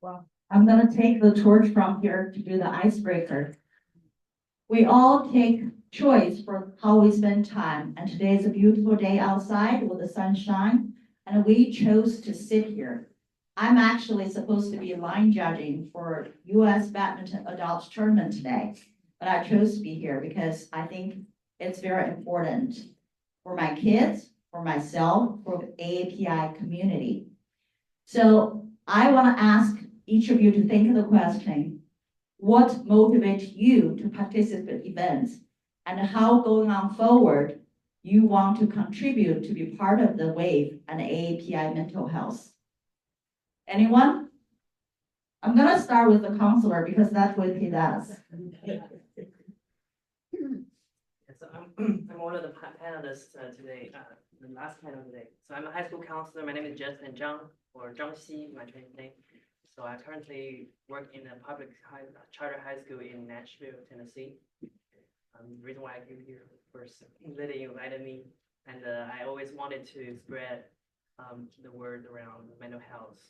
Well, I'm gonna take the torch from here to do the icebreaker. We all take choice for how we spend time, and today is a beautiful day outside with the sunshine, and we chose to sit here. I'm actually supposed to be line judging for US badminton adults tournament today, but I chose to be here because I think it's very important for my kids, for myself, for the AAPI community. So I want to ask each of you to think of the question, what motivates you to participate in events, and how going on forward you want to contribute to be part of the WAVE and AAPI mental health? Anyone? I'm gonna start with the counselor because that's what he does. So I'm one of the panelists today, the last panel today. So I'm a high school counselor. My name is Justin Zhang, or Zhang Xi, my training name. So I currently work in a charter high school in Nashville, Tennessee. The reason why I came here first, Lily invited me, and I always wanted to spread the word around mental health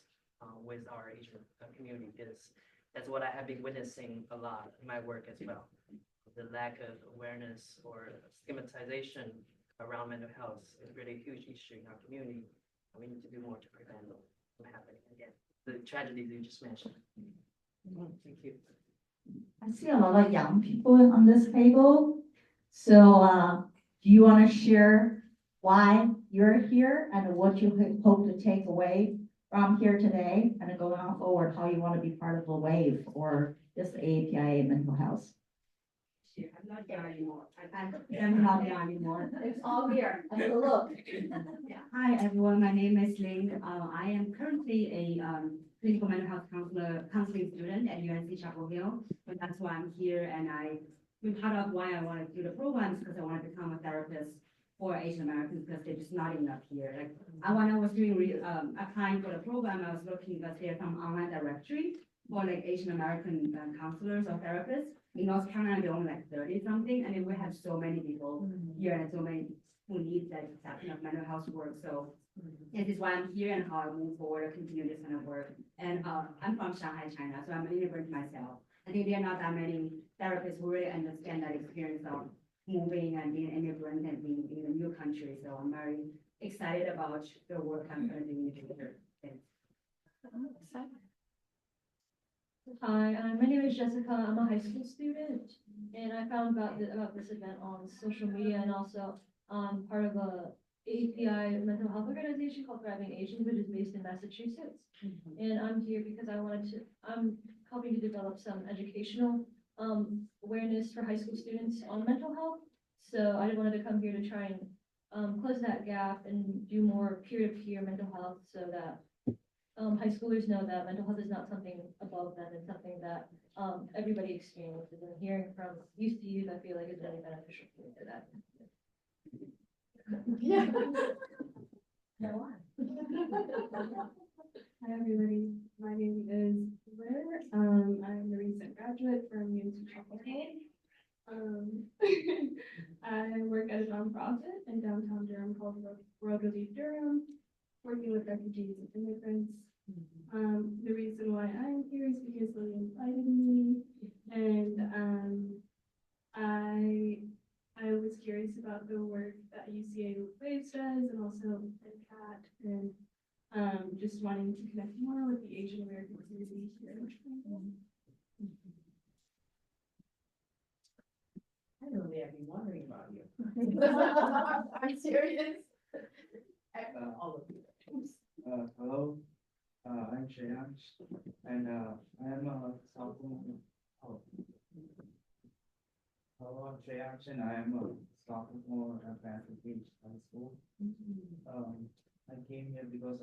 with our Asian community, because that's what I have been witnessing a lot in my work as well. The lack of awareness or stigmatization around mental health is really a huge issue in our community. We need to do more to prevent them from happening again. The tragedies you just mentioned. Thank you. I see a lot of young people on this table. So do you want to share why you're here and what you hope to take away from here today, and going on forward, how you want to be part of the WAVE or just the AAPI mental health? I'm not young anymore. I'm not young anymore. It's all here. Look. Yeah. Hi, everyone. My name is Ling. I am currently a clinical mental health counseling student at UNC Chapel Hill. But that's why I'm here, and part of why I want to do the programs because I want to become a therapist for Asian Americans because they're just not enough here. Like when I was doing applying for the program, I was looking that there's some online directory for like Asian American counselors or therapists. In North Carolina, they're only like 30 something, and then we have so many people here and so many who need that kind of mental health work. So this is why I'm here and how I move forward and continue this kind of work. And I'm from Shanghai, China, so I'm an immigrant myself. I think there are not that many therapists who really understand that experience of moving and being an immigrant and being in a new country. So I'm very excited about the work I'm going to do in the future. Thanks. Hi, my name is Jessica. I'm a high school student, and I found about this event on social media, and also part of a API mental health organization called Thriving Asians, which is based in Massachusetts. And I'm here because I'm helping to develop some educational awareness for high school students on mental health. So I wanted to come here to try and close that gap and do more peer-to-peer mental health so that high schoolers know that mental health is not something above them, it's something that everybody experiences. And hearing from youth to youth, I feel like is really beneficial for that. Yeah. Hi everybody, my name is Blair. I'm a recent graduate from UNC Chapel Hill. I work at a nonprofit in downtown Durham called World Relief Durham, working with refugees and immigrants. The reason why I'm here is because Lily invited me, and I was curious about the work that UCA WAVES does, and also AANHPI, and just wanting to connect more with the Asian American community here in Toronto. I really have been wondering about you. I'm serious. All of you. Hello, I'm Shreyansh, and I am a sophomore. Hello, I'm Shreyansh, and I am a sophomore at Pacific Beach High School. I came here because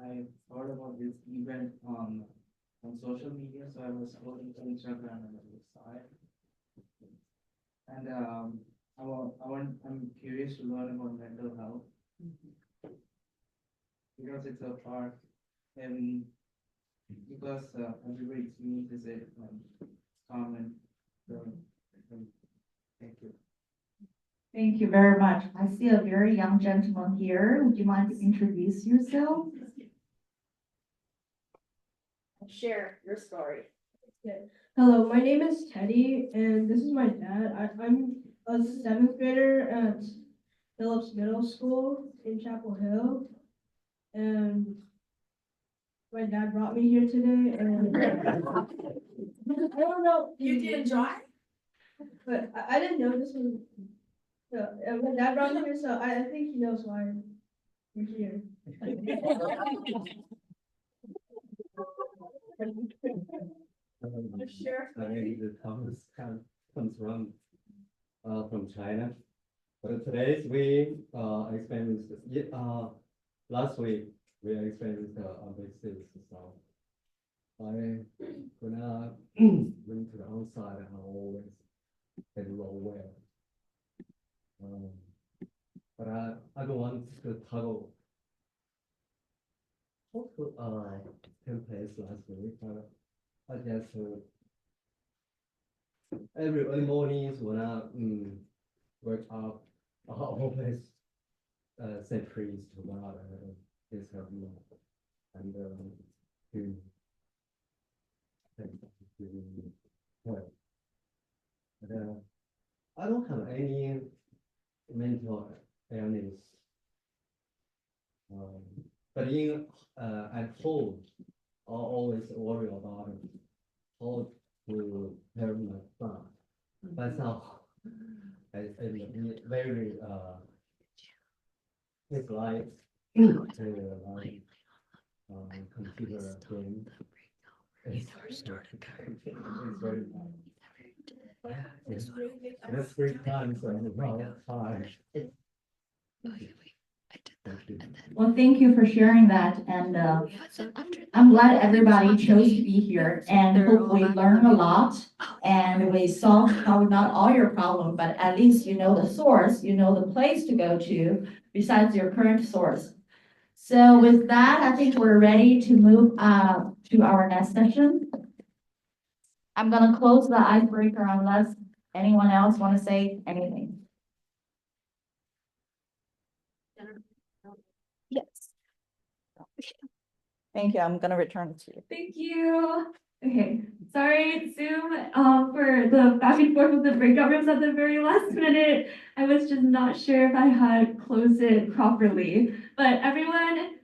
I heard about this event on social media, so I was scrolling through Instagram and the side. And I'm curious to learn about mental health because it's a part, and because everybody experiences it common. So, thank you. Thank you very much. I see a very young gentleman here. Would you mind to introduce yourself? share your story. Hello, my name is Teddy, and this is my dad. I'm a seventh grader at Phillips Middle School in Chapel Hill, and my dad brought me here today, and I don't know. You didn't drive? But I didn't know this was, so, my dad brought me here, so I think he knows why we're here. Sure. My name is Thomas, comes from China. But today we experienced last week we experienced a big city, so I gonna went to the outside and always very low wear. But I don't want to talk took place last week, but I guess every early mornings when I wake up, I always say praise to God and His help me and to thank Him. But I don't have any mental illness. But at home, I always worry about how to help my son. But now, it's very his life to computer game. It's very bad. That's 3 times time. Well, thank you for sharing that, and I'm glad everybody chose to be here, and hopefully learn a lot, and we solve probably not all your problem, but at least you know the source, you know the place to go to besides your current source. So with that, I think we're ready to move to our next session. I'm gonna close the icebreaker unless anyone else want to say anything. Yes. Thank you. I'm gonna return to you. Thank you. Okay, sorry, Zoom, for the back and forth with the breakout rooms at the very last minute. I was just not sure if I had closed it properly. But everyone,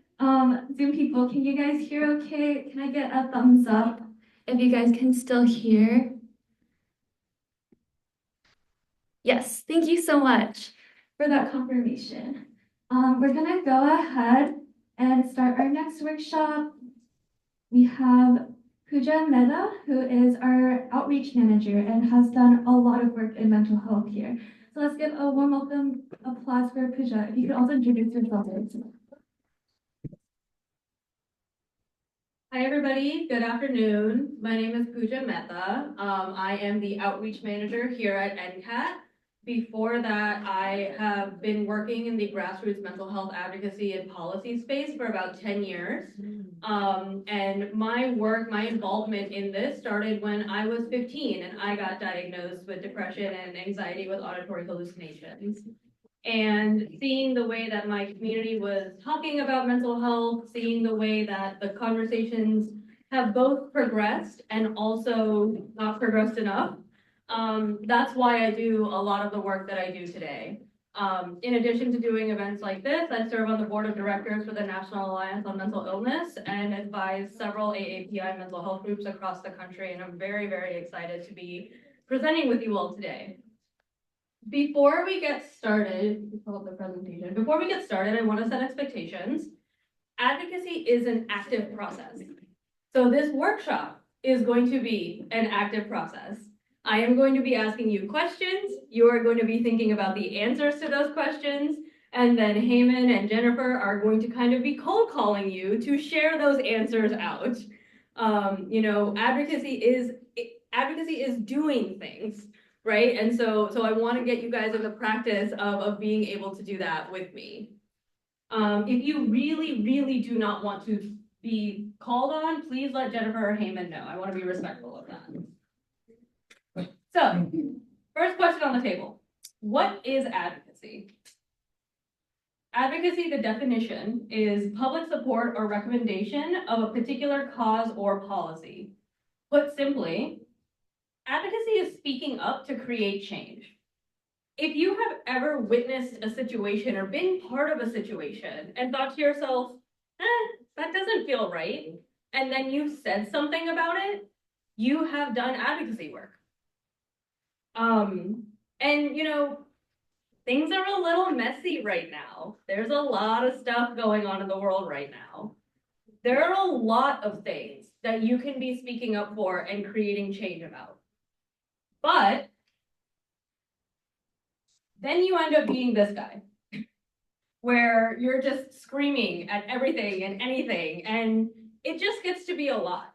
Zoom people, can you guys hear okay? Can I get a thumbs up if you guys can still hear? Yes, thank you so much for that confirmation. We're gonna go ahead and start our next workshop. We have Pooja Mehta, who is our outreach manager and has done a lot of work in mental health here. So let's give a warm welcome applause for Pooja. If you could also introduce yourself. Hi, everybody. Good afternoon. My name is Pooja Mehta. I am the outreach manager here at AANHPI. Before that, I have been working in the grassroots mental health advocacy and policy space for about 10 years. And my work, my involvement in this started when I was 15 and I got diagnosed with depression and anxiety with auditory hallucinations. And seeing the way that my community was talking about mental health, seeing the way that the conversations have both progressed and also not progressed enough. That's why I do a lot of the work that I do today. In addition to doing events like this, I serve on the board of directors for the National Alliance on Mental Illness and advise several AAPI mental health groups across the country. And I'm very, very excited to be presenting with you all today. Before we get started, pull up the presentation. Before we get started, I want to set expectations. Advocacy is an active process. So this workshop is going to be an active process. I am going to be asking you questions. You are going to be thinking about the answers to those questions. And then Heyman and Jennifer are going to kind of be cold calling you to share those answers out. Advocacy is doing things, right? And so I want to get you guys in the practice of being able to do that with me. If you really, really do not want to be called on, please let Jennifer or Heyman know. I want to be respectful of that. So, first question on the table. What is advocacy? Advocacy, the definition, is public support or recommendation of a particular cause or policy. Put simply, advocacy is speaking up to create change. If you have ever witnessed a situation or been part of a situation and thought to yourself, that doesn't feel right, and then you said something about it, you have done advocacy work. And you know, things are a little messy right now. There's a lot of stuff going on in the world right now. There are a lot of things that you can be speaking up for and creating change about. But then you end up being this guy, where you're just screaming at everything and anything, and it just gets to be a lot.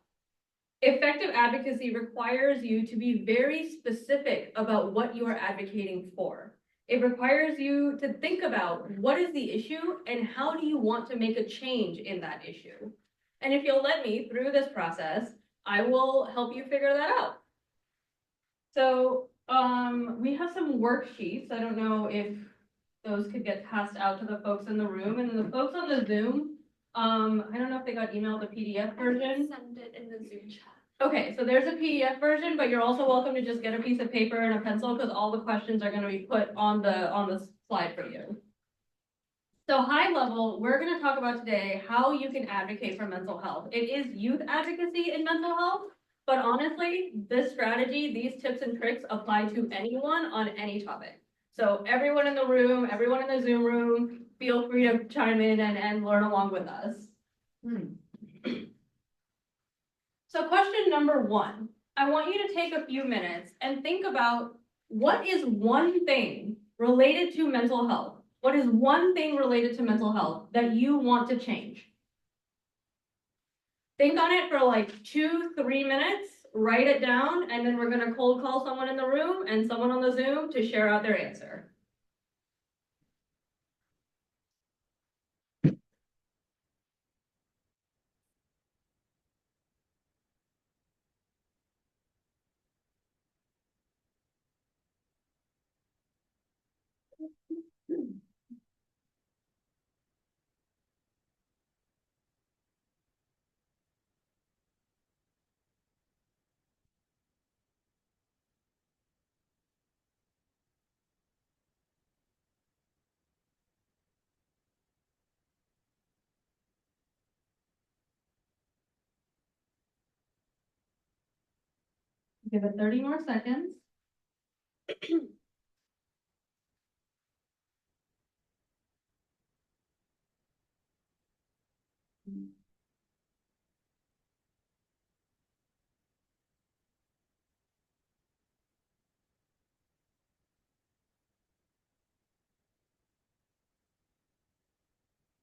Effective advocacy requires you to be very specific about what you are advocating for. It requires you to think about what is the issue and how do you want to make a change in that issue. And if you'll let me through this process, I will help you figure that out. So we have some worksheets. I don't know if those could get passed out to the folks in the room, and the folks on the Zoom, I don't know if they got emailed the PDF version. Send it in the Zoom chat. Okay, so there's a PDF version, but you're also welcome to just get a piece of paper and a pencil because all the questions are going to be put on the slide for you. So high level, we're going to talk about today how you can advocate for mental health. It is youth advocacy in mental health, but honestly, this strategy, these tips and tricks apply to anyone on any topic. So everyone in the room, everyone in the Zoom room, feel free to chime in and learn along with us. So question number one, I want you to take a few minutes and think about what is one thing related to mental health? What is one thing related to mental health that you want to change? Think on it for like 2-3 minutes, write it down, and then we're going to cold call someone in the room and someone on the Zoom to share out their answer. Give it 30 more seconds.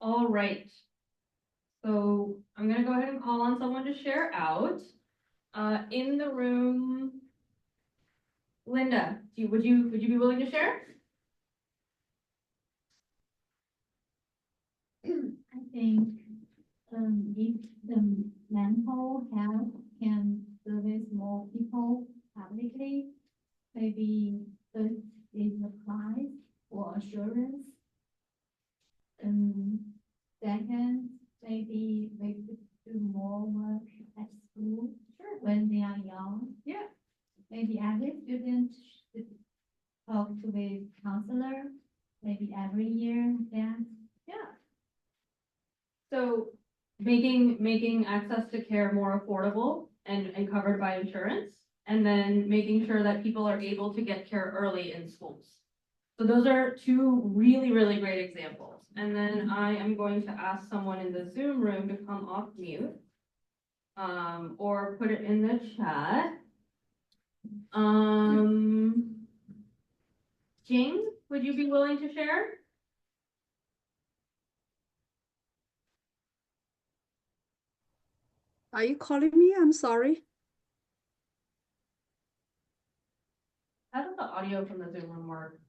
All right. So I'm going to go ahead and call on someone to share out. In the room, Linda, would you be willing to share? I think if the mental health can service more people publicly, maybe this is the price for assurance. Second, maybe they could do more work at school when they are young. Yeah. Maybe every student should talk to a counselor, maybe every year. Then Yeah. So making access to care more affordable and covered by insurance, and then making sure that people are able to get care early in schools. So those are two really, really great examples. And then I am going to ask someone in the Zoom room to come off mute, or put it in the chat. James, would you be willing to share? Are you calling me? I'm sorry. How does the audio from the Zoom room work?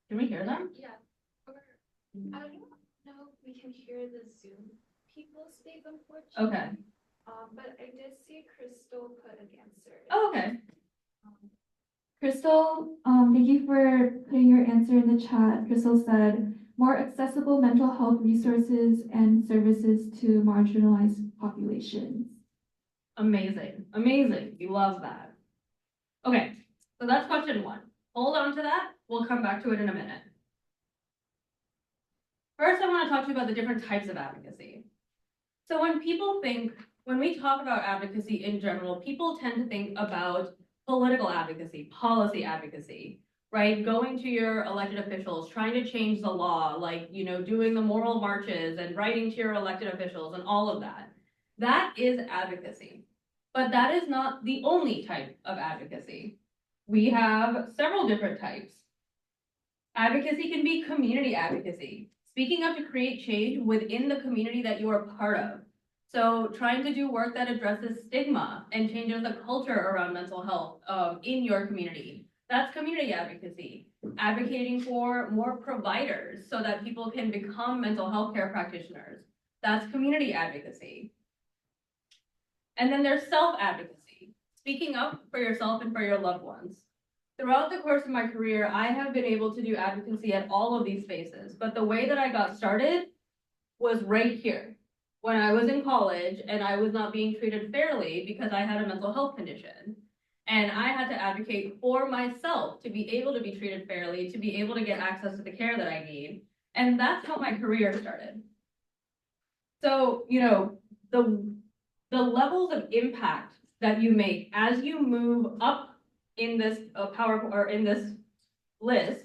Can we hear them? Yeah. Or I don't know if we can hear the Zoom people speak, unfortunately. Okay. But I did see Crystal put an answer. Oh, okay. Crystal, thank you for putting your answer in the chat. Crystal said, more accessible mental health resources and services to marginalized populations. Amazing, amazing. We love that. Okay, so that's question one. Hold on to that. We'll come back to it in a minute. First, I want to talk to you about the different types of advocacy. So when we talk about advocacy in general, people tend to think about political advocacy, policy advocacy, right? Going to your elected officials, trying to change the law, like, doing the moral marches and writing to your elected officials and all of that. That is advocacy, but that is not the only type of advocacy. We have several different types. Advocacy can be community advocacy, speaking up to create change within the community that you are part of. So trying to do work that addresses stigma and changes the culture around mental health in your community. That's community advocacy. Advocating for more providers so that people can become mental health care practitioners. That's community advocacy. And then there's self-advocacy, speaking up for yourself and for your loved ones. Throughout the course of my career, I have been able to do advocacy at all of these spaces, but the way that I got started was right here. When I was in college and I was not being treated fairly because I had a mental health condition. And I had to advocate for myself to be able to be treated fairly, to be able to get access to the care that I need. And that's how my career started. So, the levels of impact that you make as you move up in this in this list,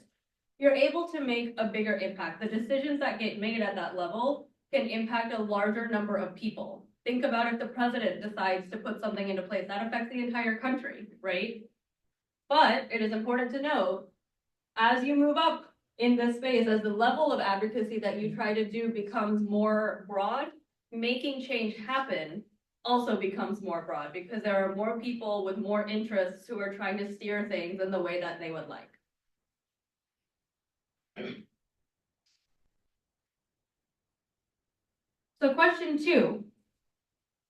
you're able to make a bigger impact. The decisions that get made at that level can impact a larger number of people. Think about if the president decides to put something into place, that affects the entire country, right? But it is important to note, as you move up in this space, as the level of advocacy that you try to do becomes more broad, making change happen also becomes more broad because there are more people with more interests who are trying to steer things in the way that they would like. So question 2,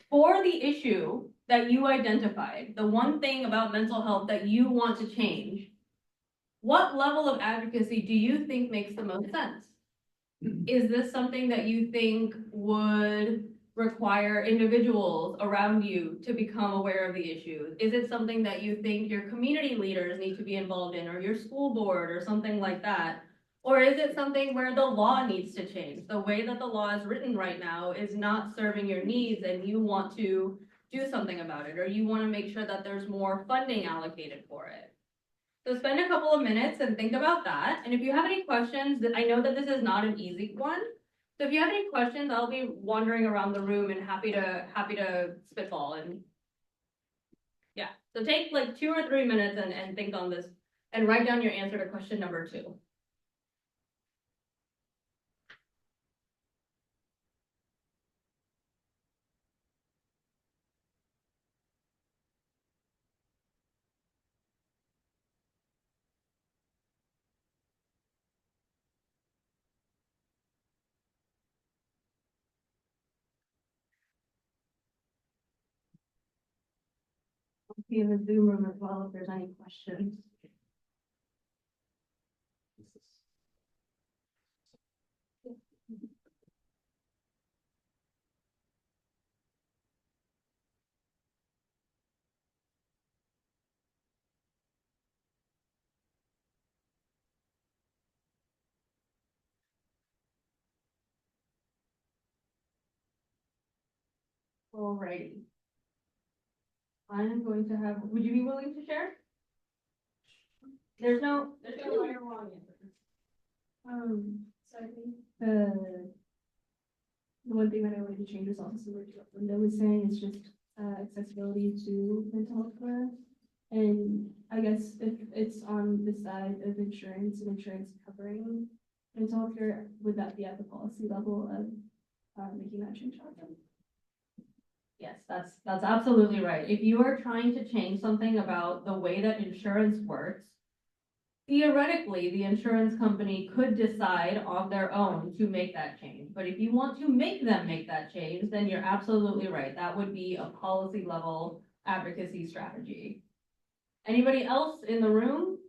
for the issue that you identified, the one thing about mental health that you want to change, what level of advocacy do you think makes the most sense? Is this something that you think would require individuals around you to become aware of the issues? Is it something that you think your community leaders need to be involved in, or your school board, or something like that? Or is it something where the law needs to change? The way that the law is written right now is not serving your needs and you want to do something about it, or you want to make sure that there's more funding allocated for it. So spend a couple of minutes and think about that. And if you have any questions, I know that this is not an easy one. So if you have any questions, I'll be wandering around the room and happy to spitball. And yeah, so take like 2 or 3 minutes and think on this and write down your answer to question number 2. I'll be in the Zoom room as well if there's any questions. Alrighty. I'm going to have, would you be willing to share? There's no right or wrong answer. So I think the one thing that I wanted to change was also similar to what Linda was saying, is just accessibility to mental health care. And I guess if it's on the side of insurance and insurance covering mental health care, would that be at the policy level of making that change happen? Yes, that's absolutely right. If you are trying to change something about the way that insurance works, theoretically, the insurance company could decide on their own to make that change. But if you want to make them make that change, then you're absolutely right. That would be a policy level advocacy strategy. Anybody else in the room?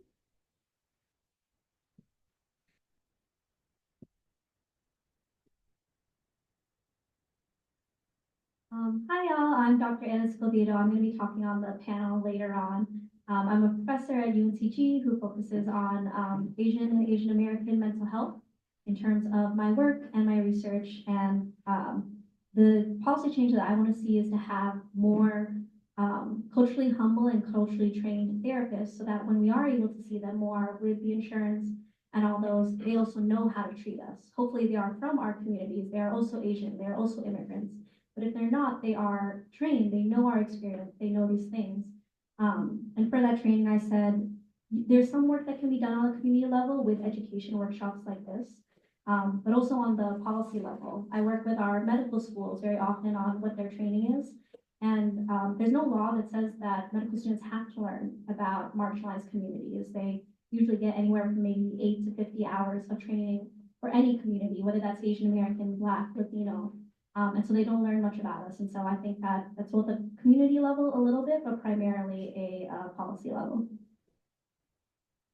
Hi, all. I'm Dr. Anna Scovito. I'm going to be talking on the panel later on. I'm a professor at UNCG who focuses on Asian and Asian American mental health in terms of my work and my research. And the policy change that I want to see is to have more culturally humble and culturally trained therapists so that when we are able to see them more with the insurance and all those, they also know how to treat us. Hopefully they are from our communities. They are also Asian. They are also immigrants. But if they're not, they are trained, they know our experience, they know these things. And for that training, I said, there's some work that can be done on a community level with education workshops like this, but also on the policy level. I work with our medical schools very often on what their training is. And there's no law that says that medical students have to learn about marginalized communities. They usually get anywhere from maybe 8 to 50 hours of training for any community, whether that's Asian American, Black, Latino. And so they don't learn much about us. And so I think that that's both a community level a little bit, but primarily a policy level.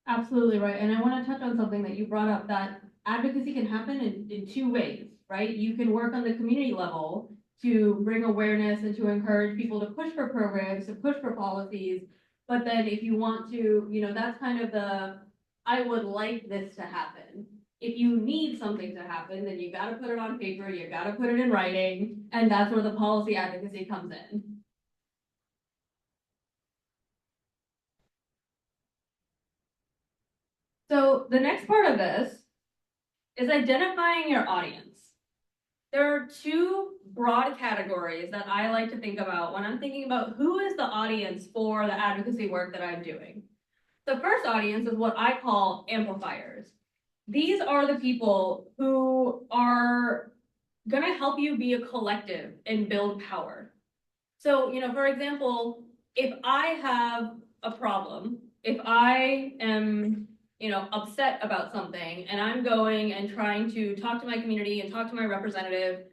Absolutely right. And I want to touch on something that you brought up, that advocacy can happen in two ways, right? You can work on the community level to bring awareness and to encourage people to push for programs, to push for policies. But then if you want to, that's kind of I would like this to happen. If you need something to happen, then you got to put it on paper, you got to put it in writing, and that's where the policy advocacy comes in. So the next part of this is identifying your audience. There are two broad categories that I like to think about when I'm thinking about who is the audience for the advocacy work that I'm doing. The first audience is what I call amplifiers. These are the people who are going to help you be a collective and build power. So, for example, if I have a problem, if I am, upset about something and I'm going and trying to talk to my community and talk to my representative,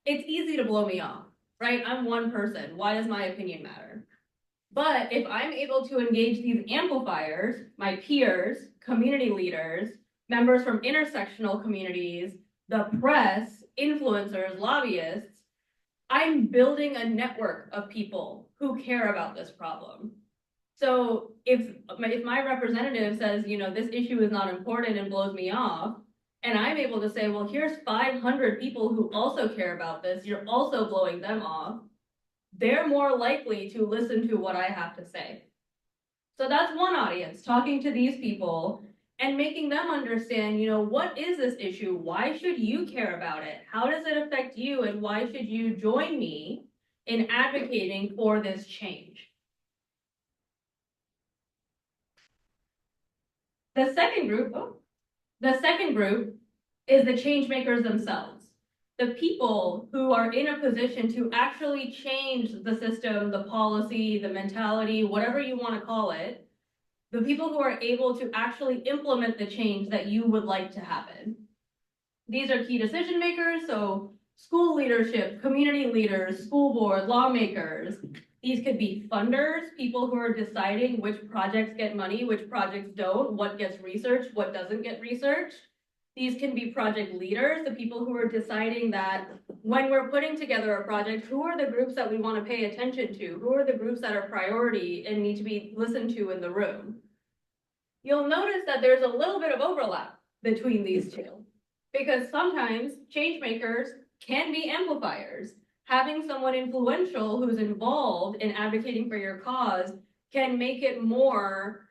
it's easy to blow me off, right? I'm one person. Why does my opinion matter? But if I'm able to engage these amplifiers, my peers, community leaders, members from intersectional communities, the press, influencers, lobbyists, I'm building a network of people who care about this problem. So if my representative says, this issue is not important and blows me off, and I'm able to say, well, here's 500 people who also care about this, you're also blowing them off, they're more likely to listen to what I have to say. So that's one audience, talking to these people and making them understand, what is this issue? Why should you care about it? How does it affect you? And why should you join me in advocating for this change? The second group is the change makers themselves. The people who are in a position to actually change the system, the policy, the mentality, whatever you want to call it, the people who are able to actually implement the change that you would like to happen. These are key decision makers, so school leadership, community leaders, school board, lawmakers. These could be funders, people who are deciding which projects get money, which projects don't, what gets researched, what doesn't get researched. These can be project leaders, the people who are deciding that when we're putting together a project, who are the groups that we want to pay attention to? Who are the groups that are priority and need to be listened to in the room? You'll notice that there's a little bit of overlap between these two, because sometimes change makers can be amplifiers. Having someone influential who's involved in advocating for your cause can make it more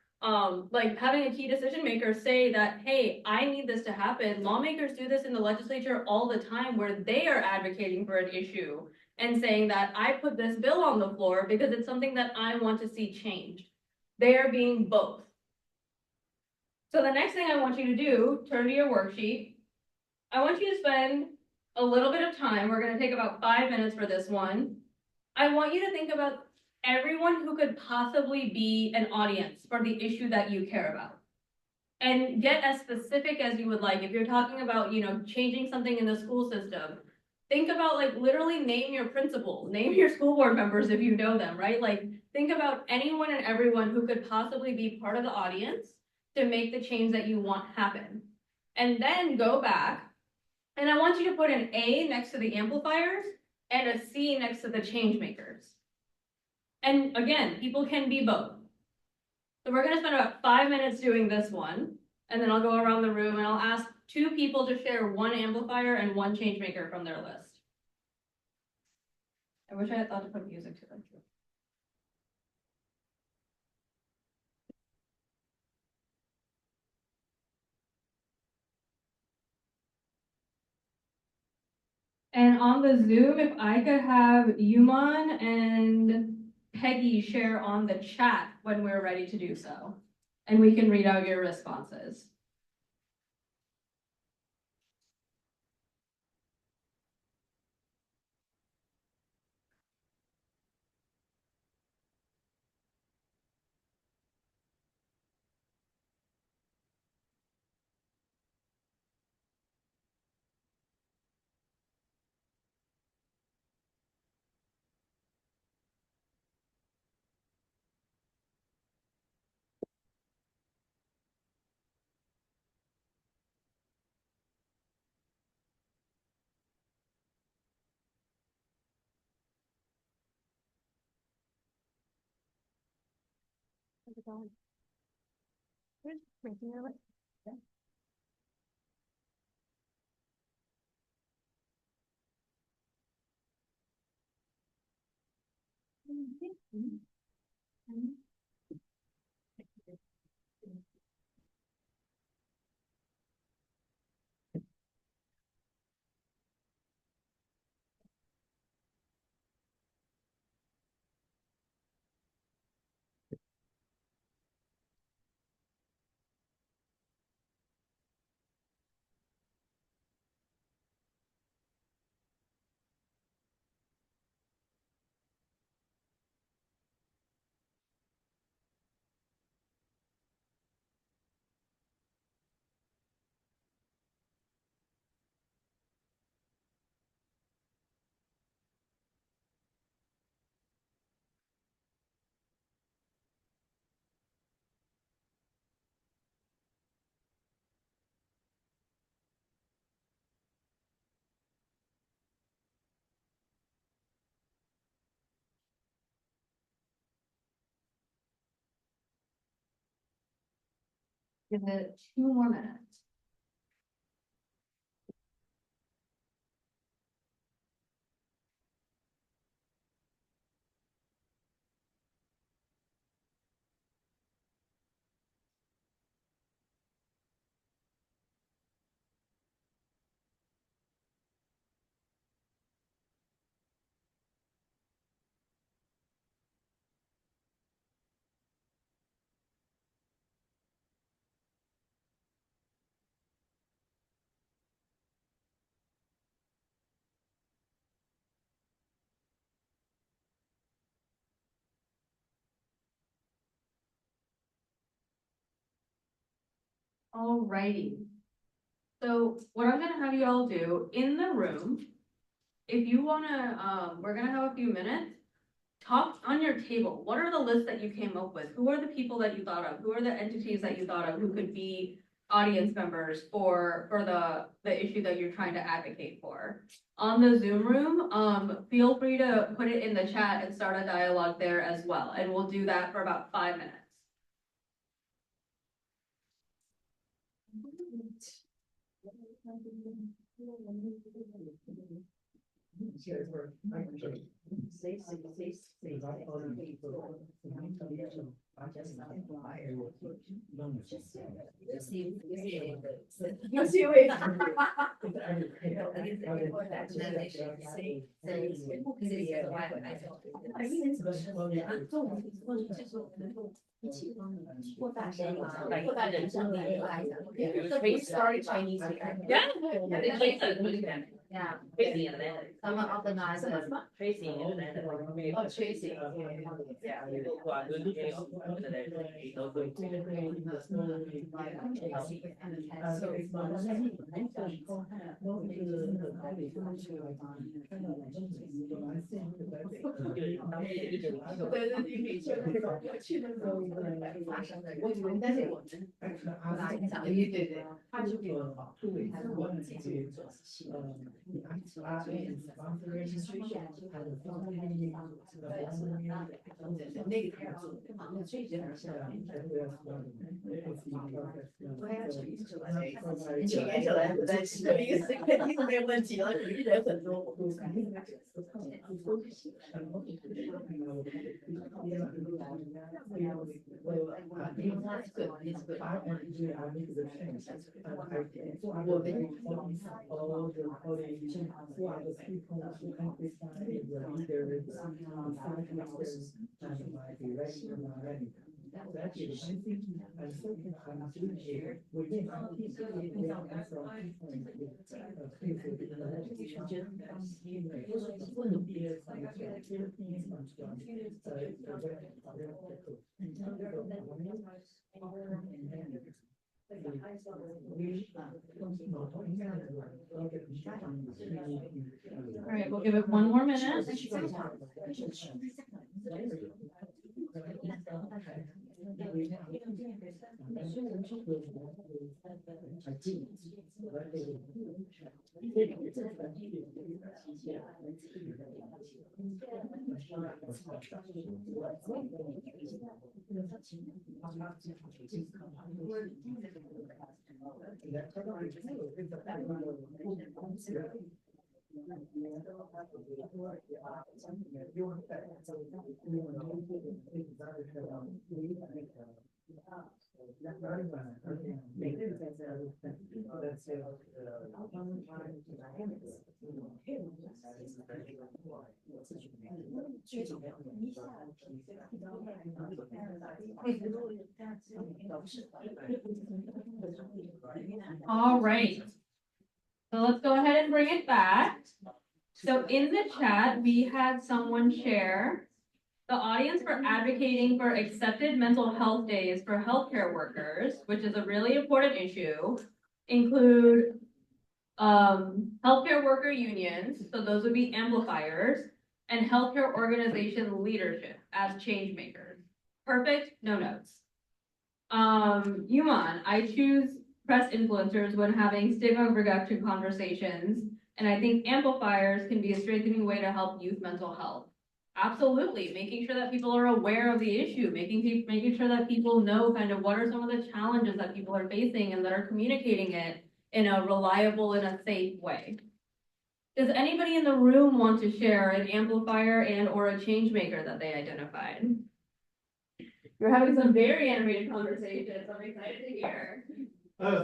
like having a key decision maker say that, hey, I need this to happen. Lawmakers do this in the legislature all the time where they are advocating for an issue and saying that I put this bill on the floor because it's something that I want to see changed. They are being both. So the next thing I want you to do, turn to your worksheet. I want you to spend a little bit of time. We're going to take about 5 minutes for this one. I want you to think about everyone who could possibly be an audience for the issue that you care about. And get as specific as you would like. If you're talking about, changing something in the school system, think about literally name your principal, name your school board members if you know them, right? Think about anyone and everyone who could possibly be part of the audience to make the change that you want happen. And then go back, and I want you to put an A next to the amplifiers and a C next to the change makers. And again, people can be both. So we're gonna spend about 5 minutes doing this one, and then I'll go around the room and I'll ask 2 people to share 1 amplifier and 1 change maker from their list. I wish I had thought to put music to them. And on the Zoom, if I could have Yuman and Peggy share on the chat when we're ready to do so, and we can read out your responses. How's it going? Good. Making your list. Yeah. Give it 2 more minutes. Alrighty. So what I'm gonna have you all do in the room, if you wanna, we're gonna have a few minutes. Talk on your table. What are the lists that you came up with? Who are the people that you thought of? Who are the entities that you thought of who could be audience members for the issue that you're trying to advocate for? On the Zoom room, feel free to put it in the chat and start a dialogue there as well. And we'll do that for about 5 minutes. Chinese here. Yeah. Yeah. Tracy and then some of the nice ones. Tracy and then Tracy. Yeah. All right, we'll give it one more minute. All right. So let's go ahead and bring it back. So in the chat, we had someone share the audience for advocating for accepted mental health days for healthcare workers, which is a really important issue, include healthcare worker unions, so those would be amplifiers, and healthcare organization leadership as change makers. Perfect, no notes. Yuman, I choose press influencers when having stigma reduction conversations, and I think amplifiers can be a strengthening way to help youth mental health. Absolutely, making sure that people are aware of the issue, making sure that people know kind of what are some of the challenges that people are facing and that are communicating it in a reliable and a safe way. Does anybody in the room want to share an amplifier and or a change maker that they identified? You're having some very animated conversations. I'm excited to hear.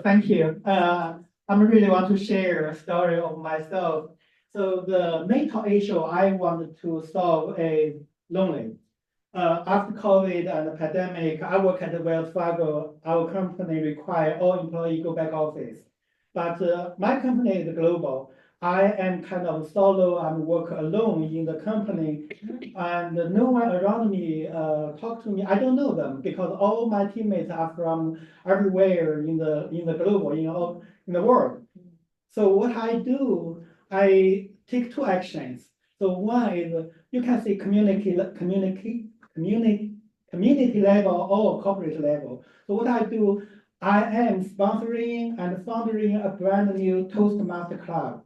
Thank you. I really want to share a story of myself. So the mental issue I wanted to solve is lonely. After COVID and the pandemic, I work at Wells Fargo. Our company require all employees go back office. But my company is global. I am kind of solo and work alone in the company, and no one around me talk to me. I don't know them because all my teammates are from everywhere in the global, in the world. So what I do, I take two actions. So one is you can say community level or corporate level. So what I do, I am sponsoring and founding a brand new Toastmaster club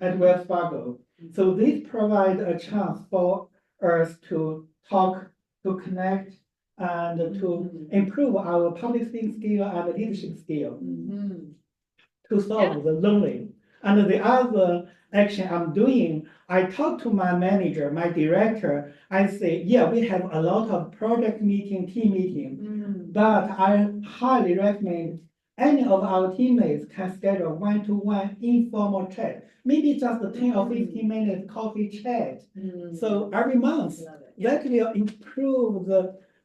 at Wells Fargo. So this provides a chance for us to talk, to connect, and to improve our public speaking skill and leadership skill to solve the lonely. And the other action I'm doing, I talk to my manager, my director, I say, yeah, we have a lot of project meeting, team meeting, but I highly recommend any of our teammates can schedule one-to-one informal chat, maybe just a 10 or 15 minute coffee chat. So every month, that will improve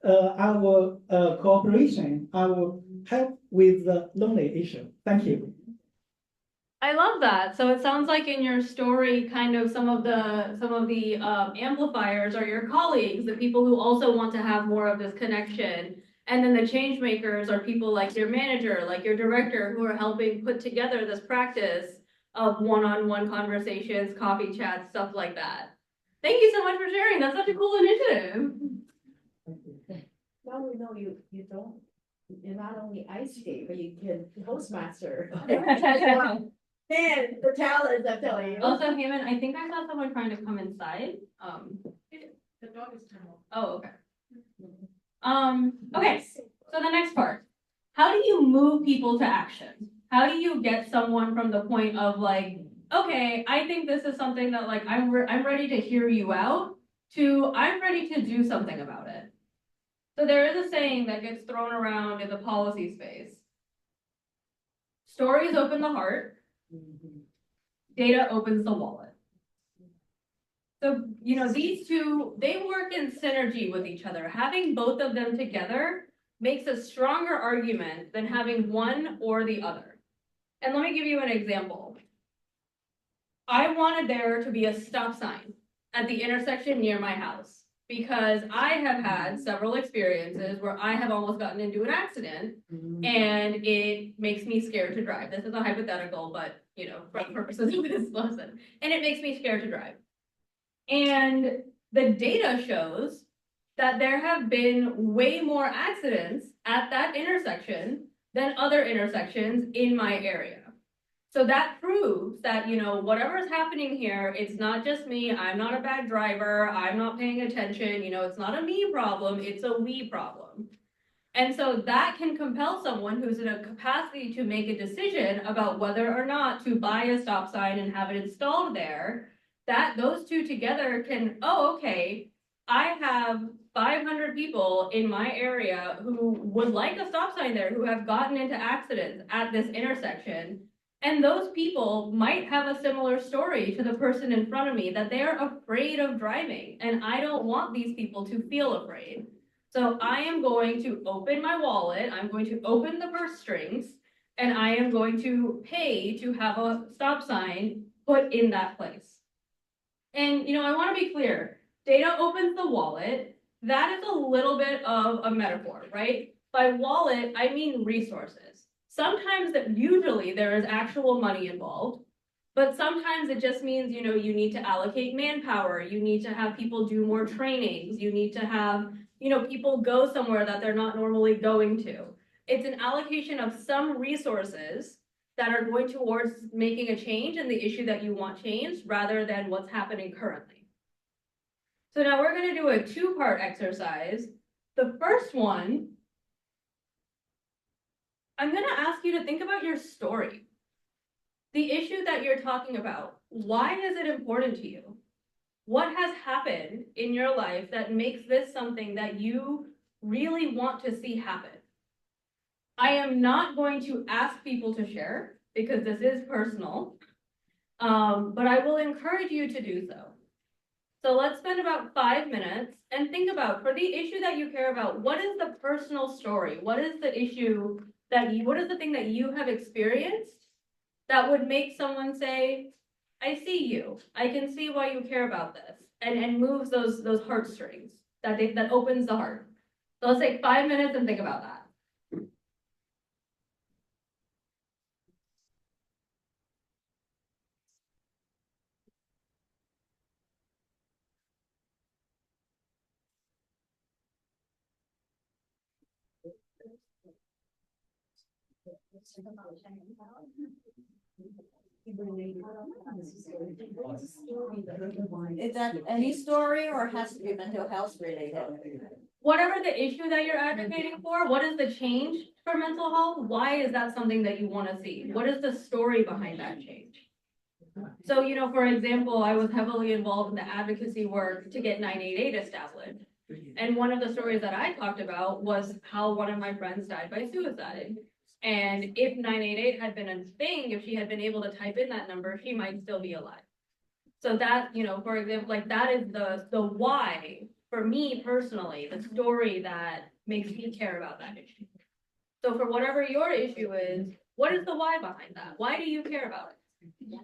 our cooperation, our help with the lonely issue. Thank you. I love that. So it sounds like in your story, kind of some of the amplifiers are your colleagues, the people who also want to have more of this connection. And then the change makers are people like your manager, like your director, who are helping put together this practice of one-on-one conversations, coffee chats, stuff like that. Thank you so much for sharing. That's such a cool initiative. Well, we know you're not only ice skate, but you can Toastmaster. Man, the challenge, I'm telling you. Also, Hammond, I think I saw someone trying to come inside. The dog is turned off. Oh, okay. Okay, so the next part. How do you move people to action? How do you get someone from the point of like, okay, I think this is something that like I'm ready to hear you out to I'm ready to do something about it. So there is a saying that gets thrown around in the policy space. Stories open the heart, data opens the wallet. So, you know, these two, they work in synergy with each other. Having both of them together makes a stronger argument than having one or the other. And let me give you an example. I wanted there to be a stop sign at the intersection near my house because I have had several experiences where I have almost gotten into an accident and it makes me scared to drive. This is a hypothetical, but you know, for the purposes of this lesson, and it makes me scared to drive. And the data shows that there have been way more accidents at that intersection than other intersections in my area. So that proves that, you know, whatever is happening here, it's not just me. I'm not a bad driver. I'm not paying attention. You know, it's not a me problem. It's a we problem. And so that can compel someone who's in a capacity to make a decision about whether or not to buy a stop sign and have it installed there, that those two together can, oh, okay, I have 500 people in my area who would like a stop sign there, who have gotten into accidents at this intersection. And those people might have a similar story to the person in front of me, that they're afraid of driving. And I don't want these people to feel afraid. So I am going to open my wallet, I'm going to open the purse strings, and I am going to pay to have a stop sign put in that place. And, you know, I want to be clear, data opens the wallet. That is a little bit of a metaphor, right? By wallet, I mean resources. Sometimes usually there is actual money involved, but sometimes it just means, you know, you need to allocate manpower. You need to have people do more trainings. You need to have, you know, people go somewhere that they're not normally going to. It's an allocation of some resources that are going towards making a change in the issue that you want changed rather than what's happening currently. So now we're going to do a two-part exercise. The first one, I'm going to ask you to think about your story. The issue that you're talking about, why is it important to you? What has happened in your life that makes this something that you really want to see happen? I am not going to ask people to share because this is personal, but I will encourage you to do so. So let's spend about 5 minutes and think about, for the issue that you care about, what is the personal story? What is the issue what is the thing that you have experienced that would make someone say, I see you. I can see why you care about this, and moves those heartstrings that opens the heart. So let's take 5 minutes and think about that. Is that any story or has to be mental health related? Whatever the issue that you're advocating for, what is the change for mental health? Why is that something that you want to see? What is the story behind that change? So, you know, for example, I was heavily involved in the advocacy work to get 988 established. And one of the stories that I talked about was how one of my friends died by suicide. And if 988 had been a thing, if she had been able to type in that number, she might still be alive. So that, you know, for example, like that is the why for me personally, the story that makes me care about that issue. So for whatever your issue is, what is the why behind that? Why do you care about it? Yes.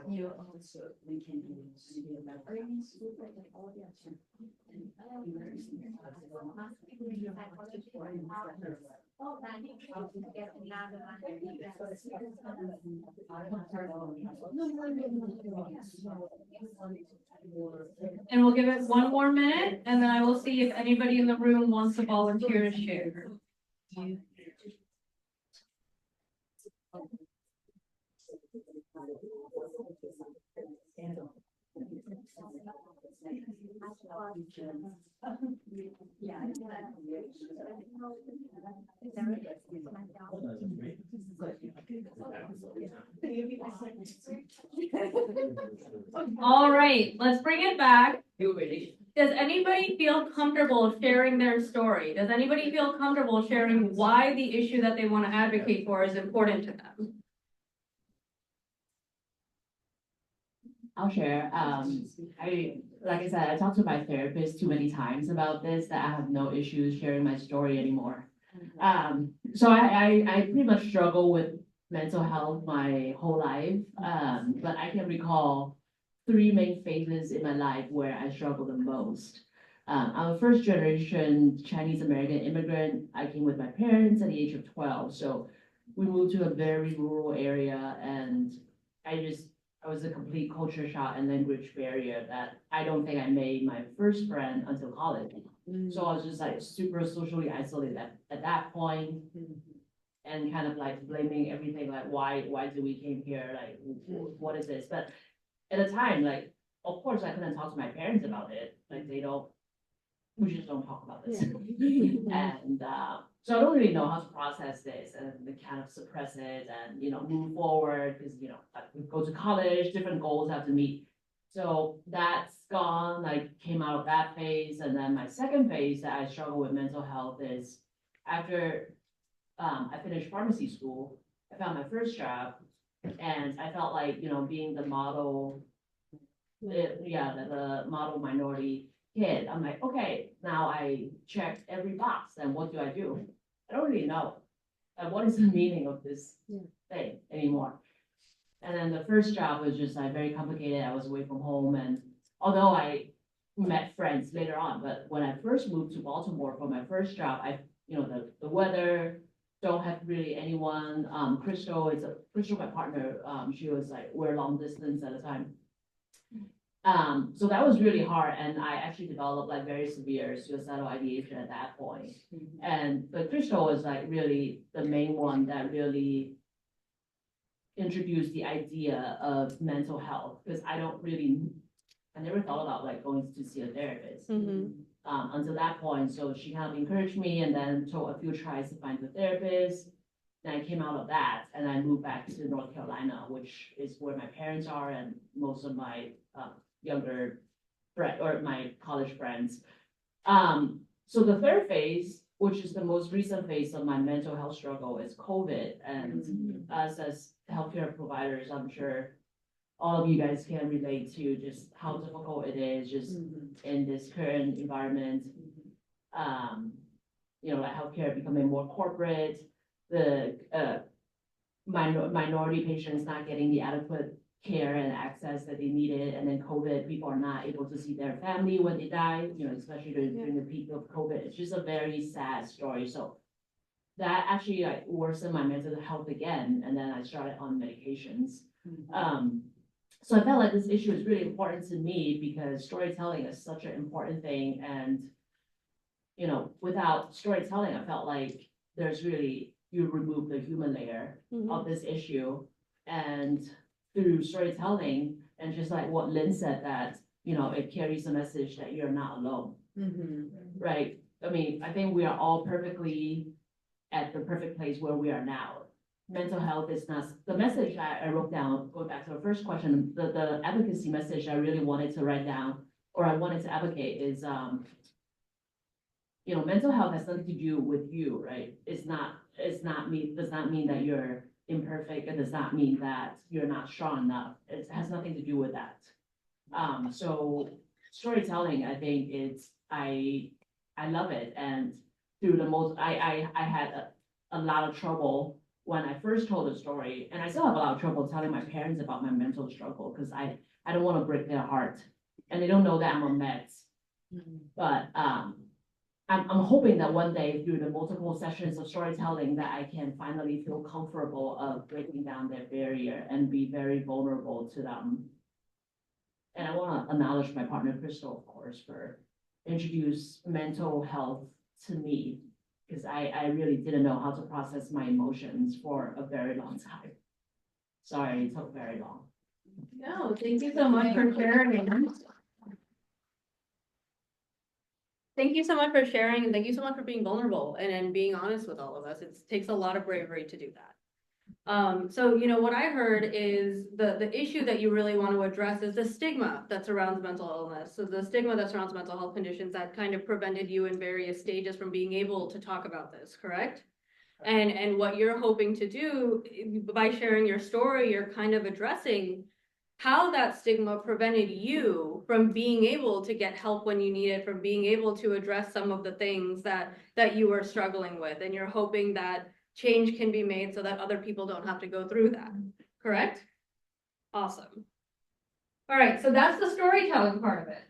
You also, we can use your memories. And we'll give it one more minute, and then I will see if anybody in the room wants to volunteer to share. All right, let's bring it back. Does anybody feel comfortable sharing their story? Does anybody feel comfortable sharing why the issue that they want to advocate for is important to them? I'll share. Like I said, I talked to my therapist too many times about this, that I have no issues sharing my story anymore. So I pretty much struggle with mental health my whole life. But I can recall 3 main phases in my life where I struggled the most. I'm a first generation Chinese American immigrant. I came with my parents at the age of 12. So we moved to a very rural area, and I was a complete culture shock and language barrier that I don't think I made my first friend until college. So I was just like super socially isolated at that point, and kind of like blaming everything, like why do we came here, like what is this? But at the time, like of course I couldn't talk to my parents about it. Like we just don't talk about this. And so I don't really know how to process this and kind of suppress it and, move forward because, we go to college, different goals have to meet. So that's gone, like came out of that phase. And then my second phase that I struggle with mental health is after I finished pharmacy school, I found my first job and I felt like, being the model, the model minority kid. I'm like, okay, now I checked every box, and what do? I don't really know. What is the meaning of this thing anymore? And then the first job was just like very complicated. I was away from home, and although I met friends later on, but when I first moved to Baltimore for my first job, the weather, don't have really anyone. Crystal, my partner, she was like, we're long distance at the time. So that was really hard, and I actually developed like very severe suicidal ideation at that point. But Crystal was like really the main one that really introduced the idea of mental health, because I never thought about like going to see a therapist until that point. So she kind of encouraged me, and then took a few tries to find a therapist. And I came out of that, and I moved back to North Carolina, which is where my parents are and most of my younger friend or my college friends. So the third phase, which is the most recent phase of my mental health struggle, is COVID. And us as healthcare providers, I'm sure all of you guys can relate to just how difficult it is just in this current environment. Like healthcare becoming more corporate, the minority patients not getting the adequate care and access that they needed, and then COVID, people are not able to see their family when they die, especially during the peak of COVID. It's just a very sad story. So that actually like worsened my mental health again, and then I started on medications. So I felt like this issue is really important to me because storytelling is such an important thing, and without storytelling, I felt like you remove the human layer of this issue, and through storytelling, and just like what Lynn said, that it carries a message that you're not alone, right? I mean, I think we are all perfectly at the perfect place where we are now. Mental health is not the message I wrote down. Going back to the first question, the advocacy message I really wanted to write down, or I wanted to advocate, is you know, mental health has nothing to do with you, right? It's not does not mean that you're imperfect. It does not mean that you're not strong enough. It has nothing to do with that. So storytelling, I think I love it. And through the most, I had a lot of trouble when I first told the story, and I still have a lot of trouble telling my parents about my mental struggle because I don't want to break their heart, and they don't know that I'm a mess. But I'm hoping that one day through the multiple sessions of storytelling that I can finally feel comfortable of breaking down their barrier and be very vulnerable to them. And I want to acknowledge my partner, Crystal, of course, for introduce mental health to me, because I really didn't know how to process my emotions for a very long time. Sorry, it took very long. No, thank you so much for sharing. Thank you so much for sharing, and thank you so much for being vulnerable and being honest with all of us. It takes a lot of bravery to do that. So, you know, what I heard is the issue that you really want to address is the stigma that surrounds mental illness. So the stigma that surrounds mental health conditions that kind of prevented you in various stages from being able to talk about this, correct? And what you're hoping to do by sharing your story, you're kind of addressing how that stigma prevented you from being able to get help when you need it, from being able to address some of the things that you were struggling with. And you're hoping that change can be made so that other people don't have to go through that, correct? Awesome. All right, so that's the storytelling part of it.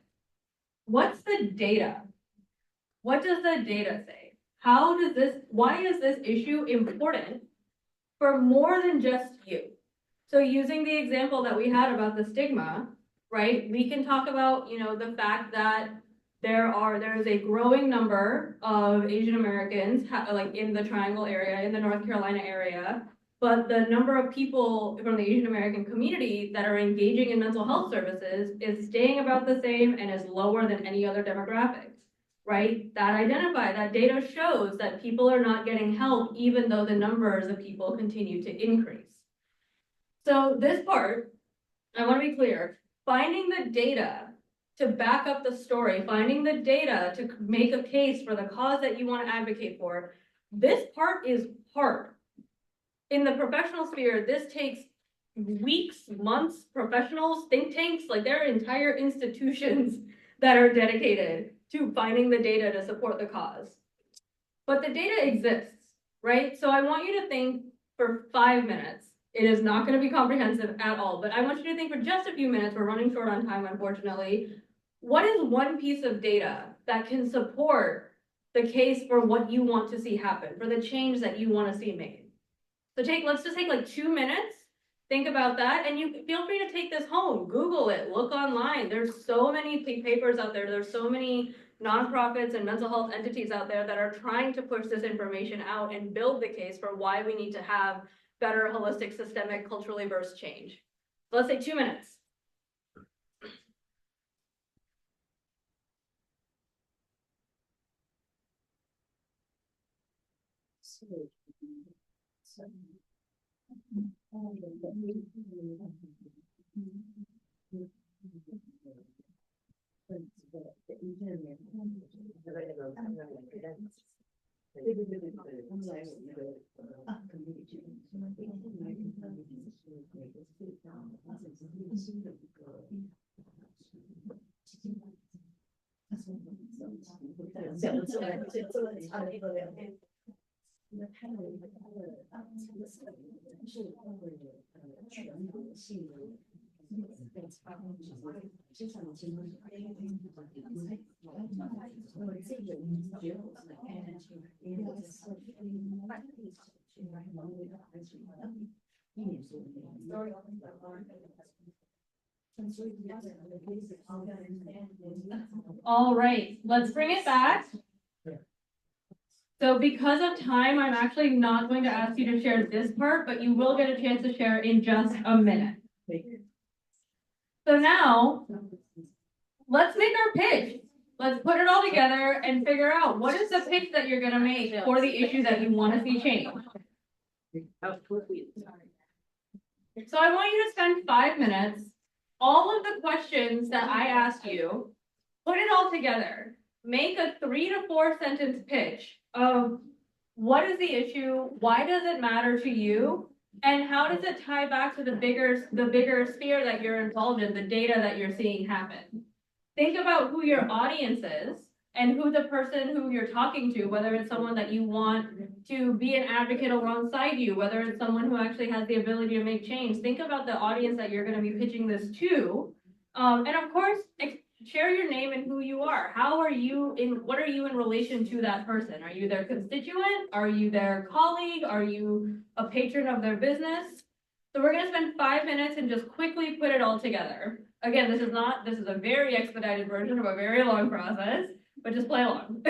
What's the data? What does the data say? Why is this issue important for more than just you? So using the example that we had about the stigma, right? We can talk about, you know, the fact that there is a growing number of Asian Americans like in the Triangle area, in the North Carolina area, but the number of people from the Asian American community that are engaging in mental health services is staying about the same and is lower than any other demographics, right? That data shows that people are not getting help even though the numbers of people continue to increase. So this part, I want to be clear, finding the data to back up the story, finding the data to make a case for the cause that you want to advocate for, this part is hard. In the professional sphere, this takes weeks, months, professionals, think tanks, like there are entire institutions that are dedicated to finding the data to support the cause. But the data exists, right? So I want you to think for 5 minutes. It is not going to be comprehensive at all, but I want you to think for just a few minutes. We're running short on time, unfortunately. What is one piece of data that can support the case for what you want to see happen, for the change that you want to see made? So let's just take like 2 minutes, think about that, and you feel free to take this home, Google it, look online. There's so many papers out there. There's so many nonprofits and mental health entities out there that are trying to push this information out and build the case for why we need to have better holistic, systemic, culturally versed change. So let's say 2 minutes. All right, let's bring it back. So because of time, I'm actually not going to ask you to share this part, but you will get a chance to share in just a minute. So now, let's make our pitch. Let's put it all together and figure out what is the pitch that you're going to make for the issue that you want to see change. So I want you to spend 5 minutes, all of the questions that I asked you, put it all together. make a 3 to 4 sentence pitch of what is the issue, why does it matter to you, and how does it tie back to the bigger sphere that you're involved in, the data that you're seeing happen. Think about who your audience is and who the person who you're talking to, whether it's someone that you want to be an advocate alongside you, whether it's someone who actually has the ability to make change. Think about the audience that you're going to be pitching this to. And of course, share your name and who you are. What are you in relation to that person? Are you their constituent? Are you their colleague? Are you a patron of their business? So we're gonna spend 5 minutes and just quickly put it all together. Again, this is a very expedited version of a very long process, but just play along.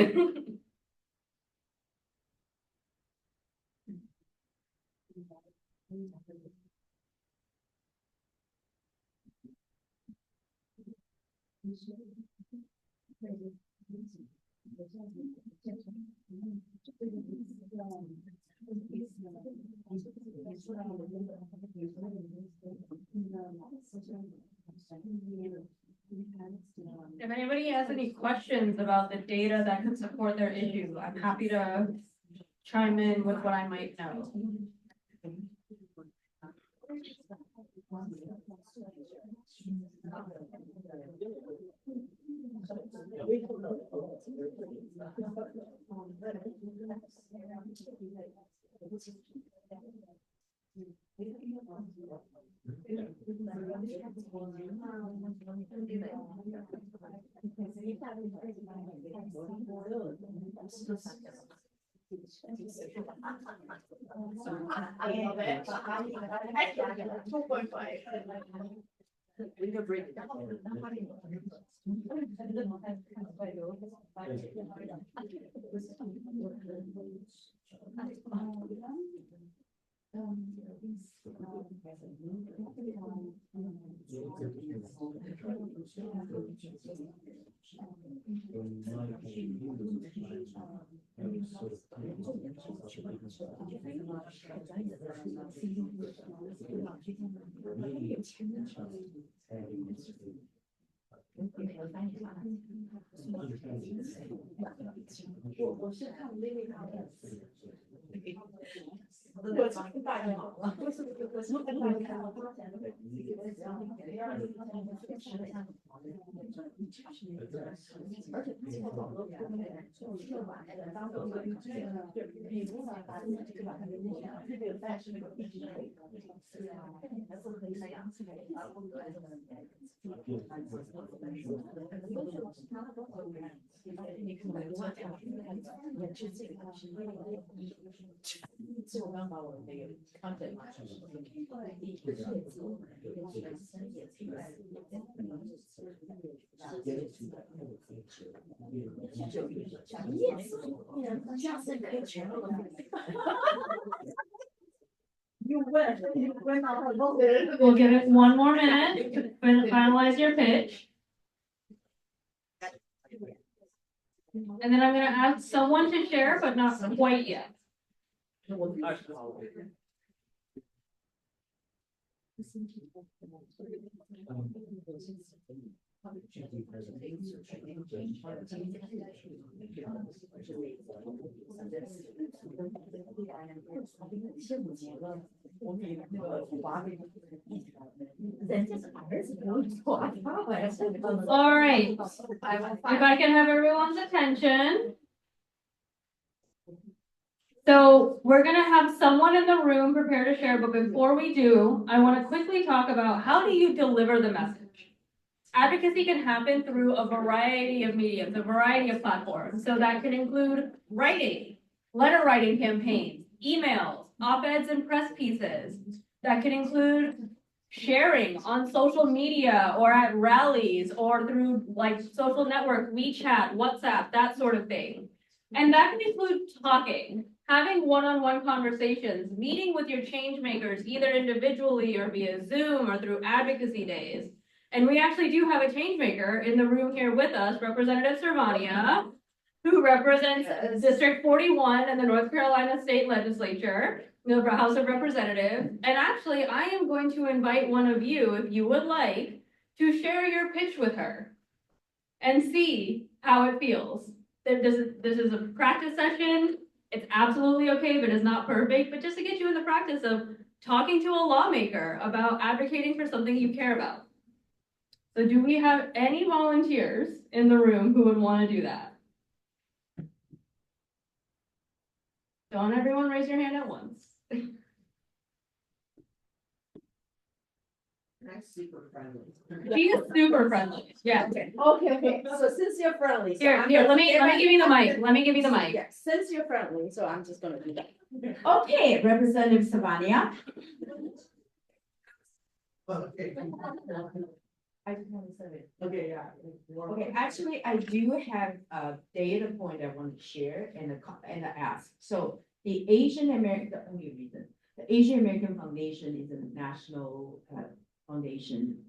If anybody has any questions about the data that could support their issue, I'm happy to chime in with what I might know. We could break it down. We'll give it 1 more minute to finalize your pitch. And then I'm going to ask someone to share, but not quite yet. All right, if I can have everyone's attention. So we're gonna have someone in the room prepare to share, but before we do, I want to quickly talk about how do you deliver the message? Advocacy can happen through a variety of mediums, a variety of platforms. So that can include writing, letter writing campaigns, emails, op-eds and press pieces. That can include sharing on social media or at rallies or through like social network, WeChat, WhatsApp, that sort of thing. And that can include talking, having one-on-one conversations, meeting with your change makers, either individually or via Zoom or through advocacy days. And we actually do have a change maker in the room here with us, Representative Servania, who represents District 41 in the North Carolina State Legislature, the House of Representatives. And actually, I am going to invite one of you, if you would like, to share your pitch with her and see how it feels. This is a practice session. It's absolutely okay, but it's not perfect, but just to get you in the practice of talking to a lawmaker about advocating for something you care about. So do we have any volunteers in the room who would want to do that? Don't everyone raise your hand at once. That's super friendly. She is super friendly. Yeah. Okay, so since you're friendly. so Here, I'm here, gonna- let me give you the mic. Let me give you the mic. Yeah, since you're friendly, so I'm just gonna do that. Okay, Representative Savania. Okay. I just want to say it. Okay, yeah. Okay, actually, I do have a data point I want to share and ask. So the Asian American, the only reason, the Asian American Foundation is a national foundation.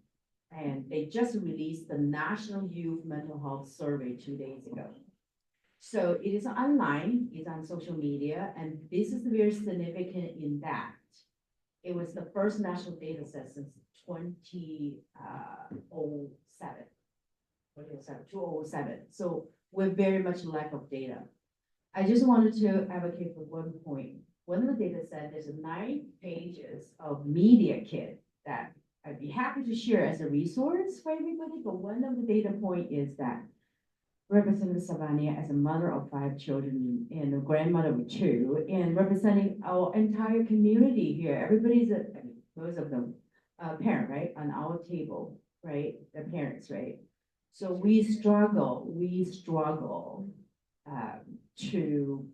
And they just released the National Youth Mental Health Survey 2 days ago. So it is online, it's on social media, and this is very significant in that it was the first national data set since 2007. So we're very much lack of data. I just wanted to advocate for one point. One of the data set, there's 9 pages of media kit that I'd be happy to share as a resource for everybody, but one of the data point is that Representative Savania as a mother of 5 children and a grandmother of 2, and representing our entire community here. Everybody's most of them, parent, right, on our table, right, the parents, right? So we struggle to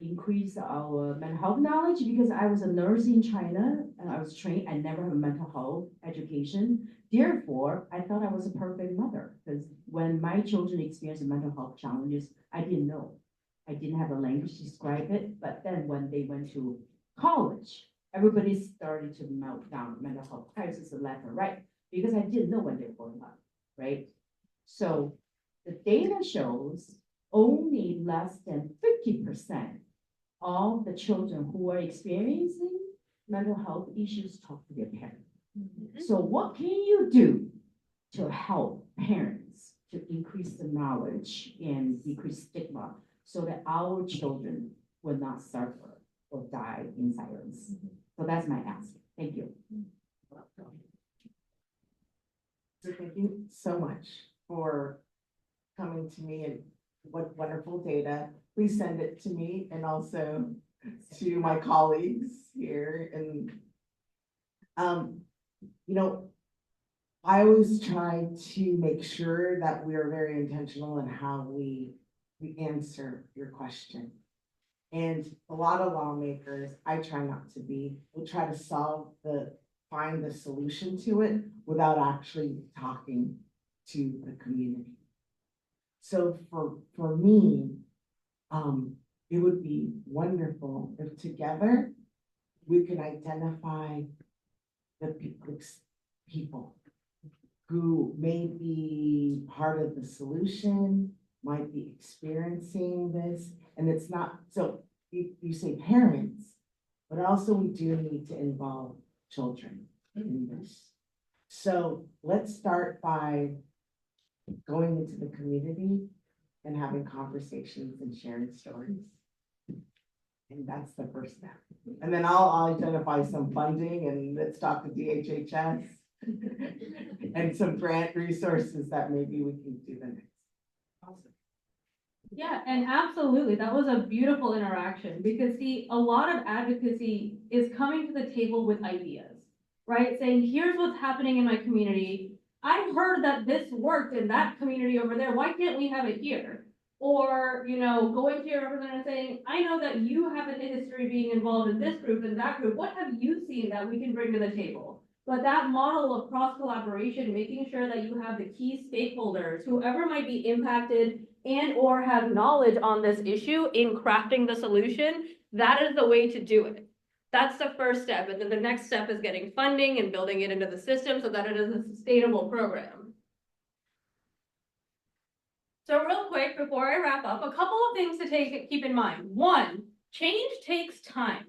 increase our mental health knowledge because I was a nurse in China and I was trained, I never had a mental health education. Therefore, I thought I was a perfect mother because when my children experienced mental health challenges, I didn't know. I didn't have a language to describe it, but then when they went to college, everybody started to melt down mental health crisis left and right because I didn't know when they were going on, right? So the data shows only less than 50% of the children who are experiencing mental health issues talk to their parents. So what can you do to help parents to increase the knowledge and decrease stigma so that our children will not suffer or die in silence? So that's my ask. Thank you. So thank you so much for coming to me and what wonderful data. Please send it to me and also to my colleagues here. And you know, I always try to make sure that we are very intentional in how we answer your question. And a lot of lawmakers, I try not to be, will try to find the solution to it without actually talking to the community. So for me, it would be wonderful if together we can identify the people who may be part of the solution, might be experiencing this, and it's not, so you say parents, but also we do need to involve children in this. So let's start by going into the community and having conversations and sharing stories. And that's the first step. And then I'll identify some funding and let's talk to DHHS and some grant resources that maybe we can do the next. Awesome. Yeah, and absolutely, that was a beautiful interaction because see, a lot of advocacy is coming to the table with ideas, right? Saying, here's what's happening in my community. I heard that this worked in that community over there. Why can't we have it here? Or, you know, going to your representative saying, I know that you have a history being involved in this group and that group. What have you seen that we can bring to the table? But that model of cross collaboration, making sure that you have the key stakeholders, whoever might be impacted and or have knowledge on this issue in crafting the solution, that is the way to do it. That's the first step. And then the next step is getting funding and building it into the system so that it is a sustainable program. So real quick, before I wrap up, a couple of things to keep in mind. One, change takes time.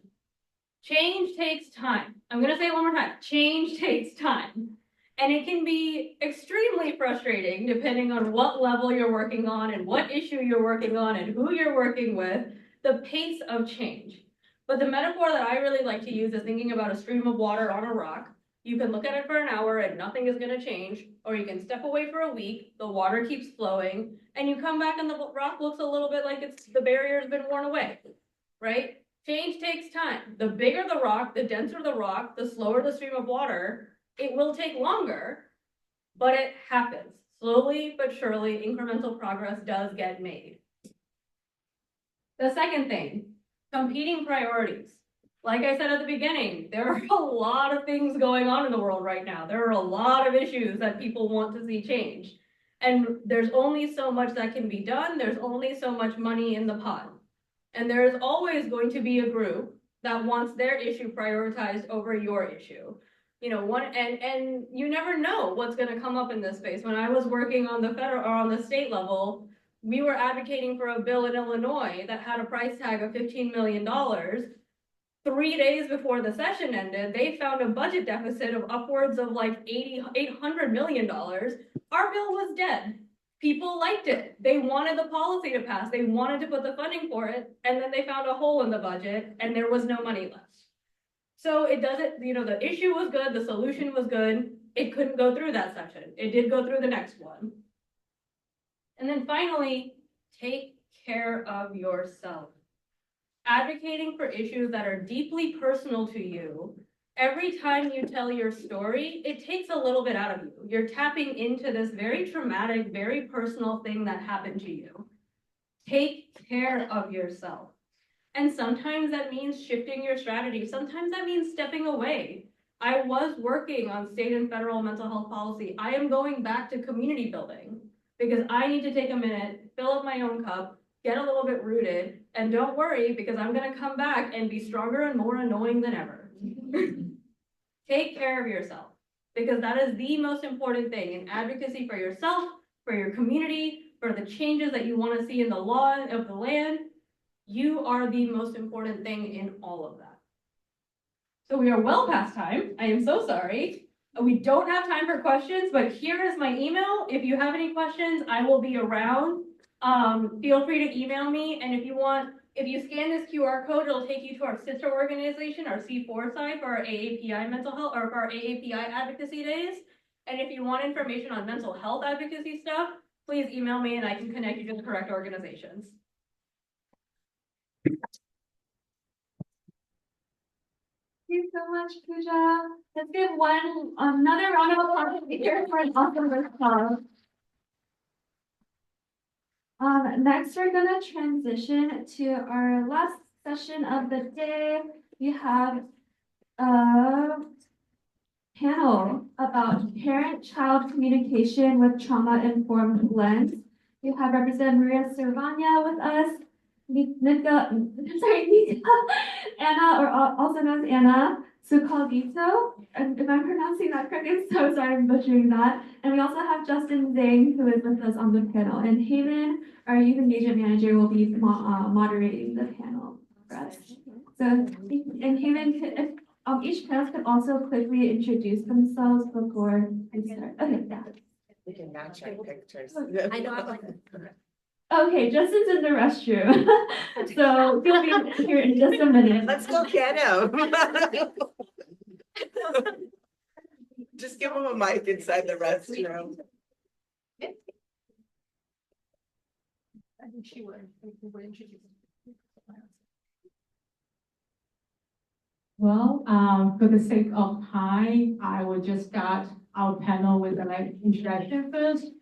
Change takes time. I'm gonna say it one more time. Change takes time. And it can be extremely frustrating depending on what level you're working on and what issue you're working on and who you're working with, the pace of change. But the metaphor that I really like to use is thinking about a stream of water on a rock. You can look at it for an hour and nothing is going to change, or you can step away for a week, the water keeps flowing, and you come back and the rock looks a little bit like the barrier's been worn away, right? Change takes time. The bigger the rock, the denser the rock, the slower the stream of water, it will take longer, but it happens. Slowly but surely, incremental progress does get made. The second thing, competing priorities. Like I said at the beginning, there are a lot of things going on in the world right now. There are a lot of issues that people want to see change. And there's only so much that can be done. There's only so much money in the pot. And there is always going to be a group that wants their issue prioritized over your issue. You know, and you never know what's going to come up in this space. When I was working on the federal or on the state level, we were advocating for a bill in Illinois that had a price tag of $15 million. 3 days before the session ended, they found a budget deficit of upwards of like $800 million. Our bill was dead. People liked it. They wanted the policy to pass. They wanted to put the funding for it. And then they found a hole in the budget and there was no money left. So it doesn't, you know, the issue was good. The solution was good. It couldn't go through that session. It did go through the next one. And then finally, take care of yourself. Advocating for issues that are deeply personal to you, every time you tell your story, it takes a little bit out of you. You're tapping into this very traumatic, very personal thing that happened to you. Take care of yourself. And sometimes that means shifting your strategy. Sometimes that means stepping away. I was working on state and federal mental health policy. I am going back to community building because I need to take a minute, fill up my own cup, get a little bit rooted, and don't worry because I'm going to come back and be stronger and more annoying than ever. Take care of yourself because that is the most important thing in advocacy for yourself, for your community, for the changes that you want to see in the law of the land. You are the most important thing in all of that. So we are well past time. I am so sorry. We don't have time for questions, but here is my email. If you have any questions, I will be around. Feel free to email me. And if you scan this QR code, it'll take you to our sister organization, our C4 side for our AAPI mental health or for our AAPI advocacy days. And if you want information on mental health advocacy stuff, please email me and I can connect you to the correct organizations. Thank you so much, Pooja. Let's give another round of applause here for an awesome response. Next, we're gonna transition to our last session of the day. We have a panel about parent-child communication with trauma-informed lens. We have Representative Maria Cervania with us, Nika, Anna, or also known as Anna Sukalvito. And if I'm pronouncing that correctly, I'm so sorry I'm butchering that. And we also have Justin Zhang, who is with us on the panel. And Haven, our youth engagement manager, will be moderating the panel for us. So, and Haven, if each panelist could also quickly introduce themselves before we start. Okay, yeah. We can match our pictures. I know, I'm like, okay, Justin's in the restroom. So he'll be here in just a minute. Let's go get him. Just give him a mic inside the restroom. I think she would introduce. Well, for the sake of time, I will just start our panel with the introduction first.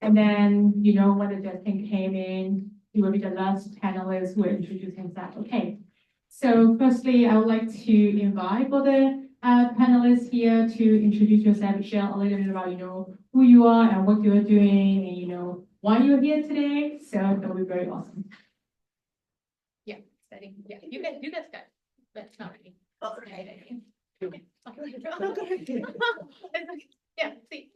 And then, you know, when Justin came in, he will be the last panelist who will introduce himself. Okay. So firstly, I would like to invite all the panelists here to introduce yourself, share a little bit about, you know, who you are and what you are doing and, you know, why you're here today. So that will be very awesome. Yeah, exciting. Yeah, you guys start, but it's not me. Oh, okay. Yeah, see.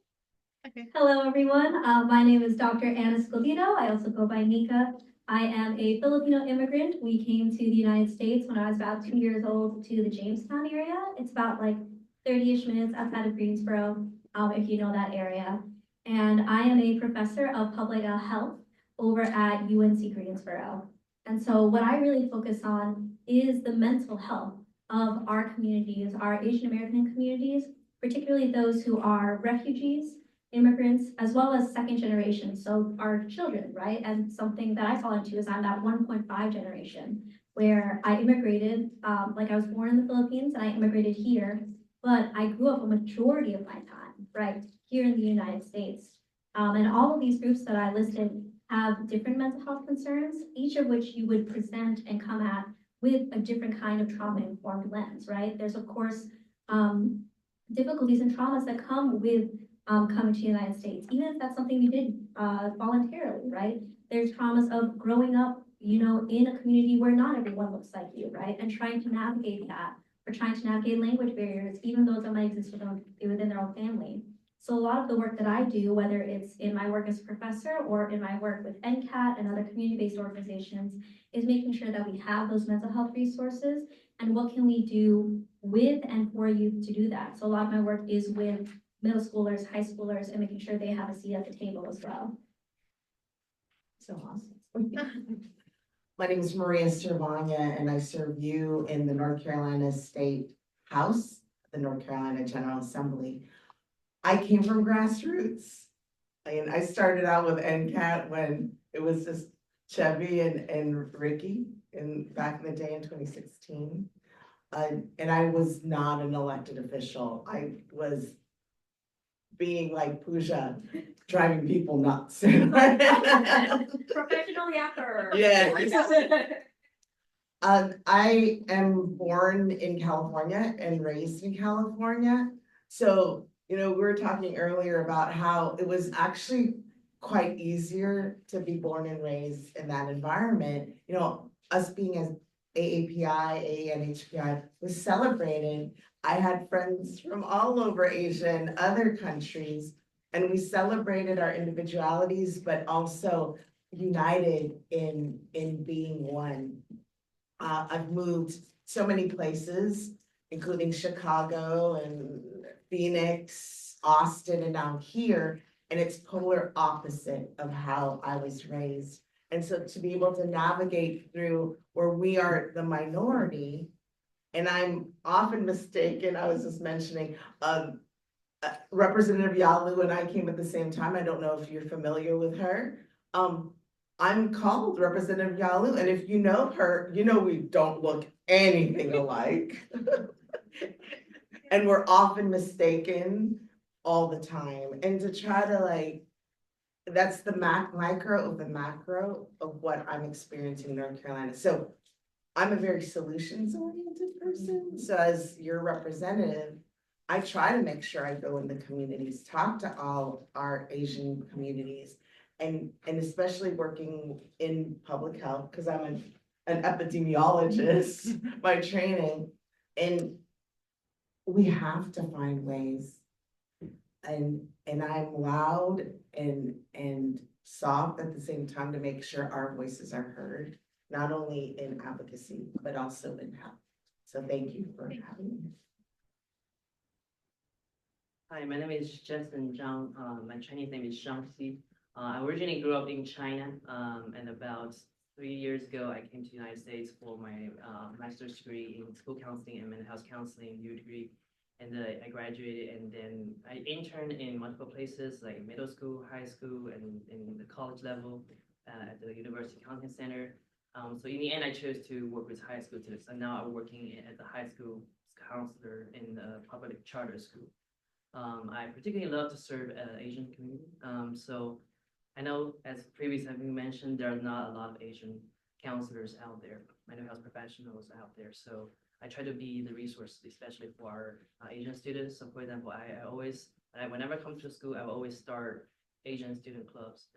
Okay. Hello, everyone. My name is Dr. Anna Scalvino. I also go by Nika. I am a Filipino immigrant. We came to the United States when I was about 2 years old to the Jamestown area. It's about like 30-ish minutes outside of Greensboro, if you know that area. And I am a professor of public health over at UNC Greensboro. And so what I really focus on is the mental health of our communities, our Asian American communities, particularly those who are refugees, immigrants, as well as second generation, so our children, right? And something that I fall into is I'm that 1.5 generation where I immigrated, like I was born in the Philippines and I immigrated here, but I grew up a majority of my time, right, here in the United States. And all of these groups that I listed have different mental health concerns, each of which you would present and come at with a different kind of trauma-informed lens, right? There's, of course, difficulties and traumas that come with coming to the United States, even if that's something you did voluntarily, right? There's traumas of growing up, you know, in a community where not everyone looks like you, right? And trying to navigate that, or trying to navigate language barriers, even though that might exist within their own family. So a lot of the work that I do, whether it's in my work as a professor or in my work with NCAT and other community-based organizations, is making sure that we have those mental health resources and what can we do with and for youth to do that. So a lot of my work is with middle schoolers, high schoolers, and making sure they have a seat at the table as well. So awesome. My name is Maria Cervania, and I serve you in the North Carolina State House, the North Carolina General Assembly. I came from grassroots. And I started out with NCAT when it was just Chevy and Ricky back in the day in 2016. And I was not an elected official. I was being like Pooja, driving people nuts. Professional yacker. Yeah. I am born in California and raised in California. So, you know, we were talking earlier about how it was actually quite easier to be born and raised in that environment. You know, us being as AAPI, AANHPI was celebrated. I had friends from all over Asia and other countries, and we celebrated our individualities, but also united in being one. I've moved so many places, including Chicago and Phoenix, Austin, and now here, and it's polar opposite of how I was raised. And so to be able to navigate through where we are the minority, and I'm often mistaken, I was just mentioning, Representative Yalu and I came at the same time. I don't know if you're familiar with her. I'm called Representative Yalu, and if you know her, you know we don't look anything alike. And we're often mistaken all the time. And to try to like, that's the micro of the macro of what I'm experiencing in North Carolina. So I'm a very solutions-oriented person. So as your representative, I try to make sure I go in the communities, talk to all our Asian communities, and especially working in public health, because I'm an epidemiologist by training, and we have to find ways. And I'm loud and soft at the same time to make sure our voices are heard, not only in advocacy, but also in health. So thank you for having me. Hi, my name is Justin Zhang. My Chinese name is Shangxi. I originally grew up in China, and about 3 years ago, I came to the United States for my master's degree in school counseling and mental health counseling degree. And I graduated, and then I interned in multiple places like middle school, high school, and in the college level at the University Content Center. So in the end, I chose to work with high school students, and now I'm working as a high school counselor in the public charter school. I particularly love to serve Asian community. So I know, as previously have been mentioned, there are not a lot of Asian counselors out there, mental health professionals out there. So I try to be the resource, especially for our Asian students. So for example, whenever I come to school, I will always start Asian student clubs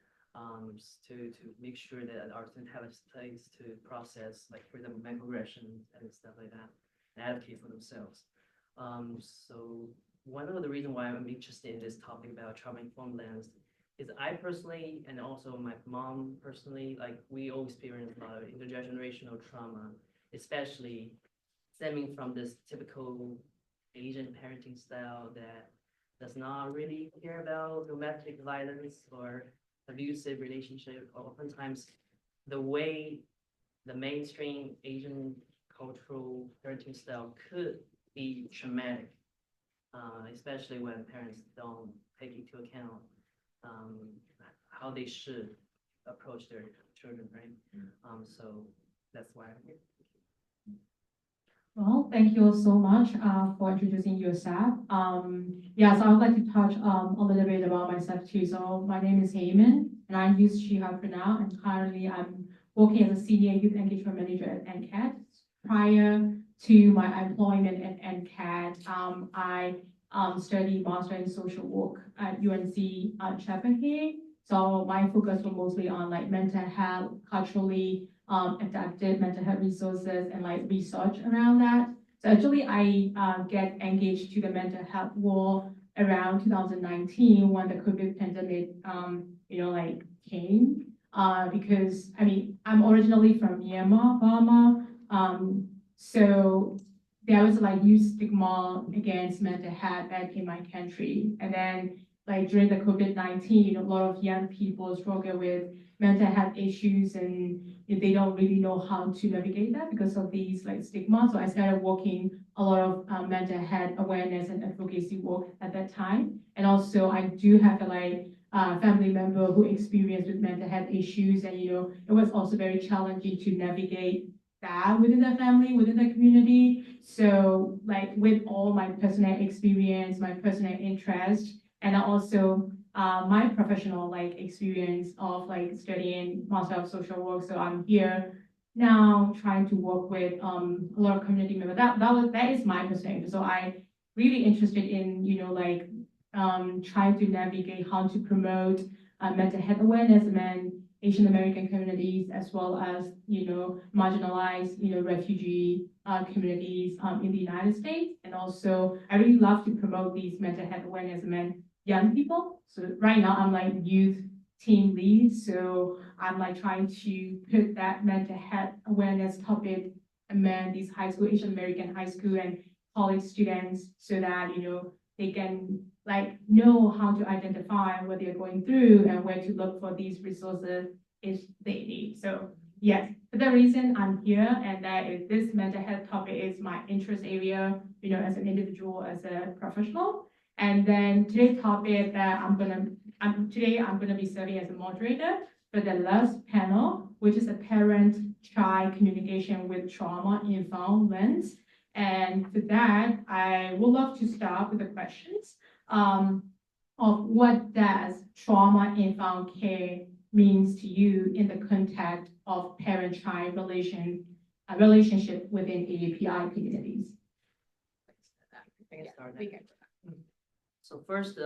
to make sure that our students have a place to process, like for example, microaggressions and stuff like that, and advocate for themselves. So one of the reasons why I'm interested in this topic about trauma-informed lens is I personally, and also my mom personally, like we all experience a lot of intergenerational trauma, especially stemming from this typical Asian parenting style that does not really care about domestic violence or abusive relationship. Oftentimes, the way the mainstream Asian cultural parenting style could be traumatic, especially when parents don't take into account how they should approach their children, right? So that's why I'm here. Well, thank you all so much for introducing yourself. Yeah, so I would like to touch a little bit about myself too. So my name is Heyman, and I use she, her pronoun, and currently I'm working as a senior youth engagement manager at NCAT. Prior to my employment at NCAT, I studied master in social work at UNC Chapel Hill. So my focus was mostly on like mental health, culturally adapted mental health resources and like research around that. So actually I get engaged to the mental health world around 2019 when the COVID pandemic, like came. Because I mean, I'm originally from Myanmar, Burma. So there was like huge stigma against mental health back in my country. And then like during the COVID-19, a lot of young people struggle with mental health issues and they don't really know how to navigate that because of these like stigma. So I started working a lot of mental health awareness and advocacy work at that time. And also I do have a family member who experienced with mental health issues. And, it was also very challenging to navigate that within the family, within the community. So like with all my personal experience, my personal interest, and also my professional like experience of like studying master of social work. So I'm here now trying to work with a lot of community members. That is my perspective. So I really interested in trying to navigate how to promote mental health awareness among Asian American communities as well as marginalized refugee communities in the United States. And also I really love to promote these mental health awareness among young people. So right now I'm like youth team lead. So I'm like trying to put that mental health awareness topic among these high school, Asian American high school and college students so that, they can like know how to identify what they're going through and where to look for these resources if they need. So yes, for that reason I'm here, and that is this mental health topic is my interest area, as an individual, as a professional. And then today's topic that I'm gonna be serving as a moderator for the last panel, which is a parent-child communication with trauma-informed lens. And for that, I would love to start with the questions of what does trauma-informed care means to you in the context of parent-child relationship within AAPI communities. I can start that. So first,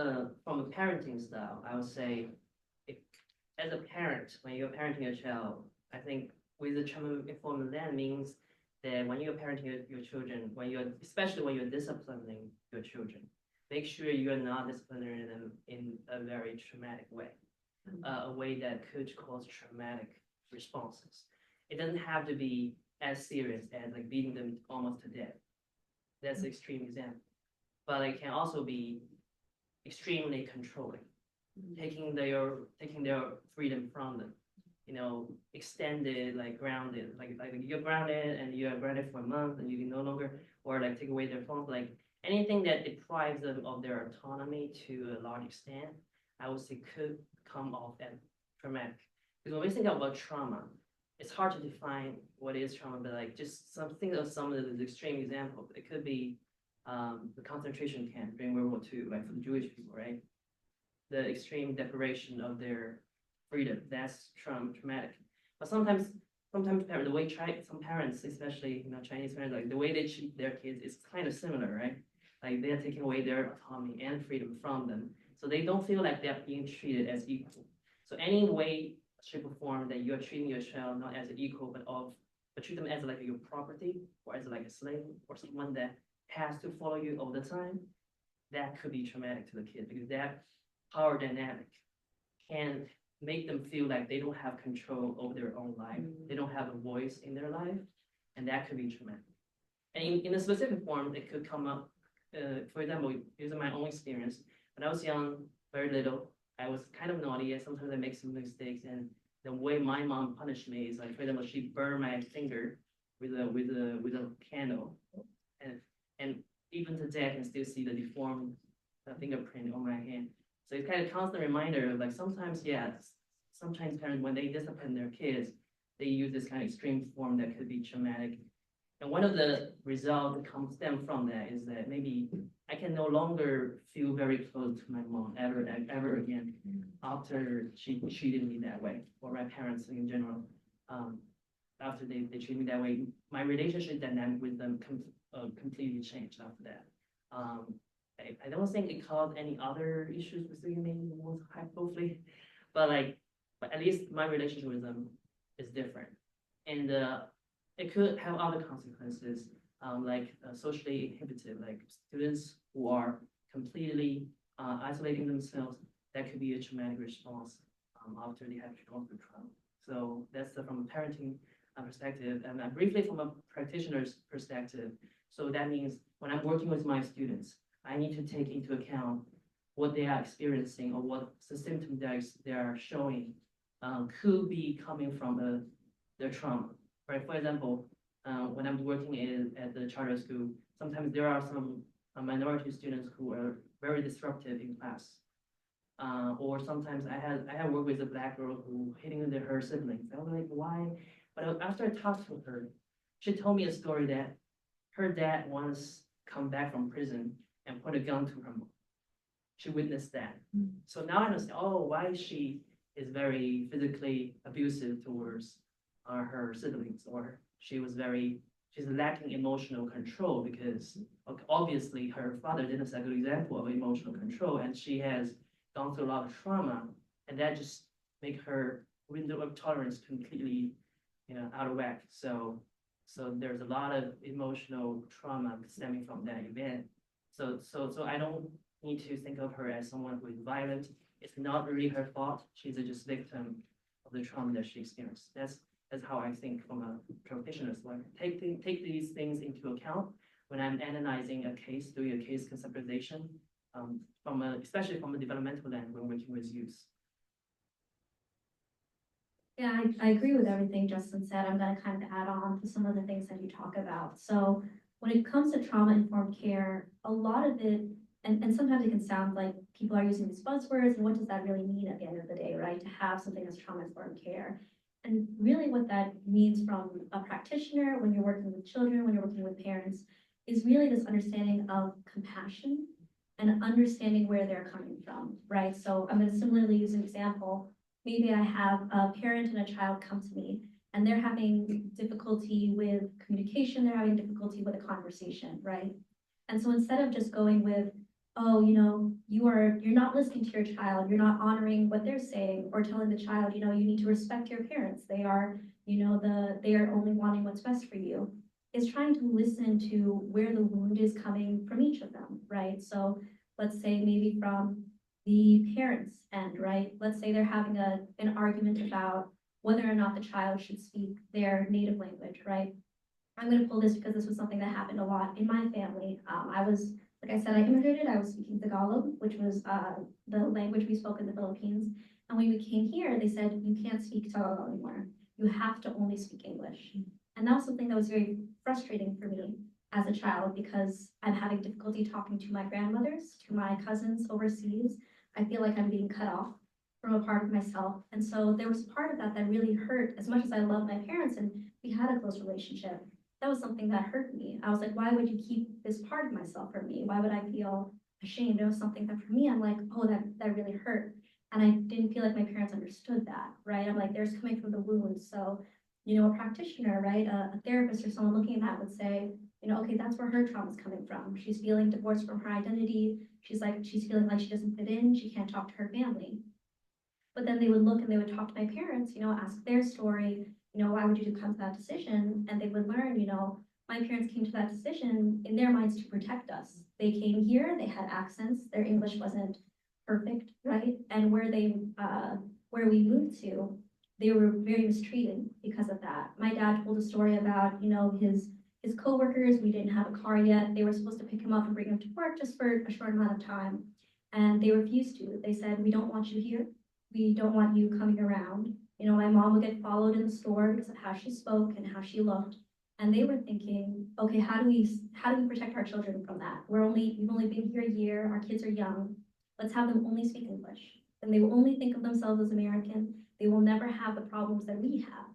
from a parenting style, I would say, as a parent, when you're parenting a child, I think with the trauma-informed lens means that when you're parenting your children, especially when you're disciplining your children, make sure you're not disciplining them in a very traumatic way, a way that could cause traumatic responses. It doesn't have to be as serious as like beating them almost to death. That's an extreme example. But it can also be extremely controlling, taking their freedom from them. Extended, like grounded, like you're grounded and you're grounded for a month and you can no longer, or like take away their phones, like anything that deprives them of their autonomy to a large extent, I would say could come off as traumatic. Because when we think about trauma, it's hard to define what is trauma, but like just some of the extreme examples. It could be the concentration camp during World War II, like for the Jewish people, right? The extreme deprivation of their freedom, that's traumatic. But sometimes the way some parents, especially Chinese parents, like the way they treat their kids is kind of similar, right? Like they're taking away their autonomy and freedom from them, so they don't feel like they're being treated as equal. So any way, shape, or form that you're treating your child not as an equal, but treat them as like your property or as like a slave or someone that has to follow you all the time, that could be traumatic to the kid because that power dynamic can make them feel like they don't have control over their own life. They don't have a voice in their life, and that could be traumatic. And in a specific form, it could come up for example, using my own experience, when I was young, very little, I was kind of naughty and sometimes I make some mistakes. And the way my mom punished me is like, for example, she burned my finger with a candle, and even today I can still see the deformed fingerprint on my hand. So it's kind of constant reminder of like sometimes, yeah, sometimes parents when they discipline their kids, they use this kind of extreme form that could be traumatic. And one of the results that comes stem from that is that maybe I can no longer feel very close to my mom ever again after she treated me that way, or my parents in general. After they treat me that way, my relationship dynamic with them completely changed after that. I don't think it caused any other issues between me, hopefully, but at least my relationship with them is different, and it could have other consequences, like socially inhibited, like students who are completely isolating themselves. That could be a traumatic response after they have gone through trauma. So that's from a parenting perspective, and briefly from a practitioner's perspective. So that means when I'm working with my students, I need to take into account what they are experiencing or what the symptoms they are showing could be coming from their trauma. Right? For example, when I'm working at the charter school, sometimes there are some minority students who are very disruptive in class. Or sometimes I had worked with a Black girl who hitting her siblings. I was like, why? But after I talked to her, she told me a story that her dad once come back from prison and put a gun to her mom. She witnessed that. So now I understand, why she is very physically abusive towards her siblings, or she's lacking emotional control because obviously her father didn't set a good example of emotional control, and she has gone through a lot of trauma, and that just make her window of tolerance completely, out of whack. So there's a lot of emotional trauma stemming from that event. So I don't need to think of her as someone who is violent. It's not really her fault. She's just victim of the trauma that she experienced. That's how I think from a practitioner's level. Take these things into account when I'm analyzing a case, doing a case conceptualization, especially from a developmental lens when working with youth. Yeah, I agree with everything Justin said. I'm going to kind of add on to some of the things that you talk about. So when it comes to trauma-informed care, a lot of it, and sometimes it can sound like people are using these buzzwords, and what does that really mean at the end of the day, right? To have something as trauma-informed care. And really what that means from a practitioner, when you're working with children, when you're working with parents, is really this understanding of compassion and understanding where they're coming from, right? So I'm going to similarly use an example. Maybe I have a parent and a child come to me and they're having difficulty with communication, they're having difficulty with a conversation, right? And so instead of just going with, you're not listening to your child, you're not honoring what they're saying, or telling the child, you need to respect your parents. They are, they are only wanting what's best for you. Is trying to listen to where the wound is coming from each of them, right? So let's say maybe from the parents' end, right? Let's say they're having an argument about whether or not the child should speak their native language, right? I'm going to pull this because this was something that happened a lot in my family. Like I said, I immigrated. I was speaking Tagalog, which was the language we spoke in the Philippines. And when we came here, they said, you can't speak Tagalog anymore. You have to only speak English. And that was something that was very frustrating for me as a child because I'm having difficulty talking to my grandmothers, to my cousins overseas. I feel like I'm being cut off from a part of myself. And so there was part of that that really hurt. As much as I love my parents and we had a close relationship, that was something that hurt me. I was like, why would you keep this part of myself from me? Why would I feel ashamed? It was something that for me, I'm like, that really hurt. And I didn't feel like my parents understood that, right? I'm like, there's coming from the wound. So, a practitioner, right? A therapist or someone looking at that would say, okay, that's where her trauma is coming from. She's feeling divorced from her identity. She's feeling like she doesn't fit in. She can't talk to her family. But then they would look and they would talk to my parents, ask their story, why would you come to that decision? And they would learn, my parents came to that decision in their minds to protect us. They came here, they had accents, their English wasn't perfect, right? And where we moved to, they were very mistreated because of that. My dad told a story about, his coworkers, we didn't have a car yet. They were supposed to pick him up and bring him to work just for a short amount of time. And they refused to. They said, we don't want you here. We don't want you coming around. You know, my mom would get followed in the store because of how she spoke and how she looked. And they were thinking, okay, how do we protect our children from that? We've only been here a year, our kids are young. Let's have them only speak English. And they will only think of themselves as American. They will never have the problems that we have,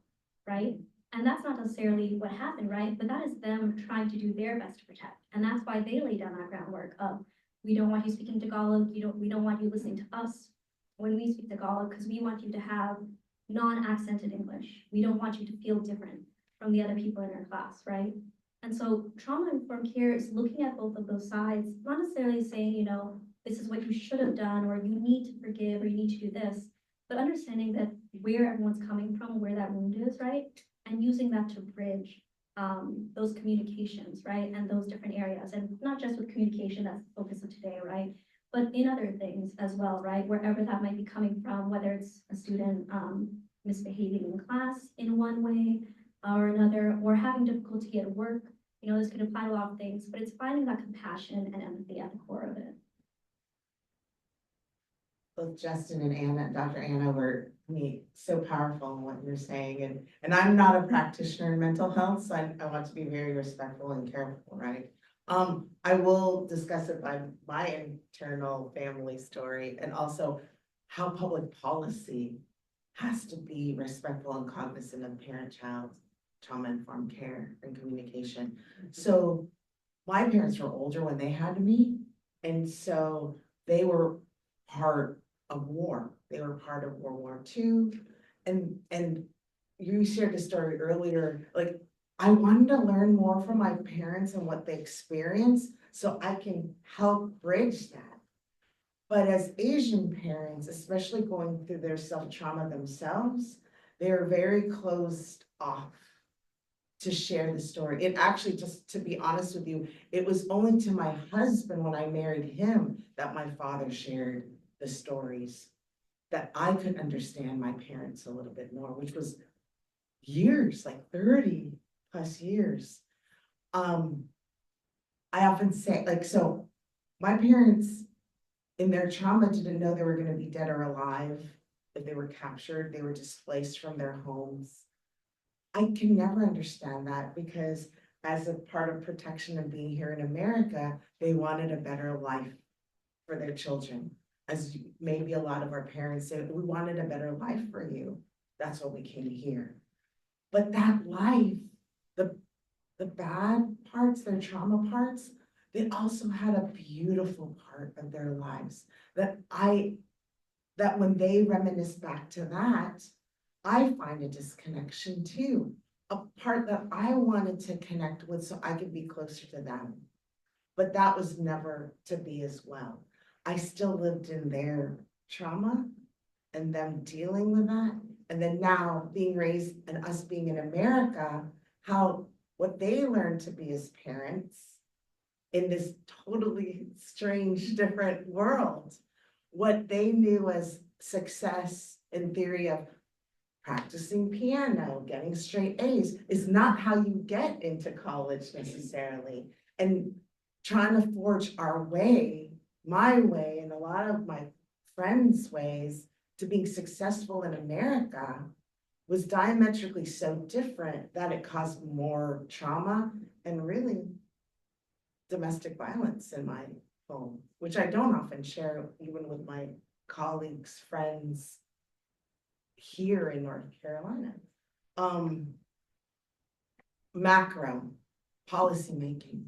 right? And that's not necessarily what happened, right? But that is them trying to do their best to protect. And that's why they lay down that groundwork of, we don't want you speaking Tagalog, we don't want you listening to us when we speak Tagalog, because we want you to have non-accented English. We don't want you to feel different from the other people in our class, right? And so trauma-informed care is looking at both of those sides, not necessarily saying, you know, this is what you should have done, or you need to forgive, or you need to do this, but understanding that where everyone's coming from, where that wound is, right? And using that to bridge those communications, right? And those different areas, and not just with communication, that's the focus of today, right? But in other things as well, right? Wherever that might be coming from, whether it's a student misbehaving in class in one way or another, or having difficulty at work, you know, this could apply to a lot of things, but it's finding that compassion and empathy at the core of it. Both Justin and Anna, Dr. Anna were so powerful in what you're saying. And I'm not a practitioner in mental health, so I want to be very respectful and careful, right? I will discuss it by my internal family story and also how public policy has to be respectful and cognizant of parent-child trauma-informed care and communication. So my parents were older when they had me, and so they were part of war. They were part of World War II. And you shared the story earlier, like I wanted to learn more from my parents and what they experienced so I can help bridge that. But as Asian parents, especially going through their self-trauma themselves, they are very closed off to share the story. It actually, just to be honest with you, it was only to my husband when I married him that my father shared the stories, that I could understand my parents a little bit more, which was years, like 30 plus years. I often say, like, so my parents in their trauma didn't know they were going to be dead or alive. If they were captured, they were displaced from their homes. I can never understand that, because as a part of protection and being here in America, they wanted a better life for their children. As maybe a lot of our parents said, we wanted a better life for you. That's what we came here. But that life, the bad parts, their trauma parts, they also had a beautiful part of their lives that when they reminisce back to that, I find a disconnection too, a part that I wanted to connect with so I could be closer to them. But that was never to be as well. I still lived in their trauma and them dealing with that. And then now being raised and us being in America, what they learned to be as parents in this totally strange, different world, what they knew as success in theory of practicing piano, getting straight A's is not how you get into college necessarily. And trying to forge our way, my way, and a lot of my friends' ways to being successful in America was diametrically so different that it caused more trauma and really domestic violence in my home, which I don't often share even with my colleagues, friends here in North Carolina. Macro policymaking.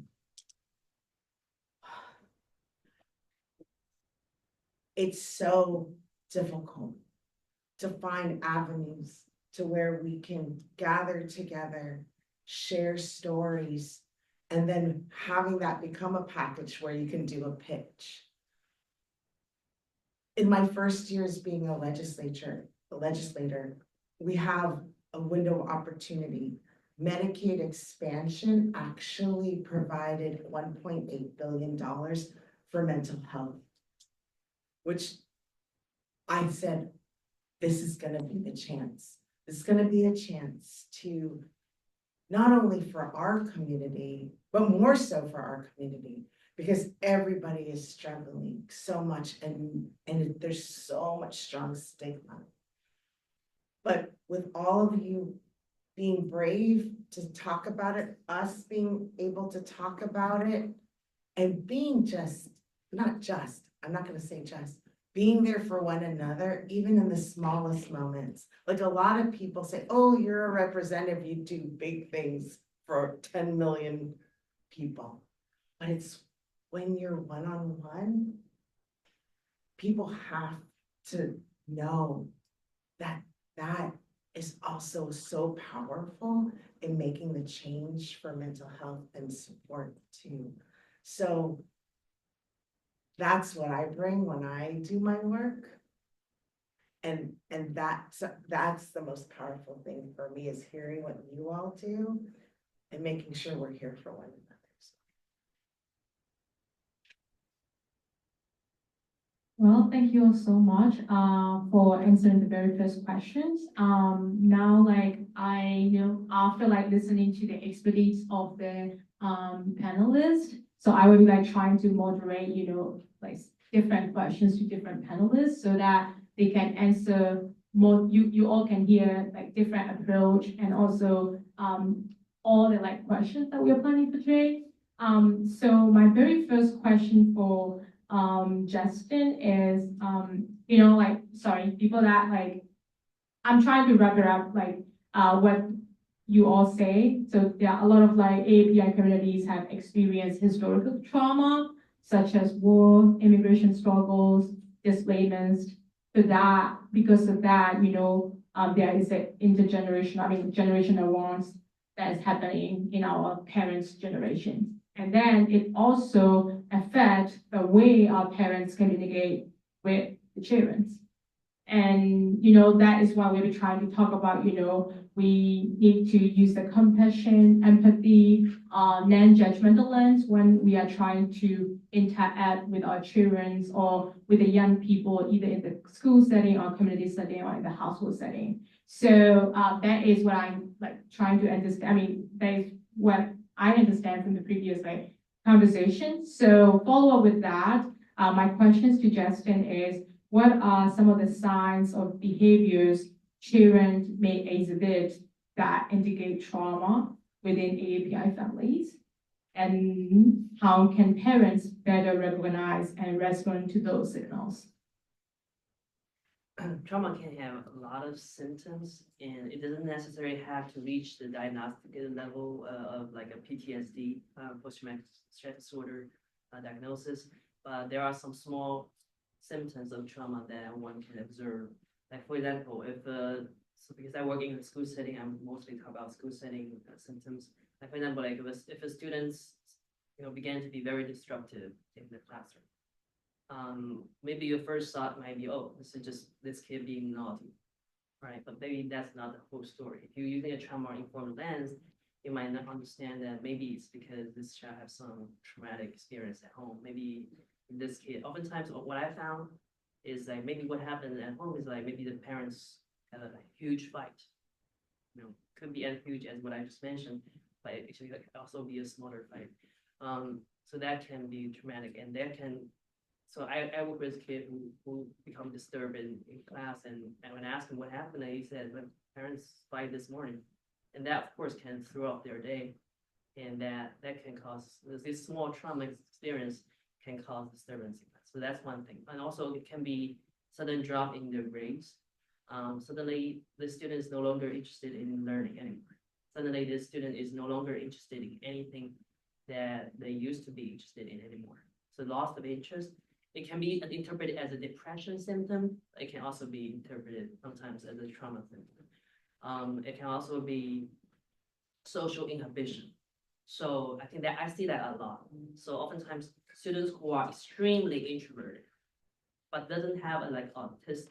It's so difficult to find avenues to where we can gather together, share stories, and then having that become a package where you can do a pitch. In my first years being a legislator, we have a window of opportunity. Medicaid expansion actually provided $1.8 billion for mental health, which I said, this is going to be the chance. This is going to be a chance to not only for our community, but more so for our community, because everybody is struggling so much and there's so much strong stigma. But with all of you being brave to talk about it, us being able to talk about it, and being I'm not gonna say just, being there for one another, even in the smallest moments. Like a lot of people say, oh, you're a representative, you do big things for 10 million people. But it's when you're one-on-one, people have to know that that is also so powerful in making the change for mental health and support too. So that's what I bring when I do my work. And that's the most powerful thing for me, is hearing what you all do and making sure we're here for one another. Well, thank you all so much for answering the very first questions. Now, like after like listening to the expertise of the panelists, so I will be like trying to moderate, like different questions to different panelists so that they can answer more. You all can hear like different approach and also all the like questions that we are planning for today. So my very first question for Justin is, sorry, people that like, I'm trying to wrap it up, like, what you all say. So there are a lot of like AAPI communities have experienced historical trauma, such as war, immigration struggles, displacements. So that, because of that, there is an generational wrongs that is happening in our parents' generation. And then it also affects the way our parents communicate with the children. And, that is why we're trying to talk about, we need to use the compassion, empathy, non-judgmental lens when we are trying to interact with our children or with the young people, either in the school setting or community setting or in the household setting. So that is what I'm like trying to understand. That is what I understand from the previous conversation. So follow up with that, my questions to Justin is, what are some of the signs of behaviors children may exhibit that indicate trauma within AAPI families? And how can parents better recognize and respond to those signals? Trauma can have a lot of symptoms, and it doesn't necessarily have to reach the diagnostic level of like a PTSD, post-traumatic stress disorder diagnosis. But there are some small symptoms of trauma that one can observe. Like for example, so because I work in a school setting, I'm mostly talking about school setting symptoms. Like for example, like if a students began to be very disruptive in the classroom. Maybe your first thought might be, oh, this is just this kid being naughty, right? But maybe that's not the whole story. If you're using a trauma-informed lens, you might not understand that maybe it's because this child has some traumatic experience at home. Maybe this kid, oftentimes what I found is like maybe what happened at home is like maybe the parents had a huge fight. Could be as huge as what I just mentioned, but it actually could also be a smaller fight. So that can be traumatic, and that can. So I work with a kid who become disturbed in class, and when I asked him what happened, he said, my parents fight this morning. And that, of course, can throw off their day. And that can cause, this small trauma experience can cause disturbance. So that's one thing. And also it can be sudden drop in their grades. Suddenly the student is no longer interested in learning anymore. Suddenly the student is no longer interested in anything that they used to be interested in anymore. So loss of interest. It can be interpreted as a depression symptom. It can also be interpreted sometimes as a trauma symptom. It can also be social inhibition. So I think that I see that a lot. So oftentimes students who are extremely introverted, but doesn't have a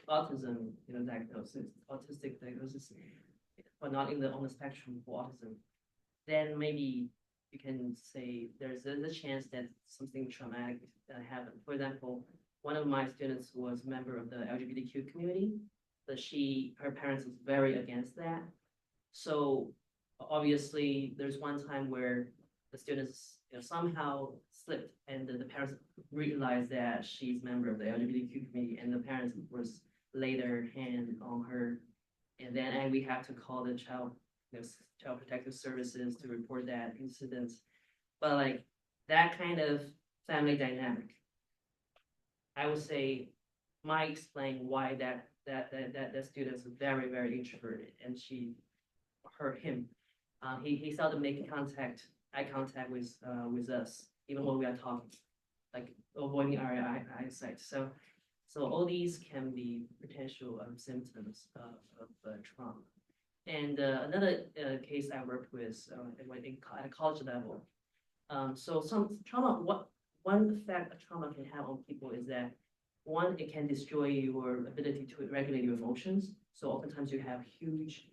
autism diagnosis, autistic diagnosis, but not on the spectrum for autism, then maybe you can say there's a chance that something traumatic happened. For example, one of my students was a member of the LGBTQ community, but her parents was very against that. So Obviously, there's one time where the students, somehow slipped and the parents realized that she's a member of the LGBTQ community, and the parents was lay their hand on her, and then we have to call the child protective services to report that incident. But like that kind of family dynamic, I would say, might explain why that student is very, very introverted, and him. He seldom make eye contact with us, even when we are talking, like avoiding our eyesight. So all these can be potential symptoms of trauma. And another case I worked with at a college level. So some trauma, one effect a trauma can have on people is that one, it can destroy your ability to regulate your emotions. So oftentimes you have huge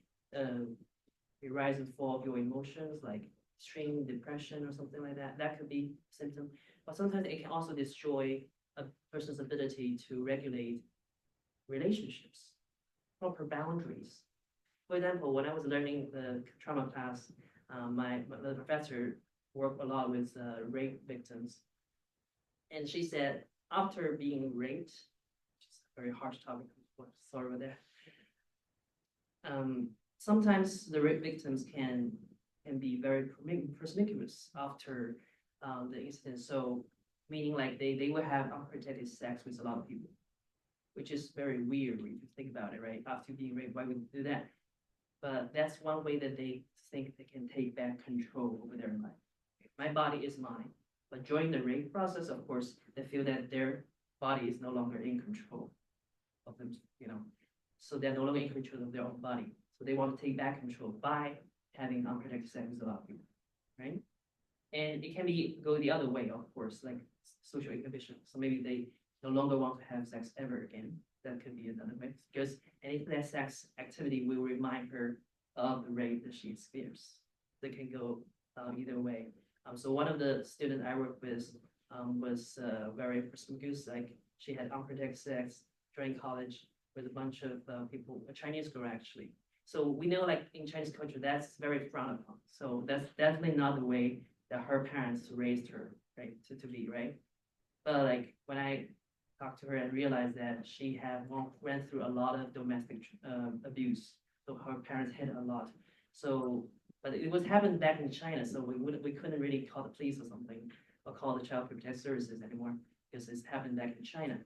rise and fall of your emotions, like extreme depression or something like that. That could be a symptom. But sometimes it can also destroy a person's ability to regulate relationships, proper boundaries. For example, when I was learning the trauma class, the professor worked a lot with rape victims. And she said, after being raped, which is a very harsh topic, sorry about that. Sometimes the rape victims can be very promiscuous after the incident. So meaning like they will have unprotected sex with a lot of people, which is very weird if you think about it, right? After being raped, why would you do that? But that's one way that they think they can take back control over their life. My body is mine. But during the rape process, of course, they feel that their body is no longer in control of them, So they're no longer in control of their own body. So they want to take back control by having unprotected sex with a lot of people, right? And it can go the other way, of course, like social inhibition. So maybe they no longer want to have sex ever again. That could be another way, because any that sex activity will remind her of the rape that she experienced. That can go either way. So one of the students I worked with was very promiscuous. Like she had unprotected sex during college with a bunch of people, a Chinese girl actually. So we know, like in Chinese culture, that's very frowned upon. So that's definitely not the way that her parents raised her, right? To be, right? But like when I talked to her and realized that she went through a lot of domestic abuse. So her parents hit a lot. So, but it was happening back in China, so we couldn't really call the police or something, or call the Child Protective Services anymore, because it's happened back in China.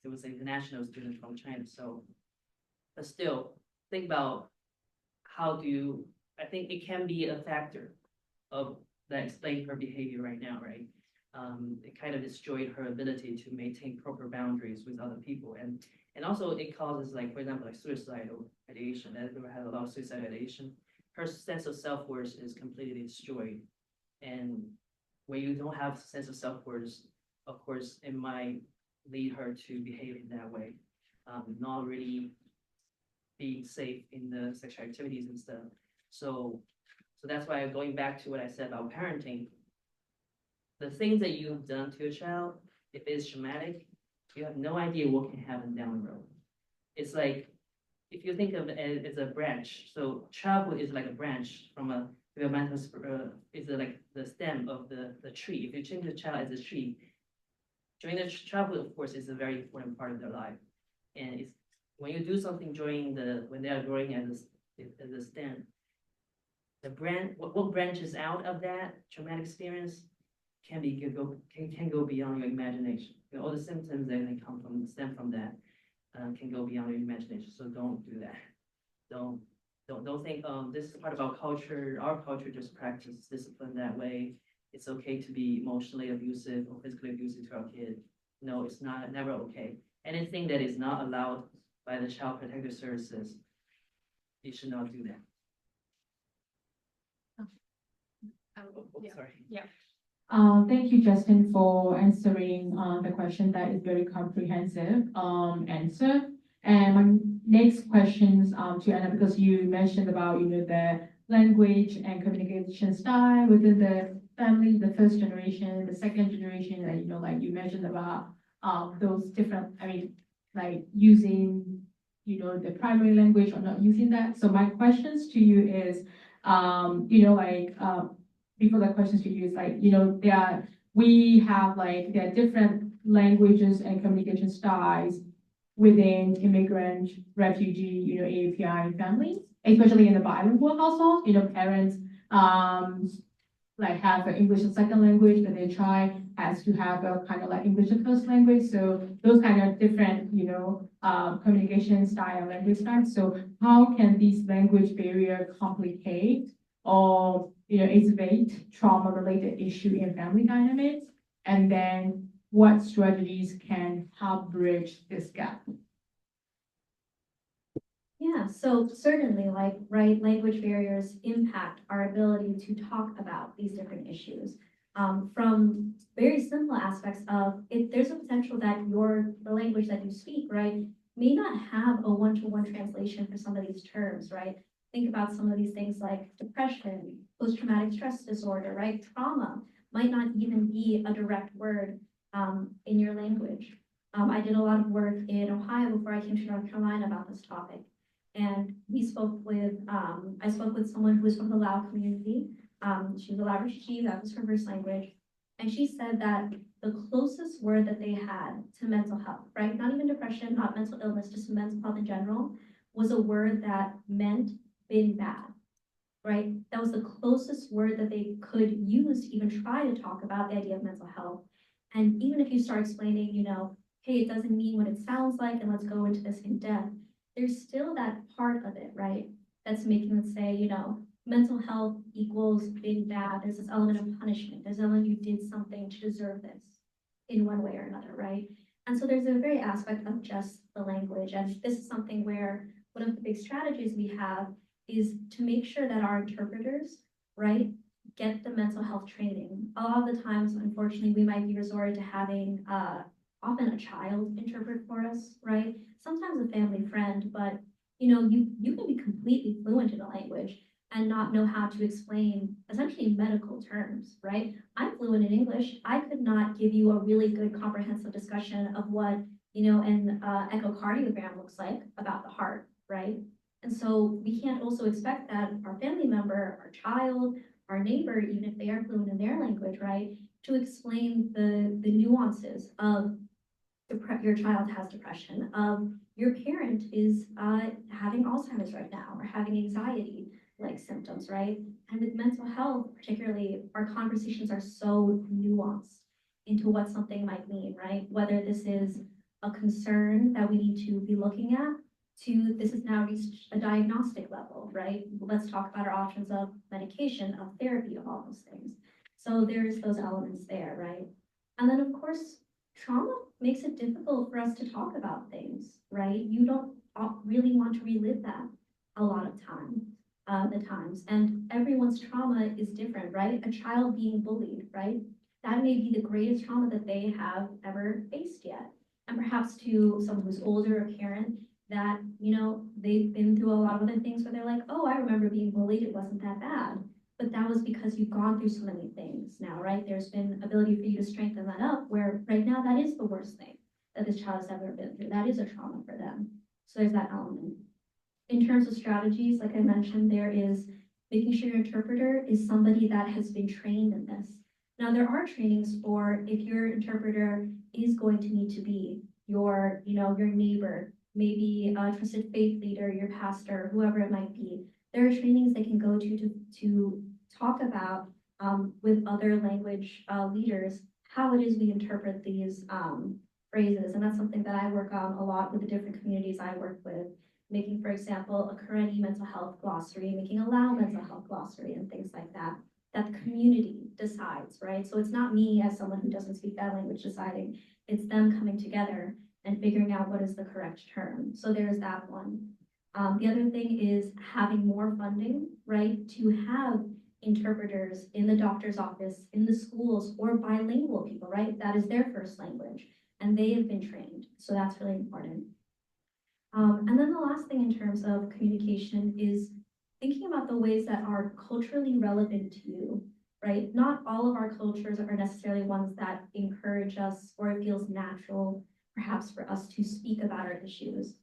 It was an international student from China. So, but still, think about I think it can be a factor of that explain her behavior right now, right? It kind of destroyed her ability to maintain proper boundaries with other people, and also it causes, like, for example, like suicidal ideation. Edgar had a lot of suicidal ideation. Her sense of self-worth is completely destroyed, and when you don't have a sense of self-worth, of course, it might lead her to behave in that way, not really being safe in the sexual activities and stuff. So that's why going back to what I said about parenting, the things that you've done to your child, if it's traumatic, you have no idea what can happen down the road. It's like, if you think of it as a branch, so childhood is like a branch from a developmental, is like the stem of the tree. If you treat the child as a tree, during the childhood, of course, is a very important part of their life. And it's when you do something when they are growing as a stem, the what branches out of that traumatic experience can go beyond your imagination. All the symptoms that stem from that can go beyond your imagination. So don't do that. Don't think this is part of our culture. Our culture just practices discipline that way. It's okay to be emotionally abusive or physically abusive to our kid. No, it's not. Never okay. Anything that is not allowed by the Child Protective Services, you should not do that. Sorry. Yeah. Thank you, Justin, for answering the question. That is very comprehensive answer. And my next questions to Anna, because you mentioned about the language and communication style within the family, the first generation, the second generation, and like you mentioned about those different, like using the primary language or not using that. So my questions to you is, before the questions to you is like, we have like, there are different languages and communication styles within immigrant, refugee, AAPI families, especially in the bilingual household, parents, like have an English as second language, but their child has to have a kind of like English as first language. So those kind of different, communication style, language style. So how can these language barrier complicate or, exacerbate trauma-related issue in family dynamics? And then what strategies can help bridge this gap? Yeah, so certainly, like, right, language barriers impact our ability to talk about these different issues. From very simple aspects of if there's a potential that the language that you speak, right, may not have a one-to-one translation for some of these terms, right? Think about some of these things like depression, post-traumatic stress disorder, right? Trauma might not even be a direct word in your language. I did a lot of work in Ohio before I came to North Carolina about this topic. And I spoke with someone who was from the Lao community. She was a Lao refugee, that was her first language. And she said that the closest word that they had to mental health, right? Not even depression, not mental illness, just mental health in general, was a word that meant been bad, right? That was the closest word that they could use to even try to talk about the idea of mental health. And even if you start explaining, hey, it doesn't mean what it sounds like, and let's go into this in depth, there's still that part of it, right? That's making them say, mental health equals being bad. There's this element of punishment. There's an element you did something to deserve this in one way or another, right? And so there's a very aspect of just the language. And this is something where one of the big strategies we have is to make sure that our interpreters, right, get the mental health training. A lot of the times, unfortunately, we might be resorted to having often a child interpret for us, right? Sometimes a family friend, but you can be completely fluent in a language and not know how to explain essentially medical terms, right? I'm fluent in English. I could not give you a really good comprehensive discussion of what, an echocardiogram looks like about the heart, right? And so we can't also expect that our family member, our child, our neighbor, even if they are fluent in their language, right, to explain the nuances of your child has depression, your parent is having Alzheimer's right now or having anxiety like symptoms, right? And with mental health, particularly, our conversations are so nuanced into what something might mean, right? Whether this is a concern that we need to be looking at, to this has now reached a diagnostic level, right? Let's talk about our options of medication, of therapy, of all those things. So there's those elements there, right? And then, of course, trauma makes it difficult for us to talk about things, right? You don't really want to relive that a lot of times. And everyone's trauma is different, right? A child being bullied, right? That may be the greatest trauma that they have ever faced yet. And perhaps to someone who's older, a parent, that, they've been through a lot of other things where they're like, oh, I remember being bullied, it wasn't that bad. But that was because you've gone through so many things now, right? There's been ability for you to strengthen that up, where right now that is the worst thing that this child has ever been through. That is a trauma for them. So there's that element. In terms of strategies, like I mentioned, there is making sure your interpreter is somebody that has been trained in this. Now, there are trainings for if your interpreter is going to need to be your neighbor, maybe a trusted faith leader, your pastor, whoever it might be. There are trainings they can go to talk about with other language leaders how it is we interpret these phrases. And that's something that I work on a lot with the different communities I work with, making, for example, a Karenni mental health glossary, making a Lao mental health glossary and things like that. That the community decides, right? So it's not me as someone who doesn't speak that language deciding, it's them coming together and figuring out what is the correct term. So there's that one. The other thing is having more funding, right? To have interpreters in the doctor's office, in the schools, or bilingual people, right? That is their first language, and they have been trained. So that's really important. And then the last thing in terms of communication is thinking about the ways that are culturally relevant to you, right? Not all of our cultures are necessarily ones that encourage us or it feels natural, perhaps, for us to speak about our issues.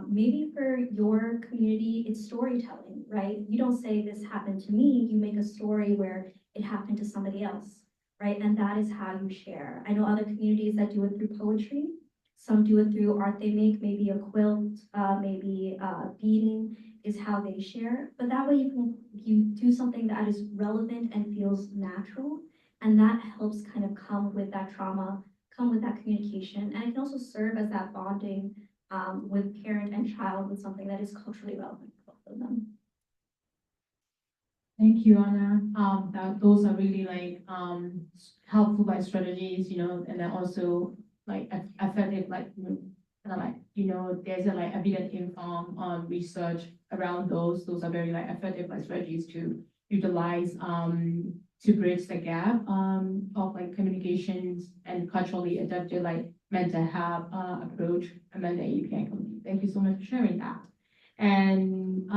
Maybe for your community, it's storytelling, right? You don't say this happened to me, you make a story where it happened to somebody else, right? And that is how you share. I know other communities that do it through poetry. Some do it through art they make, maybe a quilt, maybe beading is how they share. But that way you do something that is relevant and feels natural. And that helps kind of come with that trauma, come with that communication. And it can also serve as that bonding with parent and child with something that is culturally relevant for both of them. Thank you, Anna. Those are really like helpful like strategies, and then also like effective like kind of like there's a like evidence informed research around those. Those are very like effective like strategies to utilize to bridge the gap of like communications and culturally adapted like mental health approach among the AAPI community. Thank you so much for sharing that. And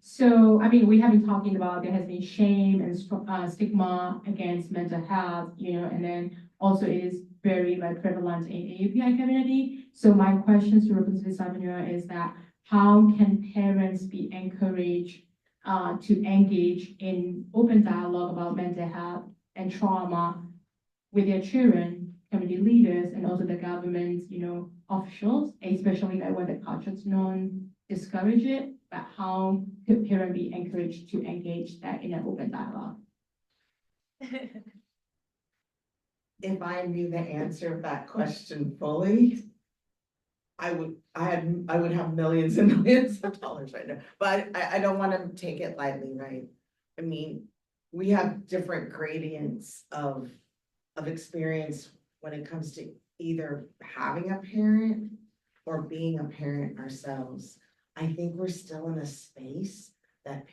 so, I mean, we have been talking about there has been shame and stigma against mental health, and then also it is very like prevalent in AAPI community. So my question to Representative Savanura is that how can parents be encouraged to engage in open dialogue about mental health and trauma with their children, community leaders, and also the government, officials, especially like when the culture's known discourage it, but how could parents be encouraged to engage that in an open dialogue? If I knew the answer of that question fully, I would have millions and millions of dollars right now, but I don't want to take it lightly, right? I mean, we have different gradients of experience when it comes to either having a parent or being a parent ourselves. I think we're still in a space that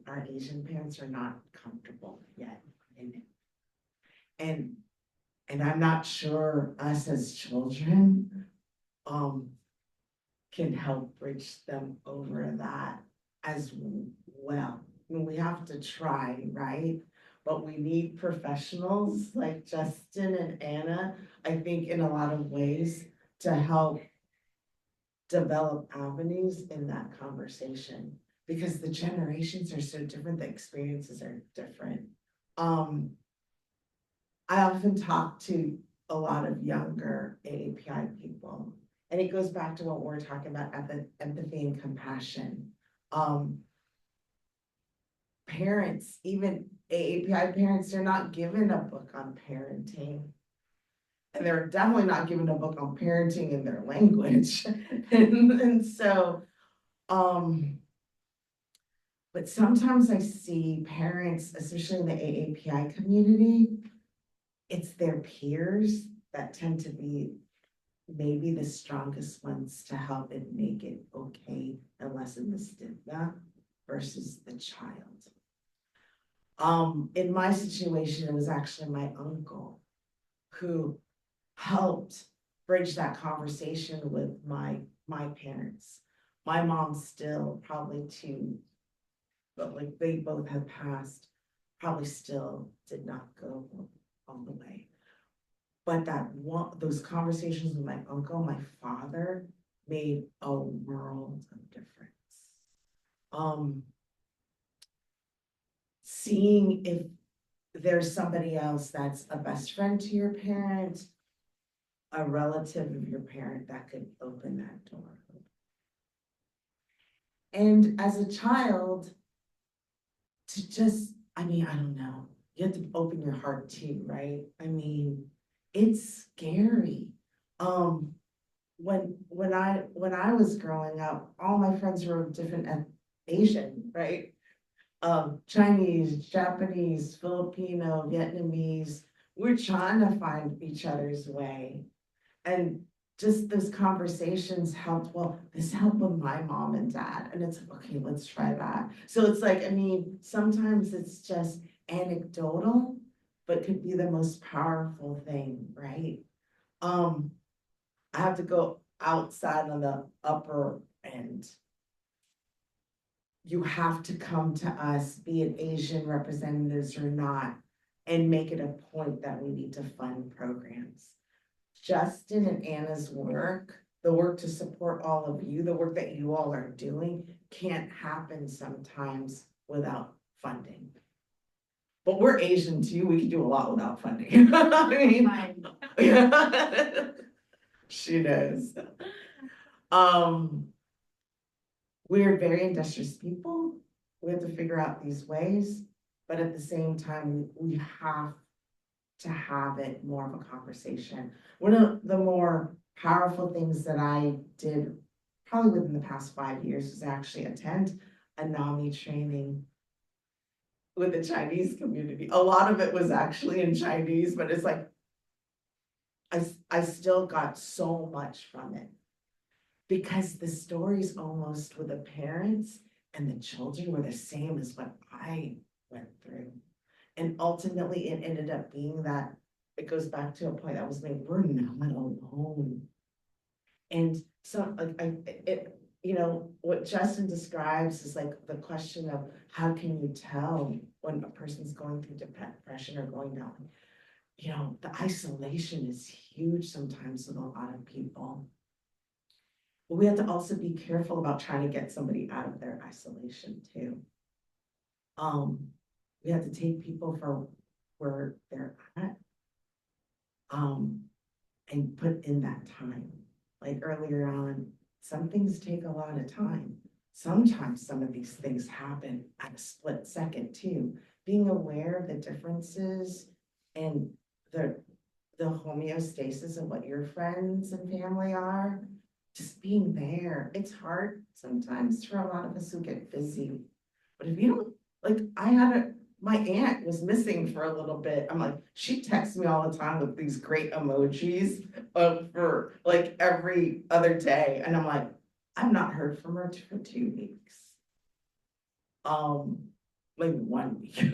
our Asian parents are not comfortable yet in it. And I'm not sure us as children can help bridge them over that as well. I mean, we have to try, right? But we need professionals like Justin and Anna, I think in a lot of ways to help develop avenues in that conversation because the generations are so different, the experiences are different. I often talk to a lot of younger AAPI people, and it goes back to what we're talking about, empathy and compassion. Parents, even AAPI parents, they're not given a book on parenting. And they're definitely not given a book on parenting in their language. and so, but sometimes I see parents, especially in the AAPI community, it's their peers that tend to be maybe the strongest ones to help and make it okay and lessen the stigma versus the child. In my situation, it was actually my uncle who helped bridge that conversation with my parents. My mom still probably too, but like they both have passed, probably still did not go all the way. But those conversations with my uncle, my father, made a world of difference. Seeing if there's somebody else that's a best friend to your parent, a relative of your parent that could open that door. And as a child, to just, I don't know, you have to open your heart too, right? I mean, it's scary. When I was growing up, all my friends were different Asian, right? Chinese, Japanese, Filipino, Vietnamese. We're trying to find each other's way. And just those conversations helped, well, this helped with my mom and dad. And it's like, okay, let's try that. So it's like, sometimes it's just anecdotal, but could be the most powerful thing, right? I have to go outside on the upper end. You have to come to us, be it Asian representatives or not, and make it a point that we need to fund programs. Justin and Anna's work the work to support all of you, the work that you all are doing can't happen sometimes without funding. But we're Asian too, we can do a lot without funding. I mean, yeah. She knows. We're very industrious people. We have to figure out these ways, but at the same time, we have to have it more of a conversation. One of the more powerful things that I did probably within the past 5 years was actually attend a NAMI training with the Chinese community. A lot of it was actually in Chinese, but it's like, I still got so much from it. Because the stories almost with the parents and the children were the same as what I went through. And ultimately it ended up being that it goes back to a point that was made, we're not alone. And so what Justin describes is like the question of how can you tell when a person's going through depression or going down? The isolation is huge sometimes with a lot of people. But we have to also be careful about trying to get somebody out of their isolation too. We have to take people for where they're at, and put in that time. Like earlier on, some things take a lot of time. Sometimes some of these things happen at a split second too. Being aware of the differences and the homeostasis of what your friends and family are, just being there. It's hard sometimes for a lot of us who get busy. But if you don't, my aunt was missing for a little bit. I'm like, she texts me all the time with these great emojis for like every other day. And I'm like, I've not heard from her for 2 weeks. Maybe 1 week.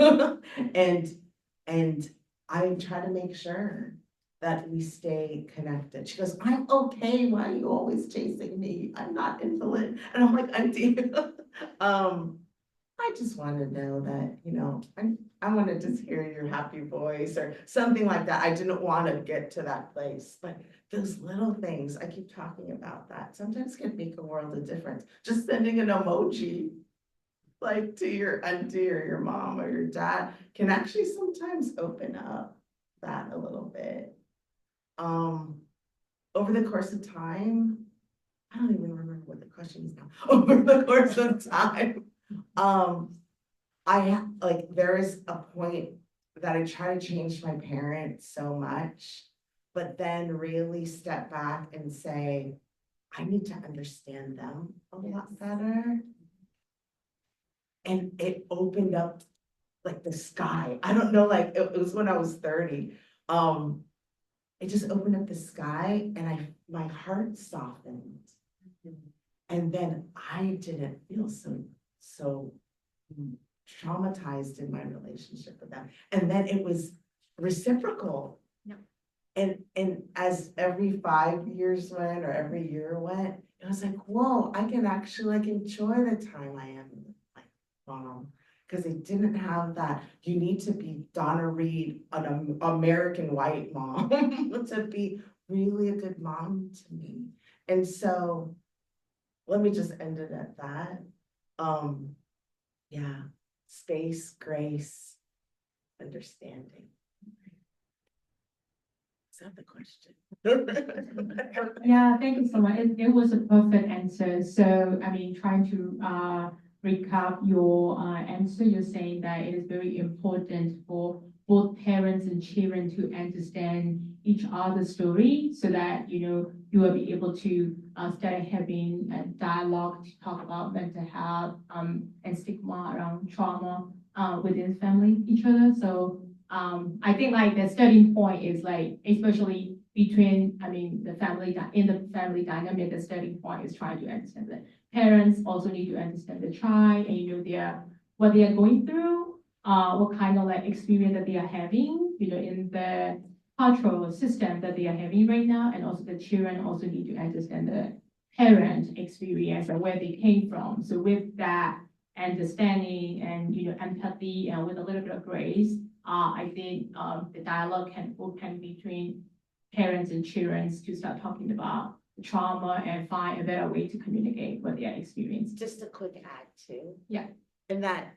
and I try to make sure that we stay connected. She goes, I'm okay. Why are you always chasing me? I'm not invalid. And I'm like, Auntie, I just want to know that, I want to just hear your happy voice or something like that. I didn't want to get to that place, but those little things, I keep talking about that, sometimes can make a world of difference. Just sending an emoji like to your auntie or your mom or your dad can actually sometimes open up that a little bit. Over the course of time, I don't even remember what the question is now. Over the course of time, there is a point that I try to change my parents so much, but then really step back and say, I need to understand them a lot better. And it opened up like the sky. I don't know, like it was when I was 30. It just opened up the sky and my heart softened. And then I didn't feel so traumatized in my relationship with them. And then it was reciprocal. Yep. And as every 5 years went or every year went, it was like, whoa, I can actually enjoy the time I am with my mom. Because they didn't have that, you need to be Donna Reed, an American white mom to be really a good mom to me. And so let me just end it at that. Yeah, space, grace, understanding. Is that the question? Yeah, thank you so much. It was a perfect answer. So, trying to recap your answer, you're saying that it is very important for both parents and children to understand each other's story so that, you will be able to start having a dialogue to talk about mental health and stigma around trauma within family, each other. So I think the starting point is especially between, the family, in the family dynamic, the starting point is trying to understand that parents also need to understand the child and, what they are going through, what kind of experience that they are having, in the cultural system that they are having right now. And also the children also need to understand the parent experience and where they came from. So with that understanding and, empathy and with a little bit of grace, I think the dialogue can open between parents and children to start talking about trauma and find a better way to communicate what their experience. Just a quick add too. Yeah. And that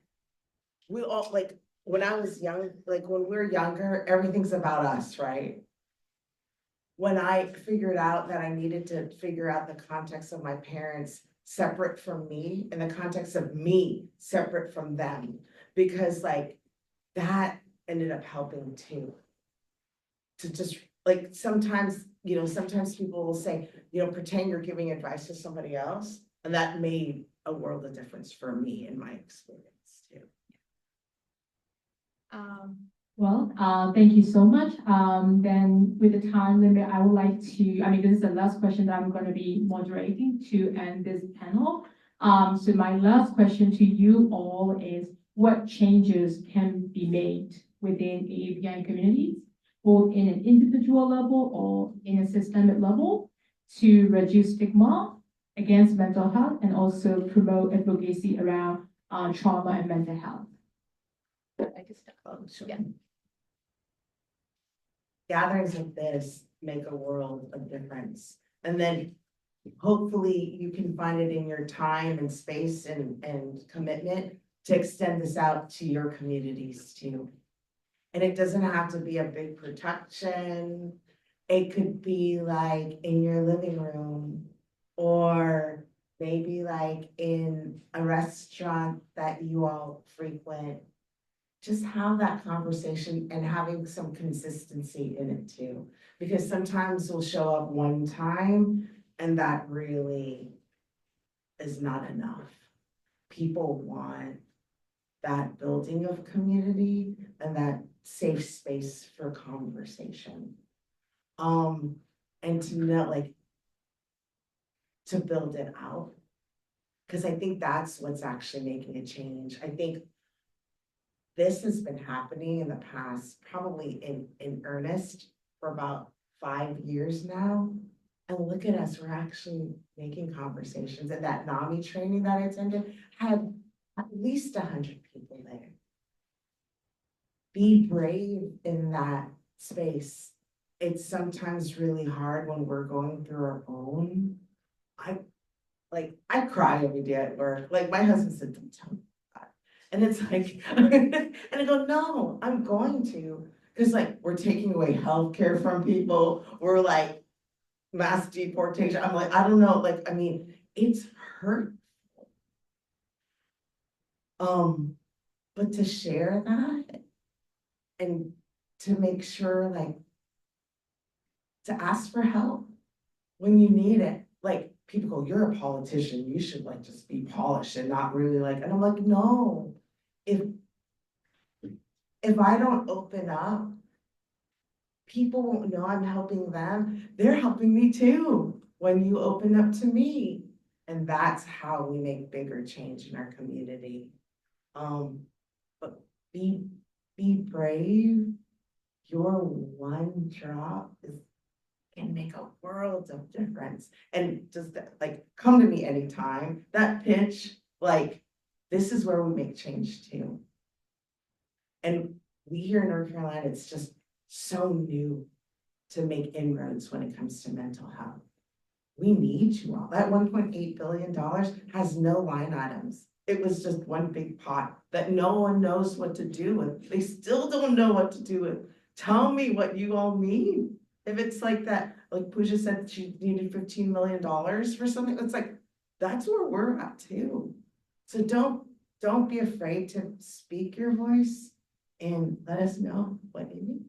we all, like, when I was young, like when we're younger, everything's about us, right? When I figured out that I needed to figure out the context of my parents separate from me and the context of me separate from them, because like that ended up helping too. To just like sometimes, sometimes people will say, pretend you're giving advice to somebody else. And that made a world of difference for me in my experience too. Thank you so much. Then with the time limit, I would like to, this is the last question that I'm going to be moderating to end this panel. So my last question to you all is, what changes can be made within AAPI communities, both in an individual level or in a systemic level, to reduce stigma against mental health and also promote advocacy around trauma and mental health? Sure. Yeah. Gatherings like this make a world of difference. And then hopefully you can find it in your time and space and commitment to extend this out to your communities too. And it doesn't have to be a big production. It could be like in your living room, or maybe like in a restaurant that you all frequent. Just have that conversation and having some consistency in it too. Because sometimes we'll show up one time and that really is not enough. People want that building of community and that safe space for conversation. And to know, like, to build it out. Because I think that's what's actually making a change. I think this has been happening in the past, probably in earnest for about 5 years now. And look at us, we're actually making conversations. And that NAMI training that I attended had at least 100 people there. Be brave in that space. It's sometimes really hard when we're going through our own. I cry every day at work. Like my husband said, don't tell me. And it's like, and I go, no, I'm going to. Because like, we're taking away healthcare from people. We're like, mass deportation. I'm like, I don't know. Like, I mean, it's hurtful. But to share that and to make sure, like, to ask for help when you need it. Like, people go, you're a politician. You should like just be polished and not really like, and I'm like, no. If I don't open up, people won't know I'm helping them. They're helping me too when you open up to me. And that's how we make bigger change in our community. But be brave. Your one drop can make a world of difference. And just like, come to me anytime. That pitch, like, this is where we make change too. And we here in North Carolina, it's just so new to make inroads when it comes to mental health. We need you all. That $1.8 billion has no line items. It was just one big pot that no one knows what to do with. They still don't know what to do with. Tell me what you all need. If it's like that, like Pooja said, she needed $15 million for something, it's like, that's where we're at too. So don't be afraid to speak your voice and let us know what you need.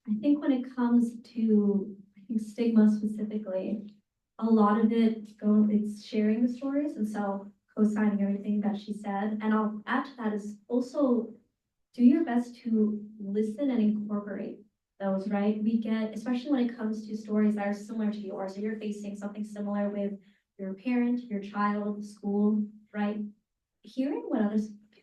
I think when it comes to, stigma specifically, a lot of it's sharing the stories and so co-signing everything that she said. And I'll add to that is also do your best to listen and incorporate those, right? We get, especially when it comes to stories that are similar to yours, or you're facing something similar with your parent, your child, school, right? Hearing what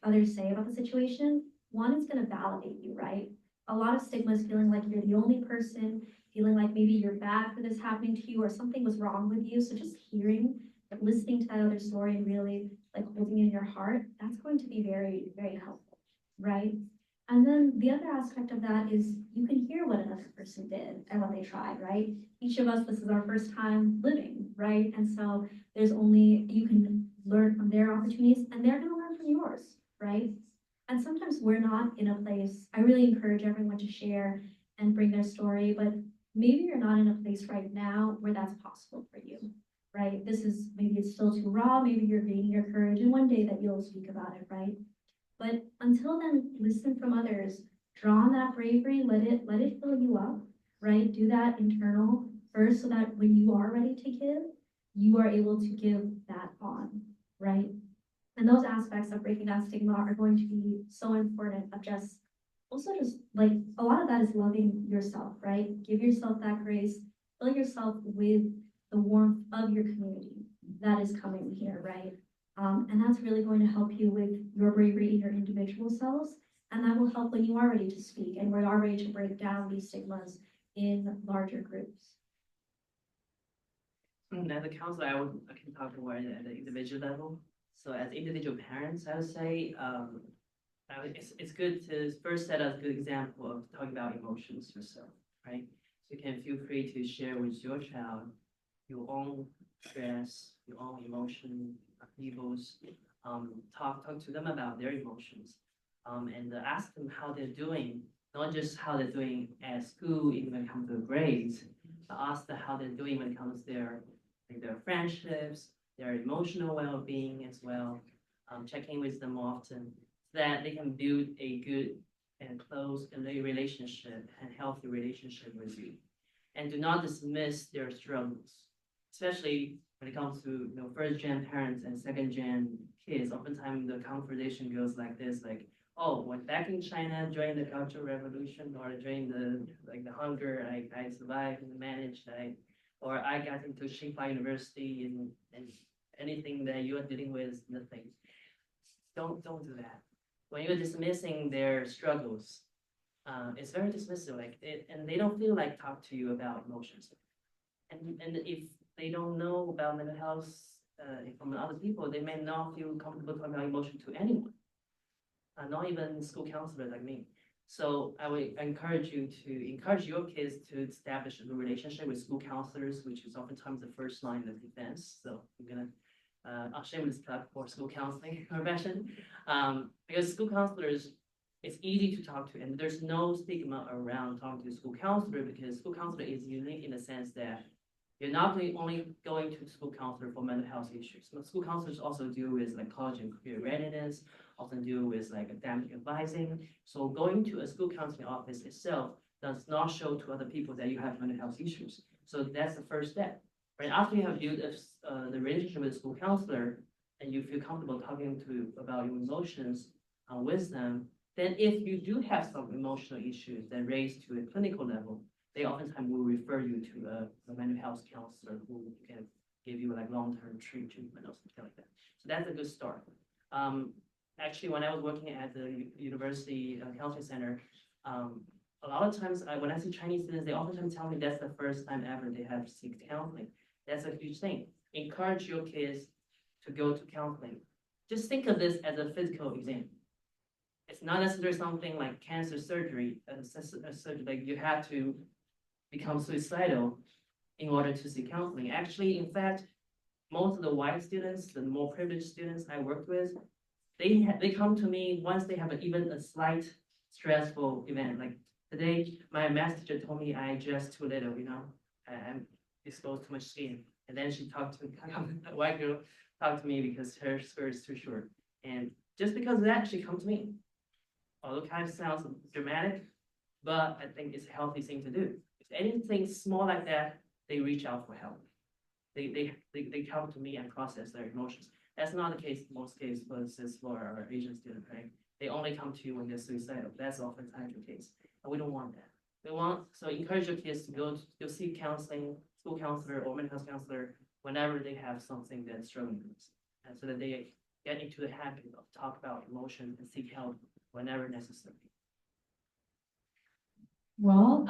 others say about the situation, one is going to validate you, right? A lot of stigma is feeling like you're the only person, feeling like maybe you're bad for this happening to you or something was wrong with you. So just hearing and listening to that other story and really like holding it in your heart, that's going to be very, very helpful, right? And then the other aspect of that is you can hear what another person did and what they tried, right? Each of us, this is our first time living, right? And so you can learn from their opportunities and they're gonna learn from yours, right? And sometimes we're not in a place, I really encourage everyone to share and bring their story, but maybe you're not in a place right now where that's possible for you, right? Maybe it's still too raw, maybe you're gaining your courage, and one day that you'll speak about it, right? But until then, listen from others, draw on that bravery, let it fill you up, right? Do that internal first so that when you are ready to give, you are able to give that on, right? And those aspects of breaking that stigma are going to be so important of just like a lot of that is loving yourself, right? Give yourself that grace, fill yourself with the warmth of your community that is coming here, right? And that's really going to help you with your bravery in your individual selves. And that will help when you are ready to speak and we are ready to break down these stigmas in larger groups. As a counselor, I can talk more at the individual level. So as individual parents, I would say it's good to first set a good example of talking about emotions yourself, right? So you can feel free to share with your child your own stress, your own emotion, upheavals. Talk to them about their emotions, and ask them how they're doing, not just how they're doing at school, even when it comes to grades, but ask them how they're doing when it comes to their friendships, their emotional well-being as well. Checking with them often so that they can build a good and close relationship and healthy relationship with you. And do not dismiss their struggles, especially when it comes to first-gen parents and second-gen kids. Oftentimes the conversation goes like this, like, oh, when back in China during the Cultural Revolution or during the hunger, I survived and managed, or I got into Tsinghua University and anything that you are dealing with is nothing. Don't do that. When you're dismissing their struggles, it's very dismissive, and they don't feel like talk to you about emotions. And if they don't know about mental health from other people, they may not feel comfortable talking about emotion to anyone, not even school counselors like me. So I would encourage you to encourage your kids to establish a relationship with school counselors, which is oftentimes the first line of defense. So I'm gonna shameless plug for school counseling profession, because school counselors, it's easy to talk to, and there's no stigma around talking to a school counselor because school counselor is unique in the sense that you're not only going to school counselor for mental health issues. But school counselors also deal with college and career readiness, also deal with academic advising. So going to a school counseling office itself does not show to other people that you have mental health issues. So that's the first step. Right after you have built the relationship with the school counselor and you feel comfortable talking about your emotions with them, then if you do have some emotional issues that raise to a clinical level, they oftentimes will refer you to a mental health counselor who can give you long-term treatment or something like that. So that's a good start. Actually, when I was working at the university counseling center, a lot of times when I see Chinese students, they oftentimes tell me that's the first time ever they have seeked counseling. That's a huge thing. Encourage your kids to go to counseling. Just think of this as a physical exam. It's not necessarily something like cancer surgery, like you have to become suicidal in order to seek counseling. Actually, in fact, most of the white students, the more privileged students I worked with, they come to me once they have even a slight stressful event. Like today, my math teacher told me I dress too little, I'm exposed too much skin. And then she talked to a white girl talked to me because her skirt is too short. And just because of that, she come to me. Although it kind of sounds dramatic, but I think it's a healthy thing to do. If anything small like that, they reach out for help. They come to me and process their emotions. That's not the case in most cases, for instance, for our Asian students, right? They only come to you when they're suicidal. That's oftentimes the case. And we don't want that. So encourage your kids to go seek counseling, school counselor or mental health counselor whenever they have something that's struggling with, and so that they get into the habit of talk about emotions and seek help whenever necessary. Well,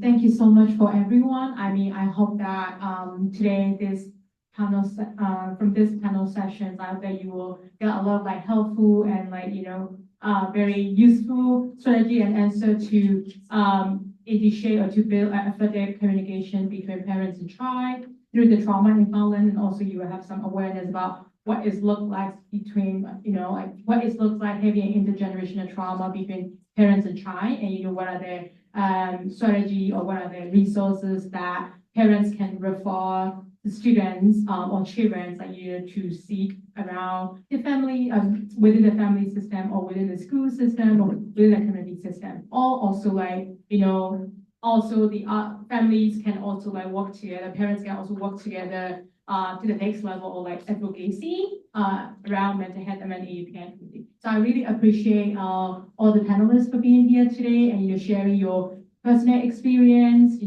thank you so much for everyone. I mean, I hope that today from this panel sessions, I hope that you will get a lot of helpful and very useful strategy and answer to initiate or to build effective communication between parents and child through the trauma informing, and also you will have some awareness about what is look like between, like what is looks like having an intergenerational trauma between parents and child, and what are the strategy or what are the resources that parents can refer the students or children to seek around the family, within the family system or within the school system or within the community system. Or also also the families can also work together, parents can also work together to the next level of advocacy around mental health and AAPI community. So I really appreciate all the panelists for being here today and sharing your personal experience,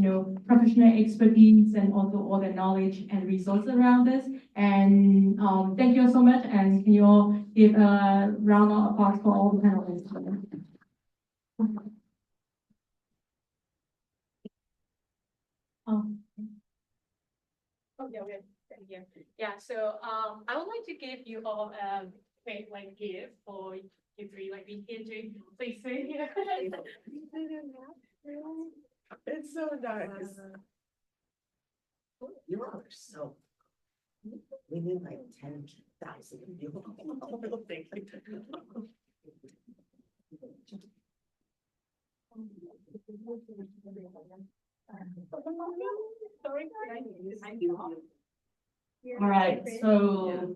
professional expertise, and also all the knowledge and resources around this. And thank you all so much. And can you all give a round of applause for all the panelists? Oh, yeah, okay. Thank you. Yeah, so I would like to give you all gift for you three being here to please sit here. It's so nice. You are so. We need 10,000 people. Thank you. All right, so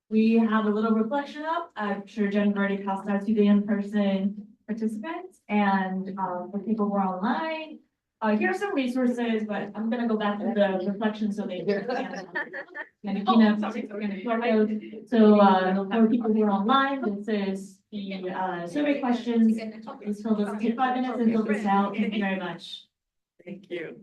we have a little reflection up. I'm sure Jen already passed out to the in-person participants, and for people who are online, here are some resources, but I'm gonna go back to the reflection so they can So for people who are online, this is the survey questions. Please fill this, take 5 minutes and fill this out. Thank you very much. Thank you.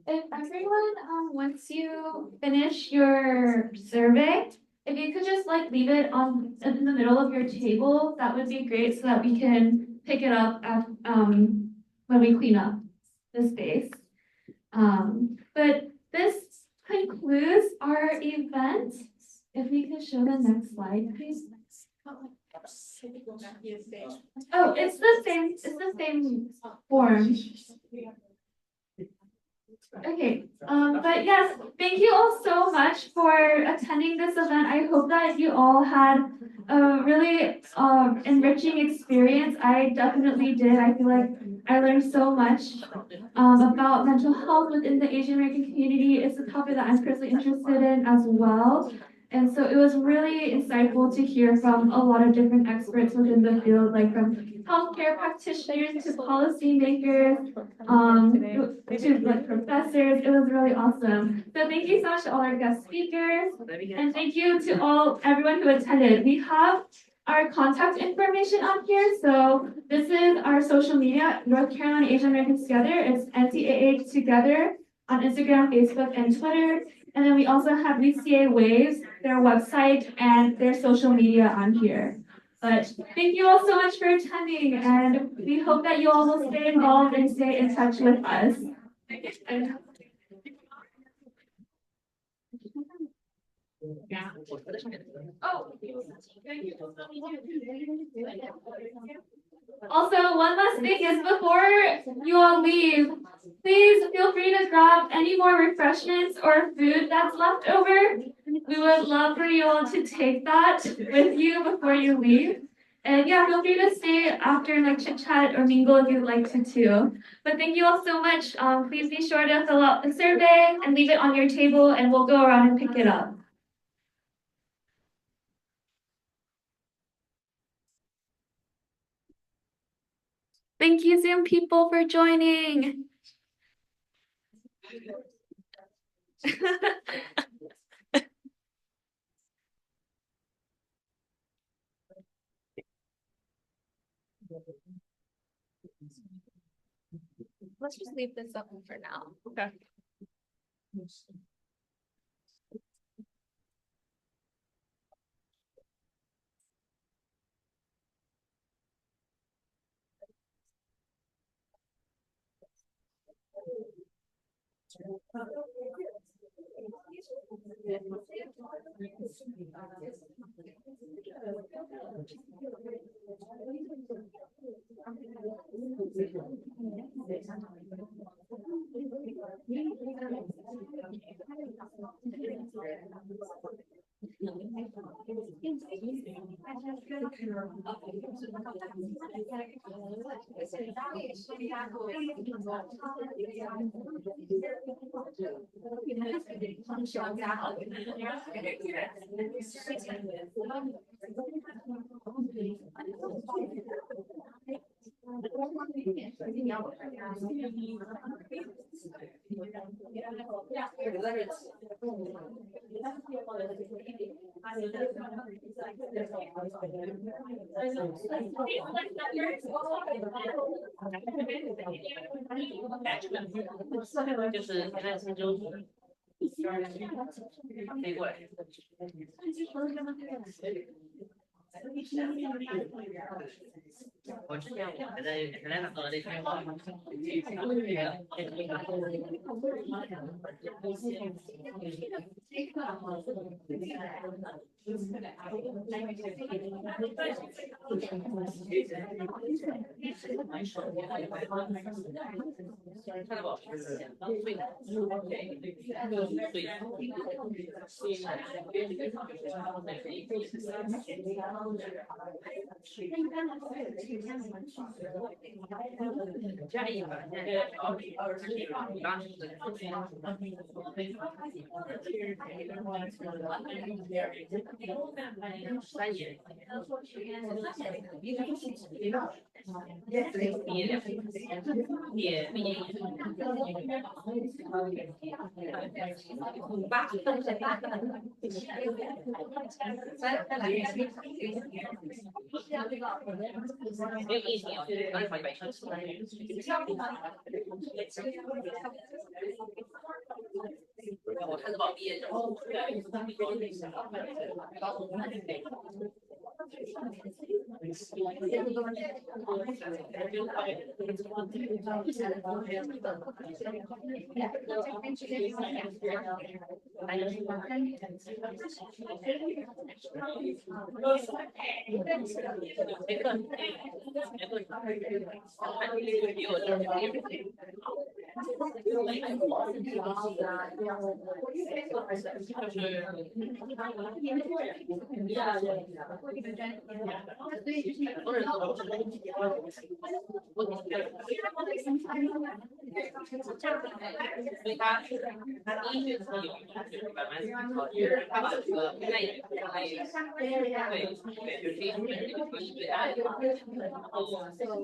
If everyone, once you finish your survey, if you could just leave it in the middle of your table, that would be great so that we can pick it up at, when we clean up the space. But this concludes our event. If we could show the next slide, please. Oh, it's the same form. Okay, but yes, thank you all so much for attending this event. I hope that you all had a really enriching experience. I definitely did. I feel like I learned so much about mental health within the Asian American community. It's a topic that I'm personally interested in as well. And so it was really insightful to hear from a lot of different experts within the field, like from healthcare practitioners to policymakers, to like professors. It was really awesome. So thank you so much to all our guest speakers, and thank you to everyone who attended. We have our contact information on here. So this is our social media, North Carolina Asian Americans Together. It's NCAA Together on Instagram, Facebook, and Twitter. And then we also have UCA WAVES, their website, and their social media on here. But thank you all so much for attending, and we hope that you all will stay involved and stay in touch with us. Also, one last thing is before you all leave, please feel free to grab any more refreshments or food that's left over. We would love for you all to take that with you before you leave. And yeah, feel free to stay after and like chit chat or mingle if you'd like to too. But thank you all so much. Please be sure to fill out the survey and leave it on your table, and we'll go around and pick it up. Thank you, Zoom people, for joining. Let's just leave this up for now. Okay.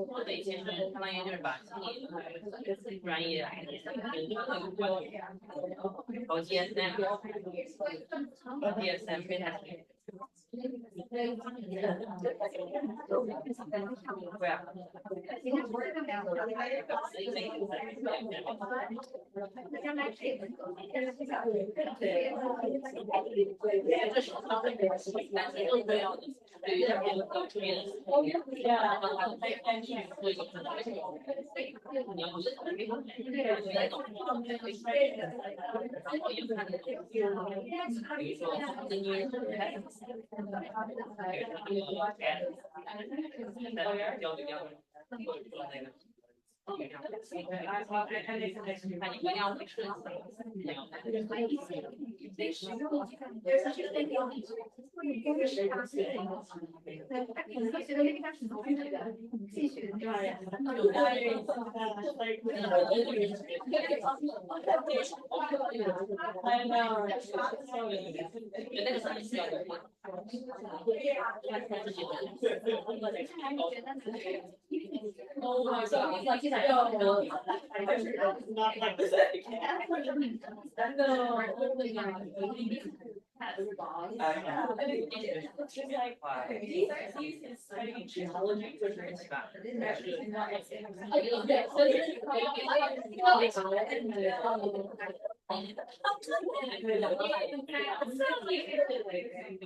我的以前是相当于就是把自己专业投 TSM，投 TSM 非常对啊。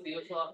比如说，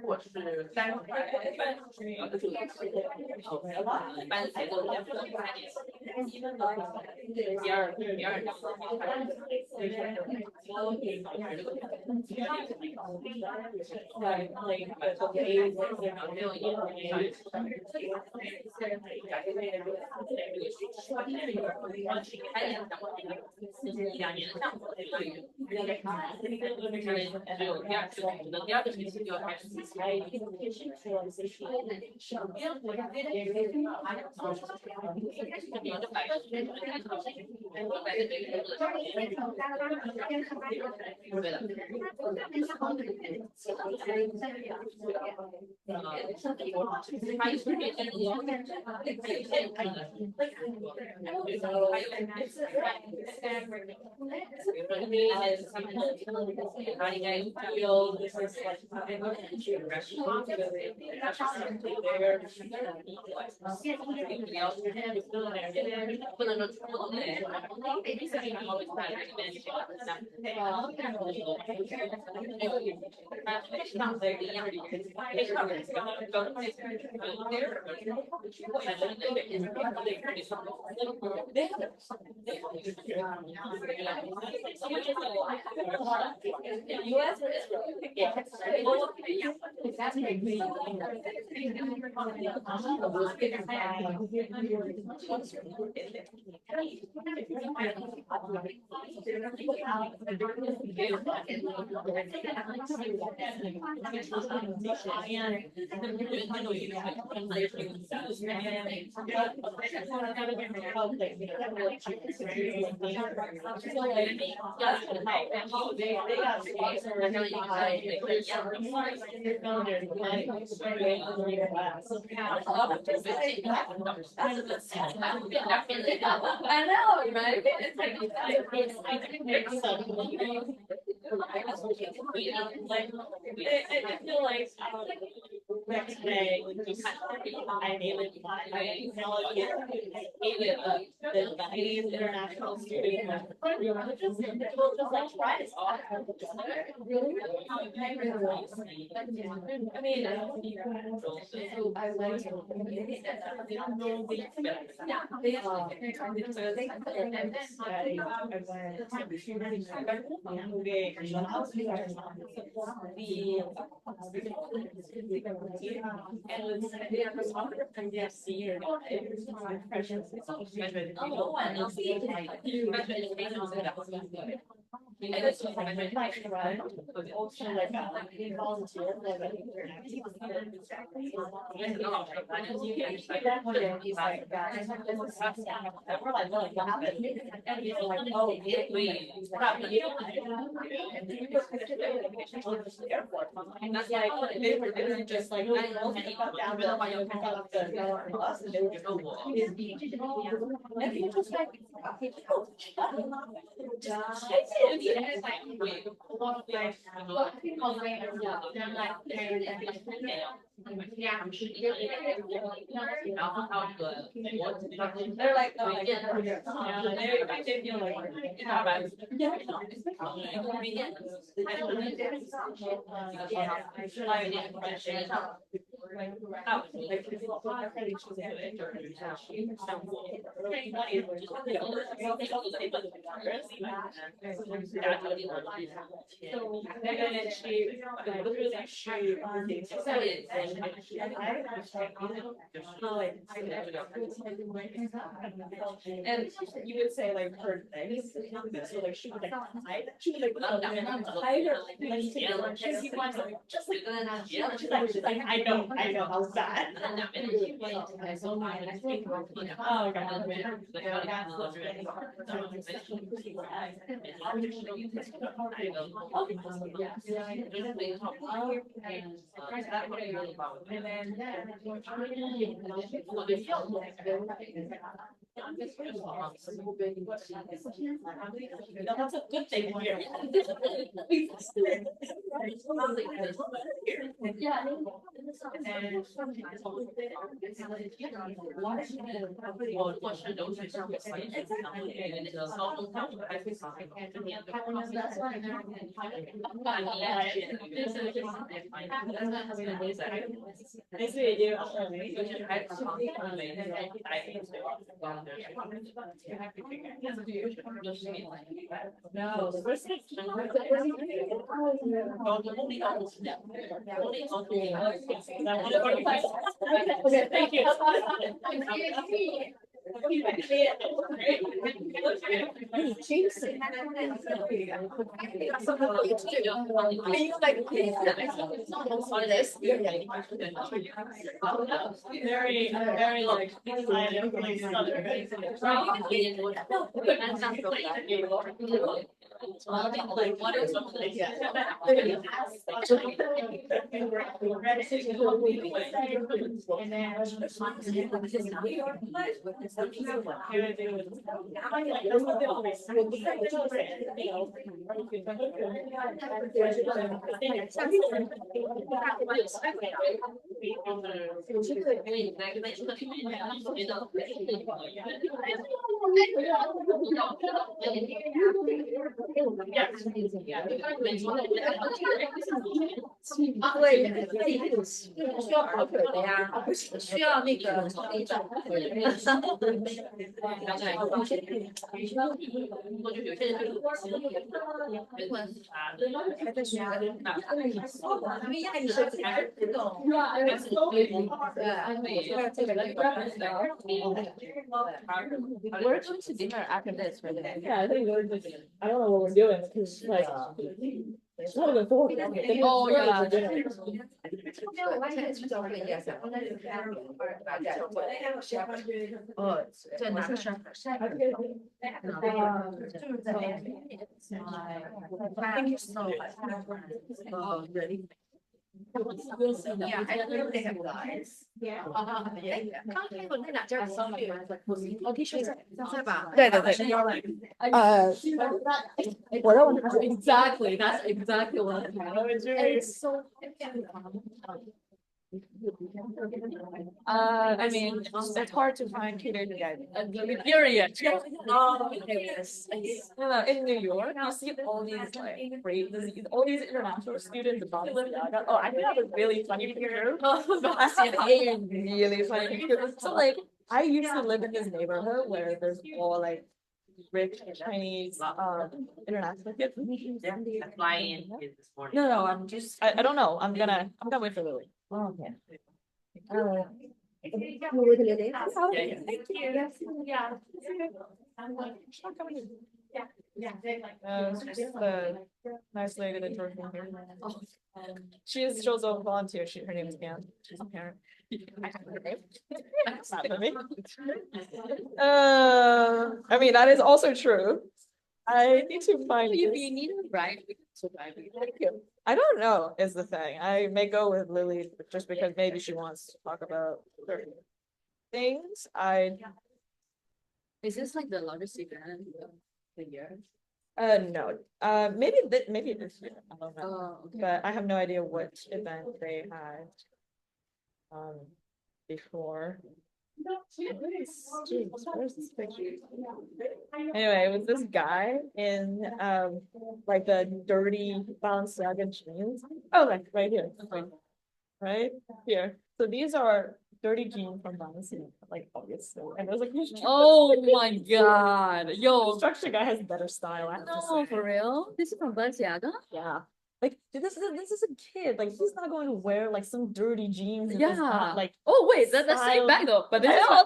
我是3个班节奏比较第二2年上过只有第二个学期就开始 I know, right? It's like, I feel like, today, I needed, the Chinese international student. Just like try it off. I mean, I went and it's just like but also like being volunteer like we're like really laughing and he's like oh and that's like they were doing just like down the bus and they were just and he just like yeah, I'm sure they're like, no, I get it. They feel like, and you would say like her things, so like she would like hide her because he wants like just like she's like I know how sad. Oh god. And then that's a good thing here. Yeah. Nice to meet you. No, okay, thank you. Very, very like like what is and then 需要那个We're going to dinner after this, right? Yeah, I think we're just, I don't know what we're doing because like, it's not even 4 o'clock. Oh, yeah.哦，在哪个上？Oh, really? Yeah, I know they have guys. Yeah. 刚开过那两家去，哦，可以说在吧？对对对，我认为他是 Exactly, that's exactly what. It's so. I mean, it's hard to find catered guys. Period. Oh, yes. No, no, in New York, you see all these like great, all these international students about Balenciaga. Oh, I think that was really funny picture. I have a really funny picture. So like, I used to live in this neighborhood where there's all like rich Chinese international kids. Flying in this morning. No, no, I'm just I don't know. I'm gonna wait for Lily. Oh, okay. Thank you. Yeah. It's just a nice lady that works here. She's also a volunteer. Her name is Anne. She's a parent. That's not for me. I mean, that is also true. I need to find. If you need a ride, we can survive. Thank you. I don't know is the thing. I may go with Lily just because maybe she wants to talk about certain things. Is this like the largest event of the year? No. Maybe this year. I don't know. Oh, okay. But I have no idea what event they had before. Jeez, where's this picture? Anyway, it was this guy in like the dirty Balenciaga jeans. Oh, like right here. Right here. So these are dirty jeans from Balenciaga, like obviously. And there's like Oh my god. Yo. Construction guy has better style. I have to No, say. for real? This is from Balenciaga? Yeah. Like this is a kid. Like he's not going to wear like some dirty jeans. And Yeah. it's not, like Oh wait, that's the same style. bag though. But this I is know,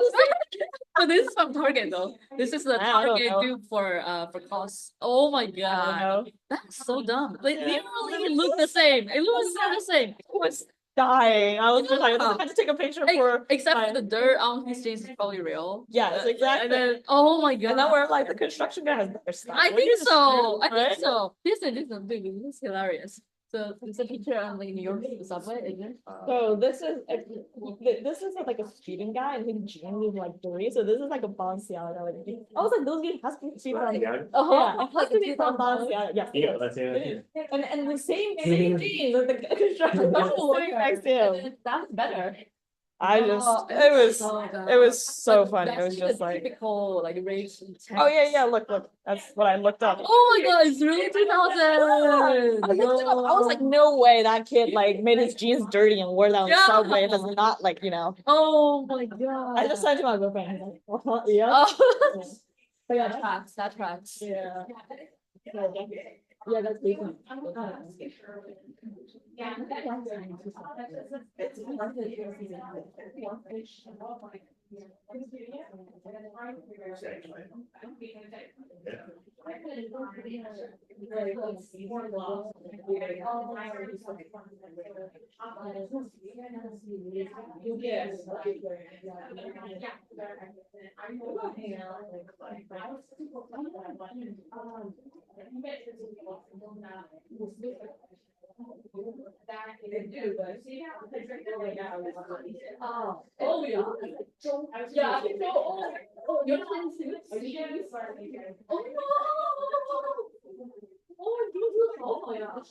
but this is from Target though. This is the I don't Target know. dupe for cost. Oh my I don't god. know. That's so dumb. They Yeah. literally look the same. It looks the same. I was dying. I was just like, I had to take a picture for Except my- for the dirt on his jeans is probably real. Yes, exactly. And then oh my god. And then we're like, the construction guy has better style. I What think is this so. shit, I think right? so. Listen, dude, this is hilarious. So it's a picture on like New York subway, isn't it? So this is like a student guy, and his jeans is like dirty. So this is like a Balenciaga. Like, I was like, those jeans has to be from yeah, it has to be from Balenciaga. Yes, Yeah, that's it. it is. And the same jeans that the construction guy was sitting next to him. That's better. It was so funny. It was just like, typical like race. oh yeah, look, that's what I looked up. Oh my god, it's really 2000. I looked it up. I was like, no way that kid like made his jeans dirty and wore that on the subway. It does not like, you know. Oh my god. I just sent it to my girlfriend. He's like, yeah. Oh. But yeah, That tracks. That tracks. yeah. Yeah, that's decent. They do, but see how they drink it right now. Oh. Oh, yeah. Yeah. Oh, you're not in suits. Oh, Oh, no. Oh, beautiful. Oh, yeah.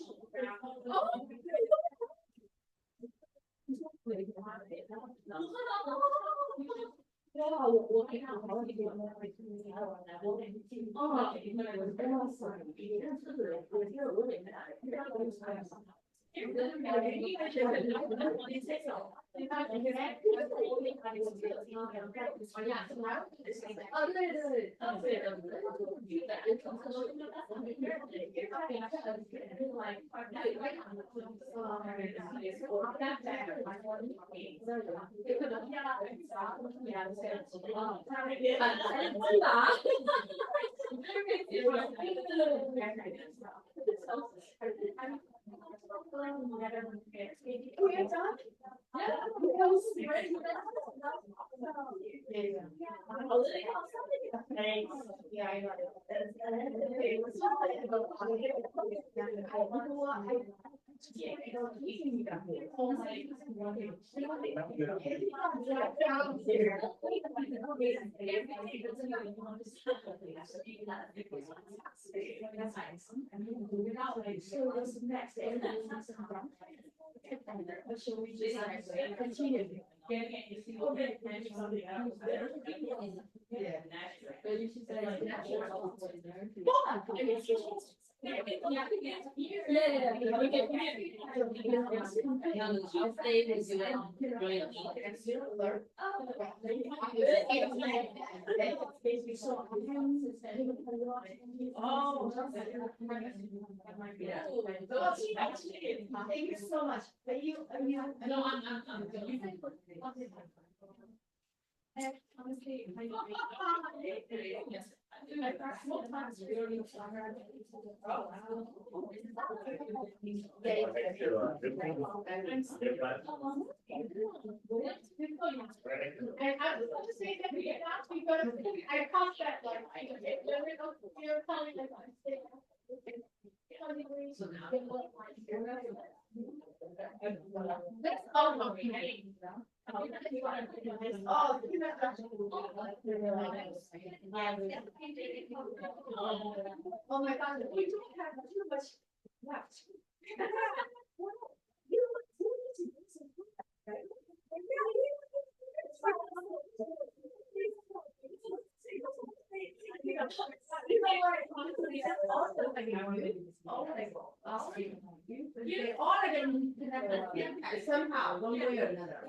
Thank you so much. Thank you. No, I'm. Honestly, and I was going to say that we have to go to, I caught that like, you're telling me that's all of me. Oh, oh my God, we don't have too much left. You all of them somehow, one way or another.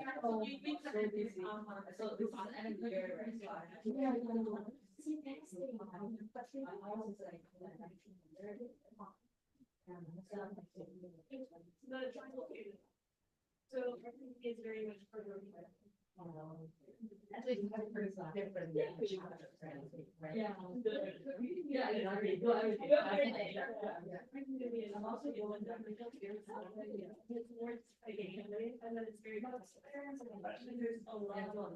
So I think it's very much further. At least different. Yeah. I'm also doing that. It's more exciting, and then it's very much. There's a lot of.